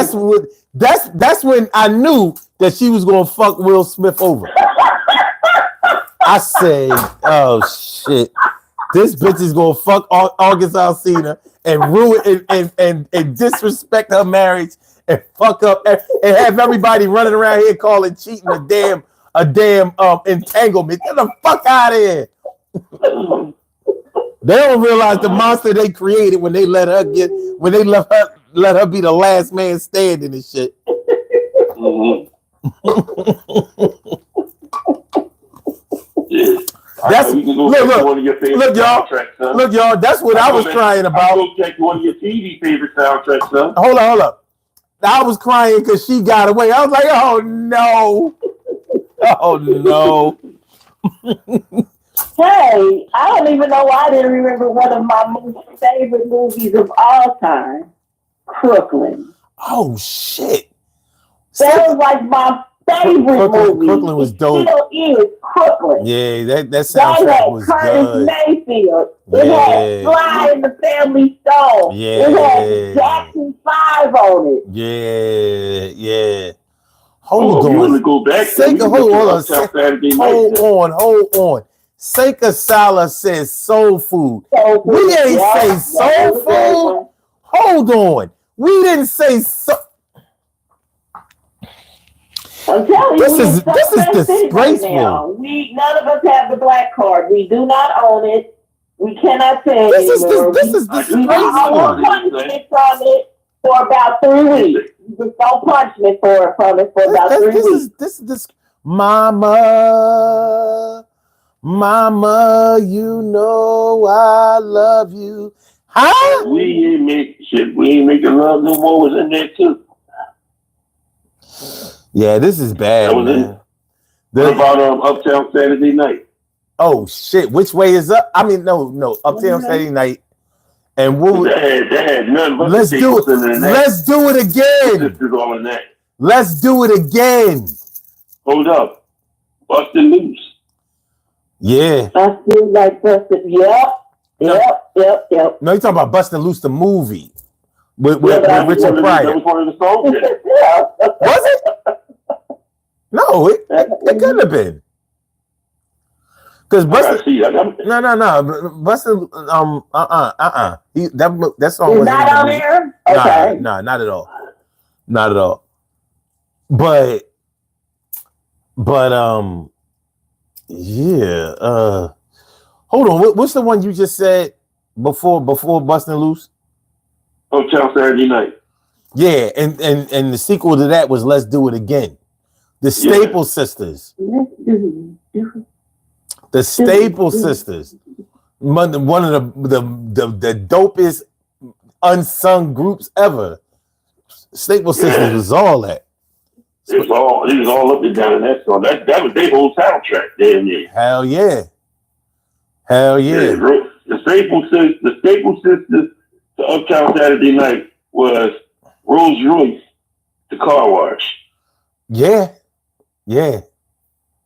I knew that she was gonna fuck Will Smith over. I said, oh shit. This bitch is gonna fuck August Alsina and ruin and disrespect her marriage and fuck up and have everybody running around here calling cheating a damn entanglement. Get the fuck out of here. They don't realize the monster they created when they let her let her be the last man standing and shit. Mm-hmm. Yeah. That's look, y'all. Look, y'all. That's what I was crying about. Go check one of your TV favorite soundtracks, son. Hold up. I was crying because she got away. I was like, oh no, oh no. Hey, I don't even know why I didn't remember one of my most favorite movies of all time, Crooklyn. Oh shit. That was like my favorite movie. Crooklyn was dope. It still is Crooklyn. Yeah, that soundtrack was Curtis good. Mayfield. It had Sly and the Family Stone. Yeah. It had Jackson 5 on it. Yeah. Hold on. You want to go back? Hold on. Seika Sala says soul food. We ain't say soul food. Hold on. We didn't say so. I'm telling this you, is disgraceful. Right, none of us have the black card. We do not own it. We cannot say this anymore. This is disgraceful. We got punishment from it for about 3 weeks. You just don't punishment from it for about 3 weeks. This Mama, you know I love you. Huh? We ain't making love no more. Was in there too. Yeah, this is bad, man. What about Uptown Saturday Night? Oh shit! Which way is up? I mean, no. Uptown Saturday Night, and what? That had none but let's do it. Let's do it again. All in that. Let's do it again. Hold up, Busted Loose. Yeah. I feel like Busted. Yep. No, you're talking about Busted Loose, the movie with Richard Pryor. That was one of the songs. Was it? No, it couldn't have been. Because Busted, no. Busted, that song was not on there. Okay, nah, not at all, not at all. But yeah. Hold on, what's the one you just said before Bustin' Loose? Uptown Saturday Night. Yeah, and the sequel to that was Let's Do It Again. The Staple Sisters. The Staple Sisters. One of the dopest unsung groups ever. Staple Sisters was all that. It was all up and down in that song. That was their whole soundtrack, damn near. Hell yeah. The Staple Sisters to Uptown Saturday Night was Rolls Royce to Car Wash. Yeah.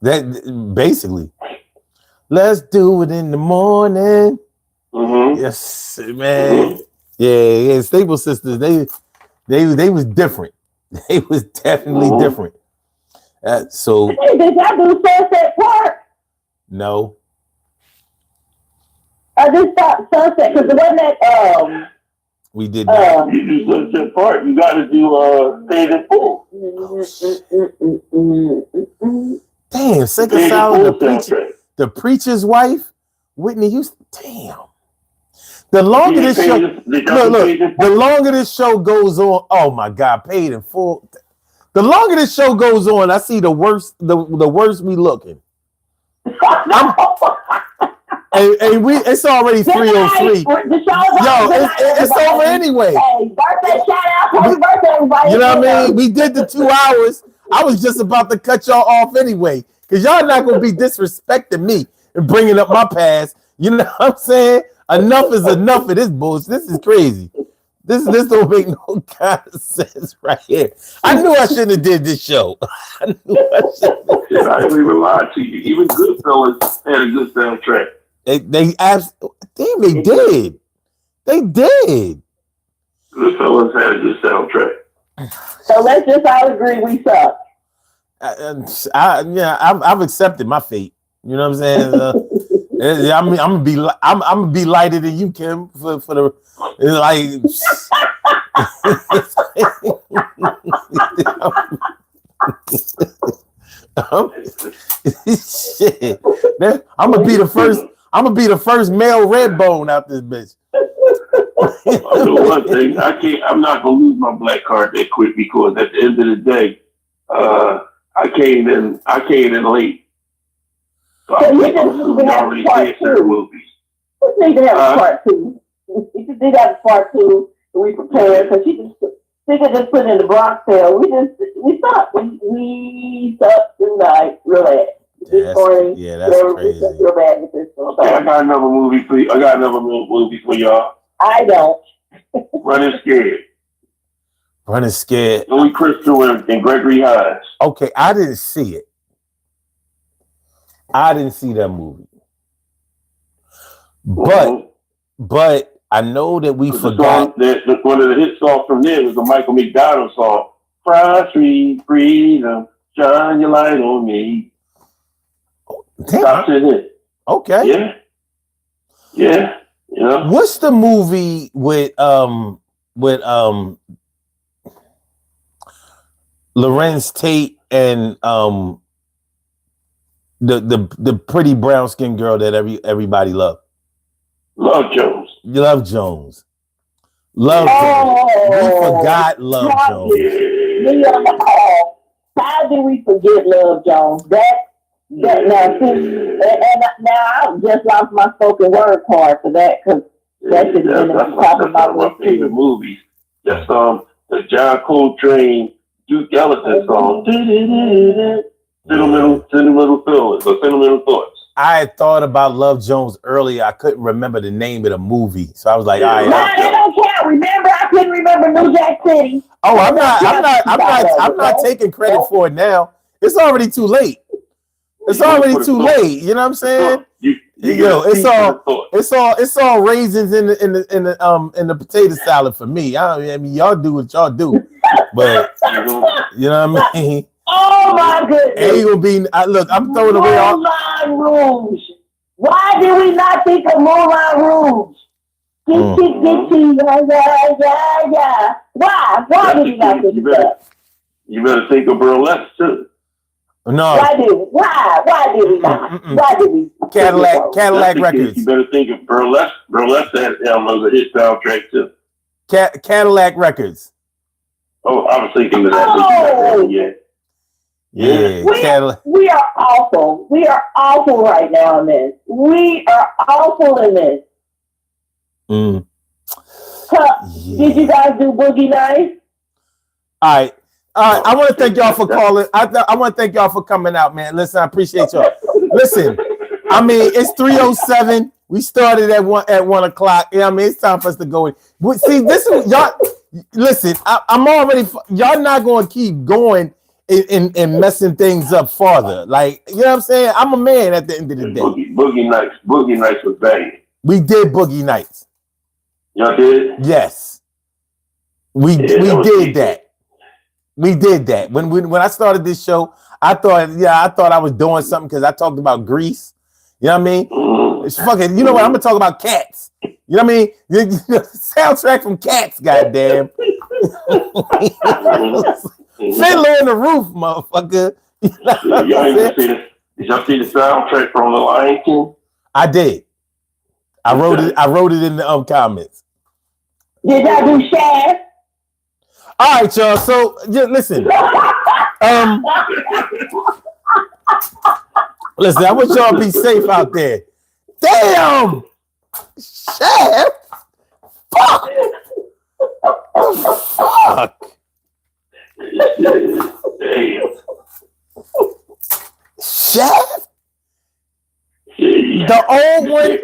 That basically. Let's do it in the morning. Mm-hmm. Yes, man. Mm-hmm. Yeah. Staple Sisters. They was different. They was definitely different. So. Hey, did y'all do Sunset Park? No. I just thought Sunset because it wasn't that. We did not. You do Sunset Park. You got to do Paid in Full. Damn, Second Solid, the preacher's wife, Whitney Houston. Damn. The longer this show, the longer this show goes on. Oh my God, Paid in Full. The longer this show goes on, I see the worse we looking. And it's already 3:03. It's over anyway. Hey, birthday shout out, happy birthday, everybody. You know what I mean? We did the 2 hours. I was just about to cut y'all off anyway, because y'all not gonna be disrespecting me and bringing up my past. You know what I'm saying? Enough is enough of this bullshit. This is crazy. This don't make no kind of sense right here. I knew I shouldn't have did this show. I knew I shouldn't. I didn't even lie to you. Even Goodfellas had a good soundtrack. They did. They did. Goodfellas had a good soundtrack. So let's just all agree we suck. I've accepted my fate. You know what I'm saying? I'm gonna be lighter than you, Kim, for the like. Shit. I'm gonna be the first. I'm gonna be the first male red bone out this bitch. I know one thing. I'm not gonna lose my black card that quick because at the end of the day, I came in late. So I you just need to have part two. Movies. You need to have a part two. You just need to have a part two. We prepared because she could just put in the Bronx sale. We suck. We suck tonight. Relax. That's crazy. Feel bad with this one. Okay, I got another movie for you. I got another movie for y'all. I don't. Running Scared. Running Scared. Louis Crystal and Gregory Hines. Okay, I didn't see it. I didn't see that movie. But I know that we forgot. One of the hit songs from there was the Michael McDonald song. Fry Street Freedom, shine your light on me. That's it. Okay. Yeah. Yeah. You know? What's the movie with Lorenz Tate and the pretty brown skinned girl that everybody loved? Love Jones. Love Jones. Love Jones. We forgot Love Jones. How did we forget Love Jones? Now I just lost my spoken word part for that because that should have been talking about my favorite movies. Just the John Coltrane, Duke Ellington song. Sentimental feelings or sentimental thoughts. I had thought about Love Jones earlier. I couldn't remember the name of the movie, so I was like, "All right." That don't count. Remember, I couldn't remember New Jack City. Oh, I'm not taking credit for it now. It's already too late. It's already too late. You know what I'm saying? It's all raisins in the potato salad for me. I mean, y'all do what y'all do, but you know what I mean. Oh my goodness! Ain't gonna be. Look, I'm throwing away all. Moulin Rouge. Why did we not think of Moulin Rouge? Yeah. Why did we not think of that? You better think of Burlesque too. No. Why did we not? Why did we? Cadillac Records. You better think of Burlesque. Burlesque has a hit soundtrack too. Cadillac Records. Oh, I was thinking of that. Yeah. We are awful. We are awful right now in this. We are awful in this. Did you guys do Boogie Nights? All right. I want to thank y'all for calling. I want to thank y'all for coming out, man. Listen, I appreciate y'all. Listen, I mean, it's 3:07. We started at 1 o'clock. You know what I mean? It's time for us to go in. See, this is y'all. Listen, I'm already. Y'all not going to keep going and messing things up farther. Like, you know what I'm saying? I'm a man at the end of the day. Boogie Nights was banging. We did Boogie Nights. Y'all did? Yes. We did that. We did that. When I started this show, I thought I was doing something because I talked about Grease. You know what I mean? It's fucking, you know what? I'm gonna talk about Cats. You know what I mean? Soundtrack from Cats, goddamn. Fiddler in the Roof, motherfucker. You know did y'all see the soundtrack from The Lion King? I did. I wrote it in the comments. Did y'all do Shaft? All right, y'all. So listen. Listen, I want y'all to be safe out there. Damn! Shaft! Fuck! Fuck! Damn. Shaft? The old one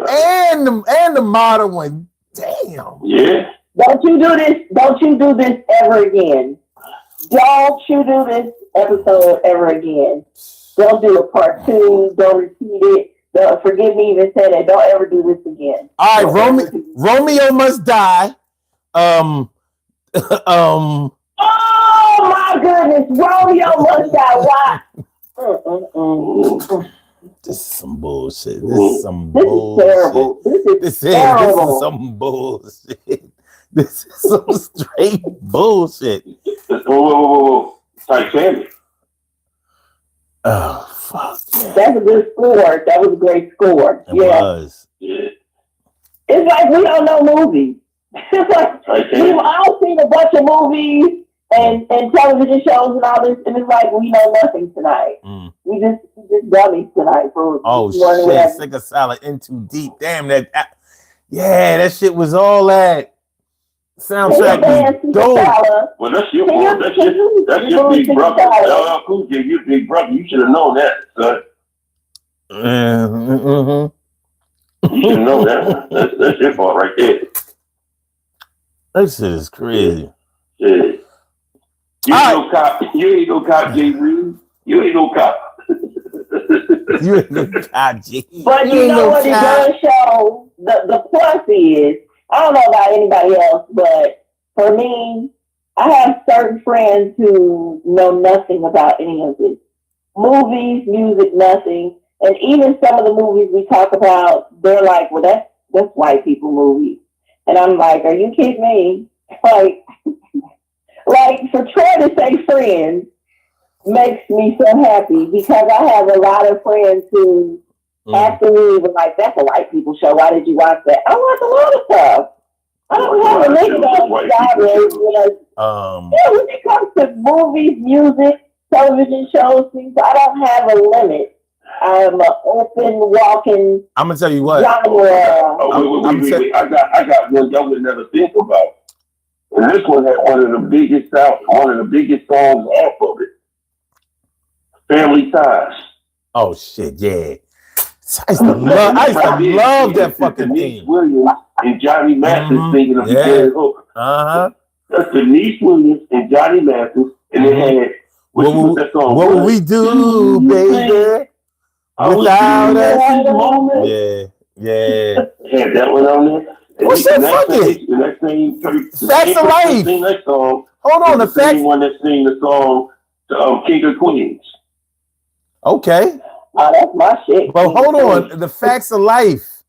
and the modern one. Damn. Yeah. Don't you do this ever again. Don't you do this episode ever again. Don't do a part 2. Don't repeat it. Don't forgive me even say that. Don't ever do this again. All right, Romeo Must Die. Oh my goodness, Romeo Must Die. Why? This is some bullshit. This is some bullshit. Terrible. This is terrible. This is some bullshit. This is some straight bullshit. Whoa. Titanic. Oh, Fuck yeah. That's a good score. That was a great score. It was. Yeah. It's like we don't know movies. It's like we've all seen a bunch of movies and television shows and all this, and it's like we know nothing tonight. We just dummies tonight for shit, sick of salad in too deep. Damn that. That shit was all that. Soundtrack was dope. Well, that's your fault. That's your big brother. LL Cool J, your big brother. You should have known that, son. You should know that. That's your fault right there. That shit is crazy. Yeah. You ain't no cop, J. Reed. You ain't no cop. You ain't no cop, J. But you know what it does show? The plus is, I don't know about anybody else, but for me, I have certain friends who know nothing about any of this. Movies, music, nothing. And even some of the movies we talk about, they're like, well, that's white people movies. And I'm like, are you kidding me? Like for Troy to say friends makes me so happy because I have a lot of friends who after me were like, that's a white people show. Why did you watch that? I watch a lot of stuff. I don't have a limit on genres. When it comes to movies, music, television shows, things, I don't have a limit. I'm an open, walking. I'm gonna tell you what. Wait. I got one y'all would never think about. And this one had one of the biggest songs off of it. Family Ties. Oh shit, yeah. I used to love that fucking Denise thing. Williams and Johnny Mathis singing of the hook. That's Denise Williams and Johnny Mathis, and they had what will we do, baby? Without us. Yeah. Had that one on there. What's that fucking? The next thing, Facts of Life. Sing that song. Hold on, the facts. One that sing the song, King of Queens. Okay. Oh, that's my shit. But hold on, the Facts of Life.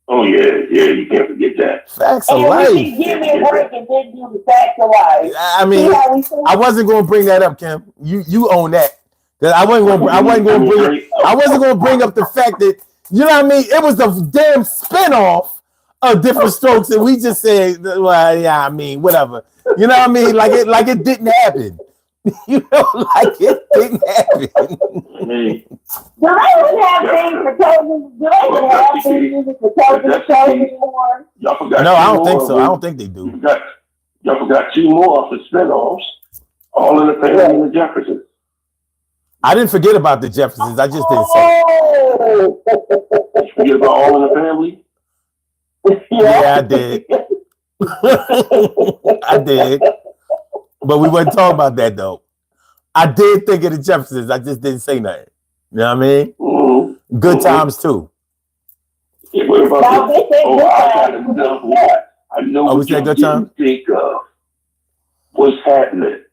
Oh yeah, you can't forget that. Facts of Life. Give me a break and then do the Facts of Life. I mean, I wasn't going to bring that up, Kim. You own that. I wasn't going to bring up the fact that, you know what I mean? It was a damn spinoff of Different Strokes, and we just said, well, yeah, I mean, whatever. You know what I mean? Like it didn't happen. You know, like it didn't happen. Do they even have things for television? Do they even have things for television shows anymore? No, I don't think so. I don't think they do. Y'all forgot two more off the spinoffs. All in the Family and the Jeffersons. I didn't forget about the Jeffersons. I just didn't say it. Forget about All in the Family? Yeah, I did. I did. But we wasn't talking about that, though. I did think of the Jeffersons. I just didn't say nothing. You know what I mean? Mm-hmm. Good times, too. Yeah, what about I know we said good time? Think of what's happening.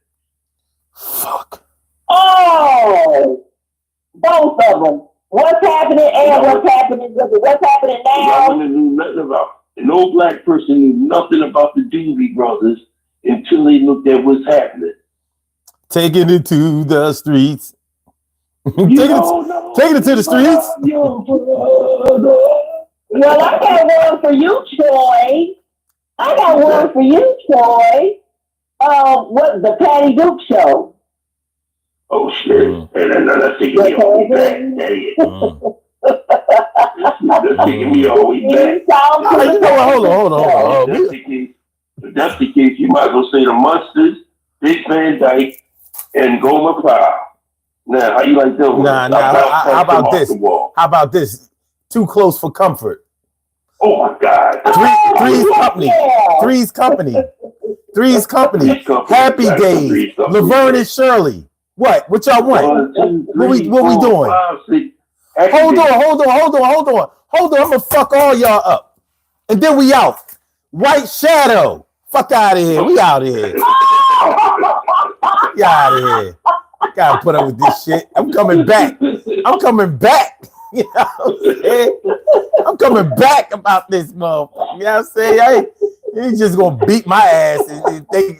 Fuck. Oh! Both of them. What's happening and what's happening? What's happening now? No black person knew nothing about the Doobie Brothers until they looked at what's happening. Taking it to the streets. Taking it to the streets. Well, I got one for you, Troy. What the Patty Duke show? Oh shit! That's taking me all the way back. That's taking me all the way back. You know what? Hold on. If that's the case, you might as well say the Munsters, Dick Van Dyke, and Gomer Pyle. Now, how you like them? How about this? How about this? Too Close for Comfort. Oh my God! Three's Company. Happy Days. Laverne and Shirley. What y'all want? What we doing? 5, 6. Hold on. I'm gonna fuck all y'all up, and then we out. White Shadow. Fuck out of here. We out here. Get out of here. Gotta put up with this shit. I'm coming back. You know what I'm saying? I'm coming back about this motherfucker. You know what I'm saying? He's just gonna beat my ass and think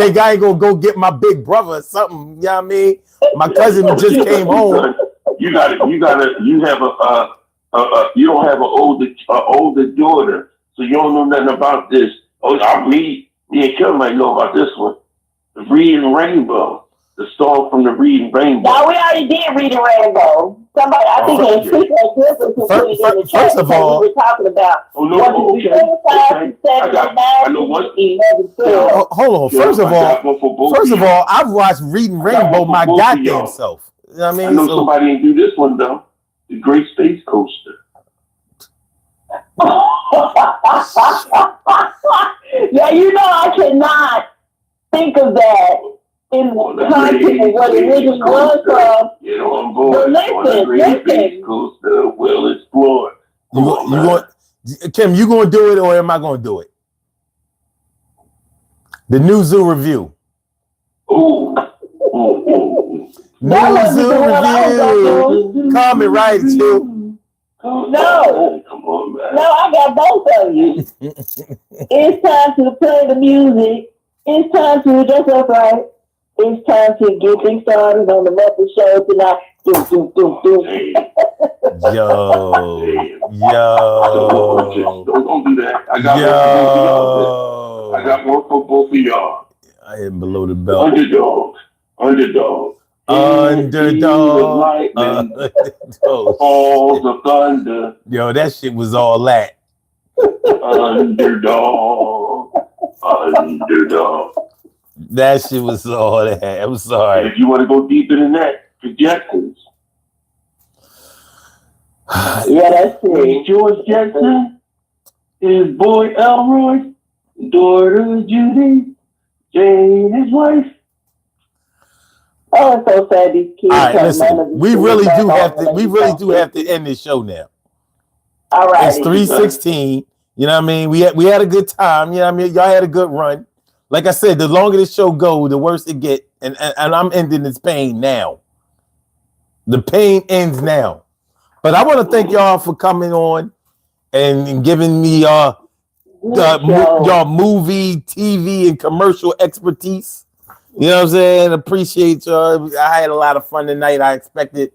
think I ain't gonna go get my big brother or something. You know what I mean? My cousin just came home. You have you don't have an older daughter, so you don't know nothing about this. Oh, me and Kevin might know about this one. The Reading Rainbow. The song from the Reading Rainbow. No, we already did Reading Rainbow. Somebody, I think they took that difference and put it in the chat. First of all, we were talking about. Oh no, okay. I know one. Hold on. First of all, I've watched Reading Rainbow my goddamn self. You know what I mean? I know somebody didn't do this one though. The Great Space Coaster. Yeah, you know I cannot think of that in context of what it really was from. You know I'm going. Listen. Coaster will explore. Kim, you gonna do it or am I gonna do it? The new zoo review. Ooh. New zoo review. Comment right, you. No. Come on, man. No, I got both of you. It's time to play the music. It's time to dress up right. It's time to get things started on the Muppet Show tonight. Yo. Don't do that. I got one for both of y'all. I hit below the belt. Underdog. Falls of thunder. Yo, that shit was all that. Underdog. That shit was all that. I'm sorry. And if you want to go deeper than that, projections. Yeah, that's true. George Jackson, his boy Elroy, daughter Judy, Jane, his wife. Oh, it's so sad these kids. All right, listen. We really do have to end this show now. All right. It's 3:16. You know what I mean? We had a good time. You know what I mean? Y'all had a good run. Like I said, the longer this show goes, the worse it get. And I'm ending this pain now. The pain ends now. But I want to thank y'all for coming on and giving me y'all movie, TV, and commercial expertise. You know what I'm saying? Appreciate y'all. I had a lot of fun tonight. I expected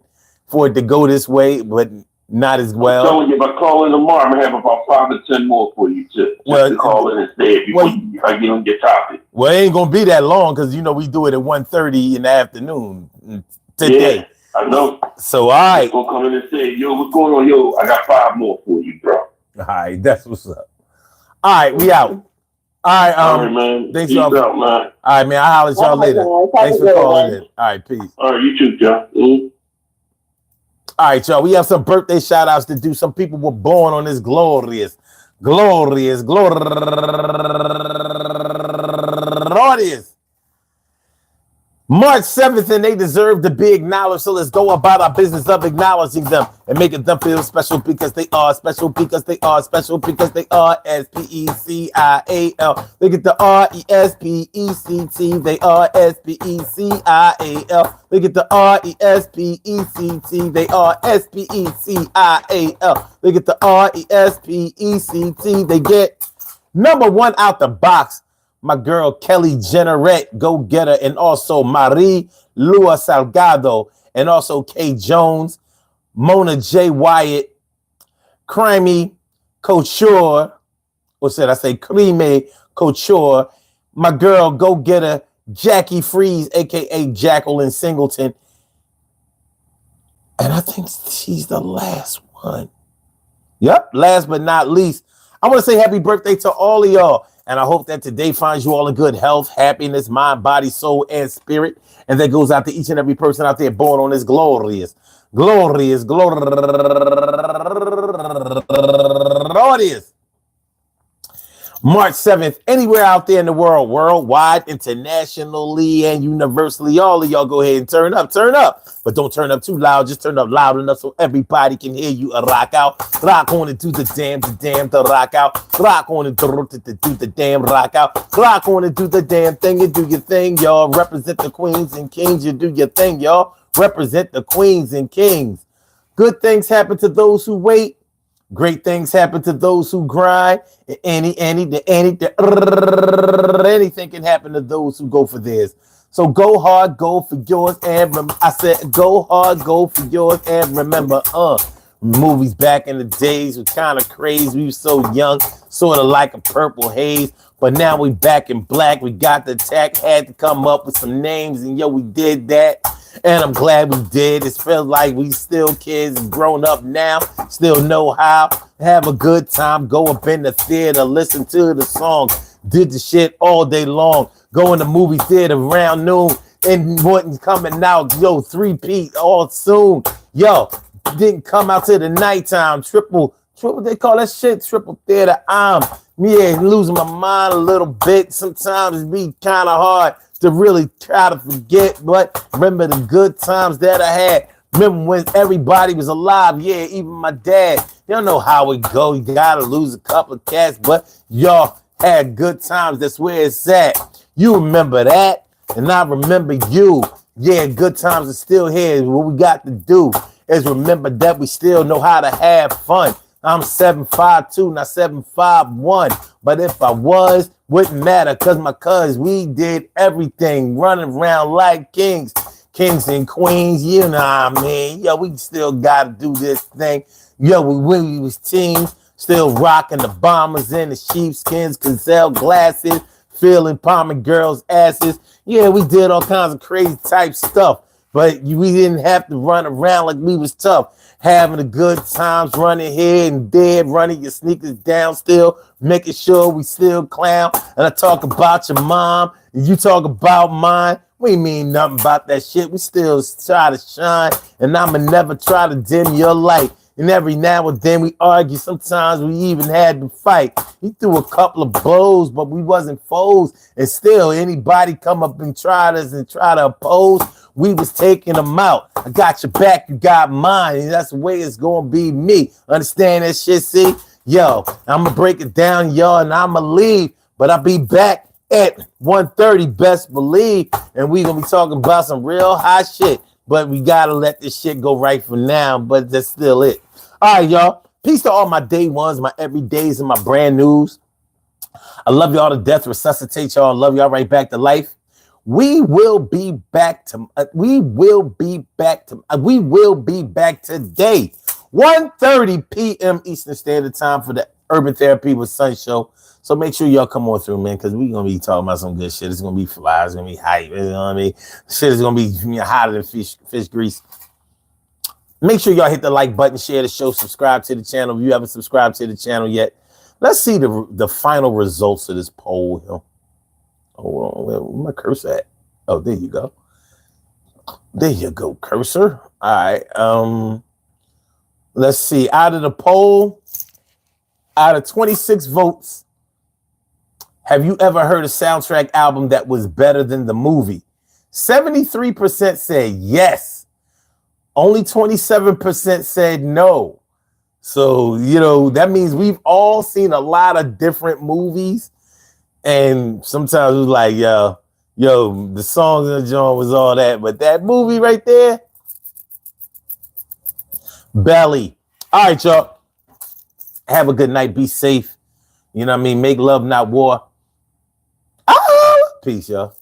for it to go this way, but not as well. I'm telling you, if I call in tomorrow, I'm going to have about 5 to 10 more for you to call in instead before I get on your topic. Well, it ain't going to be that long because, you know, we do it at 1:30 in the afternoon today. Yeah, I know. So, all right. I'm going to come in and say, yo, what's going on? Yo, I got 5 more for you, bro. All right, that's what's up. All right, we out. All right, man. Thanks, y'all. man. All right, man. I'll holler at y'all later. Thanks for calling in. All right, peace. All right, you too, John. Mm-hmm. All right, y'all. We have some birthday shout outs to do. Some people were born on this glorious March 7th, and they deserve to be acknowledged. So let's go about our business of acknowledging them and making them feel special because they are special because they are special because they are SPECIAL. Look at the RESPECT. They are SPECIAL. Look at the RESPECT. They are SPECIAL. Look at the RESPECT. They get number 1 out the box. My girl Kelly Jenneret, go getter, and also Marie Lua Salgado, and also Kay Jones, Mona J. Wyatt, Crimey Couture, or should I say Crime Couture, my girl go getter Jackie Freeze, aka Jacqueline Singleton, and I think she's the last one. Yep, last but not least, I want to say happy birthday to all of y'all. And I hope that today finds you all in good health, happiness, mind, body, soul, and spirit. And that goes out to each and every person out there born on this glorious March 7th, anywhere out there in the world, worldwide, internationally, and universally. All of y'all go ahead and turn up. But don't turn up too loud. Just turn up loud enough so everybody can hear you. Rock out. Rock on and do the damn, to rock out. Rock on and do the damn, rock out. Rock on and do the damn thing. You do your thing, y'all. Represent the queens and kings. You do your thing, y'all. Represent the queens and kings. Good things happen to those who wait. Great things happen to those who grind. Anything can happen to those who go for theirs. So go hard, go for yours, and I said go hard, go for yours, and remember, movies back in the days were kind of crazy. We were so young, sort of like a purple haze. But now we back in black. We got the attack, had to come up with some names, and yo, we did that. And I'm glad we did. It feels like we still kids, grown up now, still know how. Have a good time, go up in the theater, listen to the song. Did the shit all day long. Go in the movie theater around noon and wasn't coming out. Yo, 3P all soon. Yo, didn't come out till the nighttime. Triple, they call that shit triple theater. Losing my mind a little bit. Sometimes it be kind of hard to really try to forget, but remember the good times that I had. Remember when everybody was alive. Yeah, even my dad. You don't know how it go. You gotta lose a couple of cats, but y'all had good times. That's where it's at. You remember that, and I remember you. Yeah, good times are still here. What we got to do is remember that we still know how to have fun. I'm 7'5", not 7'1". But if I was, wouldn't matter, cause my cuz, we did everything, running around like kings and queens, you know what I mean? Yo, we still gotta do this thing. Yo, we was teams, still rocking the bombers and the sheepskins, gazelle glasses, feeling palming girls' asses. Yeah, we did all kinds of crazy type stuff, but we didn't have to run around like we was tough. Having a good times, running here and there, running your sneakers down still, making sure we still clown. And I talk about your mom, and you talk about mine. We mean nothing about that shit. We still try to shine, and I'ma never try to dim your light. And every now and then we argue. Sometimes we even had to fight. He threw a couple of blows, but we wasn't foes. And still, anybody come up and try to oppose, we was taking them out. I got your back, you got mine, and that's the way it's gonna be me. Understand that shit, see? Yo, I'ma break it down, y'all, and I'ma leave. But I'll be back at 1:30, best believe. And we gonna be talking about some real hot shit. But we gotta let this shit go right for now, but that's still it. All right, y'all. Peace to all my day ones, my everydays, and my brand news. I love y'all to death, resuscitate y'all, love y'all right back to life. We will be back today, 1:30 p.m. Eastern Standard Time for the Urban Therapy with Sun show. So make sure y'all come on through, man, because we're going to be talking about some good shit. It's going to be fly. It's going to be hype. You know what I mean? Shit is going to be hotter than fish grease. Make sure y'all hit the like button, share the show, subscribe to the channel. If you haven't subscribed to the channel yet, let's see the final results of this poll here. Hold on, where my cursor at? Oh, there you go. There you go, cursor. All right. Let's see. Out of the poll, out of 26 votes, have you ever heard a soundtrack album that was better than the movie? 73% said yes. Only 27% said no. So, you know, that means we've all seen a lot of different movies. And sometimes it's like, yo, the songs in the joint was all that. But that movie right there, belly. All right, y'all. Have a good night. Be safe. You know what I mean? Make love, not war. Peace, y'all.